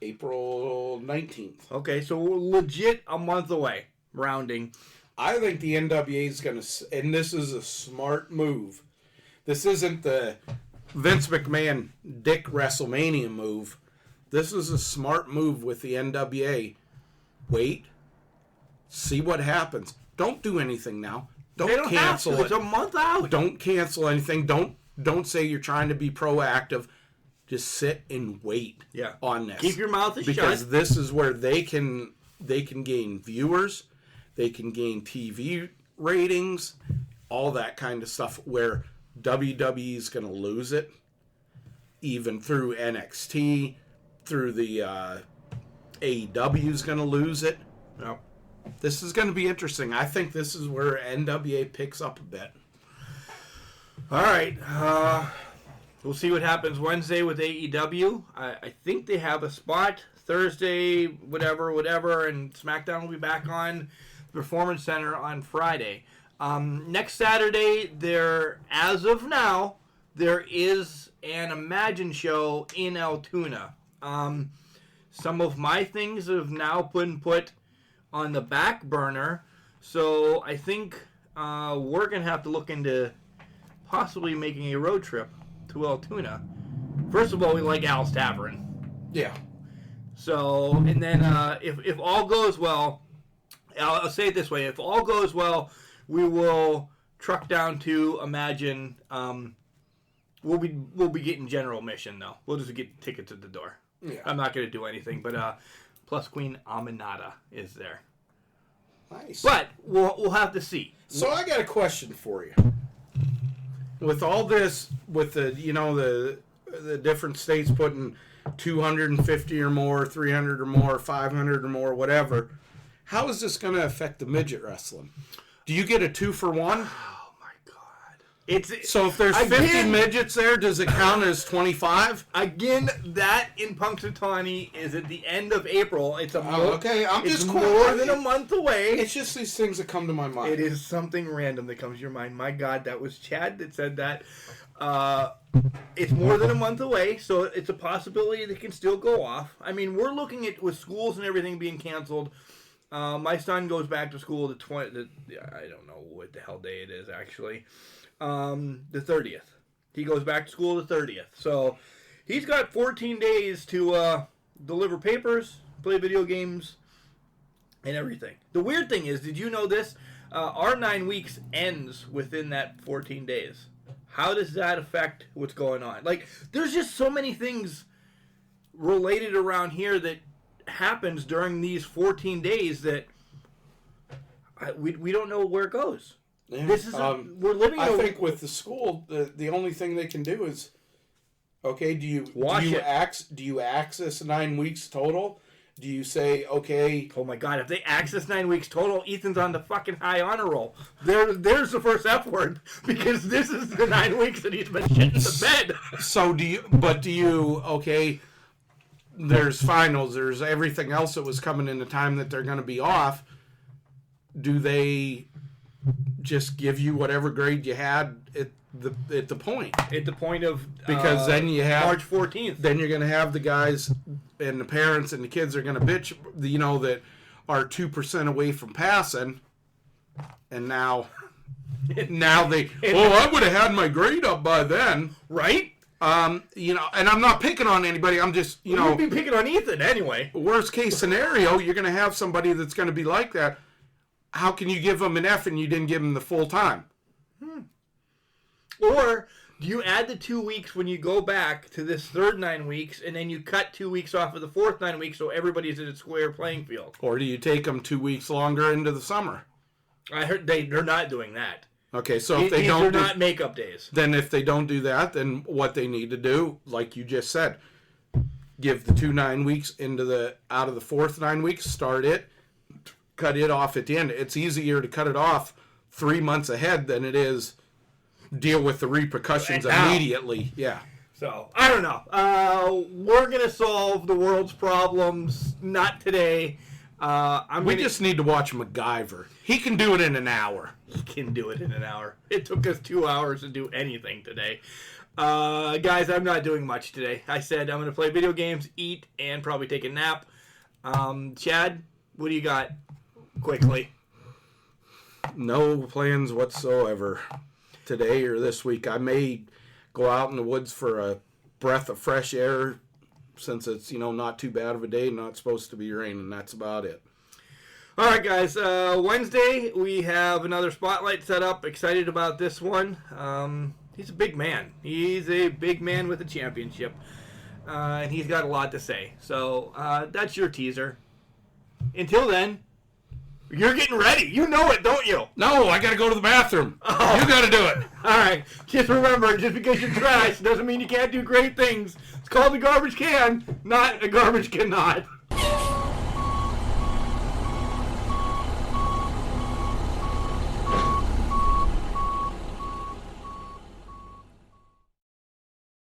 Speaker 3: April 19th.
Speaker 4: Okay, so we're legit a month away, rounding.
Speaker 3: I think the NWA is going to, and this is a smart move. This isn't the Vince McMahon dick WrestleMania move. This is a smart move with the NWA. Wait. See what happens. Don't do anything now. Don't cancel it.
Speaker 4: It's a month out.
Speaker 3: Don't cancel anything. Don't say you're trying to be proactive. Just sit and wait on this.
Speaker 4: Keep your mouth shut.
Speaker 3: Because this is where they can gain viewers, they can gain TV ratings, all that kind of stuff, where WWE is going to lose it, even through NXT, through the AEW is going to lose it.
Speaker 4: Yep.
Speaker 3: This is going to be interesting. I think this is where NWA picks up a bit.
Speaker 4: All right. We'll see what happens Wednesday with AEW. I think they have a spot. Thursday, whatever, and Smackdown will be back on the Performance Center on Friday. Next Saturday, as of now, there is an Imagine show in Altoona. Some of my things have now been put on the back burner, so I think we're going to have to look into possibly making a road trip to Altoona. First of all, we like Al's Tavern.
Speaker 3: Yeah.
Speaker 4: So, and then if all goes well, I'll say it this way, if all goes well, we will truck down to Imagine. We'll be getting general admission, though. We'll just get tickets at the door.
Speaker 3: Yeah.
Speaker 4: I'm not going to do anything, but Plus Queen Aminata is there.
Speaker 3: Nice.
Speaker 4: But we'll have to see.
Speaker 3: So I got a question for you. With all this, with the the different states putting 250 or more, 300 or more, 500 or more, whatever, how is this going to affect the midget wrestling? Do you get a 2-for-1? So if there's 50 midgets there, does it count as 25?
Speaker 4: Again, that in Punxsutawney is at the end of April. It's
Speaker 3: okay.
Speaker 4: It's more than a month away.
Speaker 3: It's just these things that come to my mind.
Speaker 4: It is something random that comes to your mind. My God, that was Chad that said that. It's more than a month away, so it's a possibility that can still go off. I mean, we're looking at, with schools and everything being canceled. My son goes back to school I don't know what the hell day it is actually. The 30th. He goes back to school the 30th. So he's got 14 days to deliver papers, play video games, and everything. The weird thing is, did you know this? Our 9 weeks ends within that 14 days. How does that affect what's going on? Like, there's just so many things related around here that happens during these 14 days that we don't know where it goes.
Speaker 3: Yeah.
Speaker 4: This is we're living.
Speaker 3: I think with the school, the only thing they can do is, okay, do you access 9 weeks total? Do you say, okay?
Speaker 4: Oh my God! If they access 9 weeks total, Ethan's on the fucking high honor roll. There's the first F word, because this is the 9 weeks that he's been shitting the bed.
Speaker 3: So do you? Okay, there's finals. There's everything else that was coming in the time that they're going to be off. Do they just give you whatever grade you had at the point?
Speaker 4: At the point of
Speaker 3: because then you have
Speaker 4: March 14th.
Speaker 3: Then you're going to have the guys and the parents and the kids are going to bitch, that are 2% away from passing, and now they I would have had my grade up by then,
Speaker 4: right?
Speaker 3: And I'm not picking on anybody. I'm just
Speaker 4: You'd be picking on Ethan anyway.
Speaker 3: Worst case scenario, you're going to have somebody that's going to be like that. How can you give them an F and you didn't give them the full time?
Speaker 4: Or do you add the 2 weeks when you go back to this third 9 weeks, and then you cut 2 weeks off of the fourth 9 weeks so everybody's at a square playing field?
Speaker 3: Or do you take them 2 weeks longer into the summer?
Speaker 4: I heard they're not doing that.
Speaker 3: Okay, so if they don't,
Speaker 4: they're not makeup days.
Speaker 3: Then if they don't do that, then what they need to do, like you just said, give the 2 9 weeks out of the fourth 9 weeks, start it, cut it off at the end. It's easier to cut it off 3 months ahead than it is deal with the repercussions immediately. Yeah.
Speaker 4: So, I don't know. We're going to solve the world's problems. Not today.
Speaker 3: We just need to watch MacGyver. He can do it in an hour.
Speaker 4: He can do it in an hour. It took us 2 hours to do anything today. Guys, I'm not doing much today. I said I'm going to play video games, eat, and probably take a nap. Chad, what do you got? Quickly.
Speaker 3: No plans whatsoever today or this week. I may go out in the woods for a breath of fresh air since it's, not too bad of a day, not supposed to be raining. That's about it.
Speaker 4: All right, guys. Wednesday, we have another spotlight set up. Excited about this one. He's a big man. He's a big man with a championship. And he's got a lot to say. So that's your teaser. Until then, you're getting ready. You know it, don't you?
Speaker 3: No, I got to go to the bathroom. Oh. You got to do it.
Speaker 4: All right. Just remember, just because you're trash doesn't mean you can't do great things. It's called a garbage can, not a garbage cannot.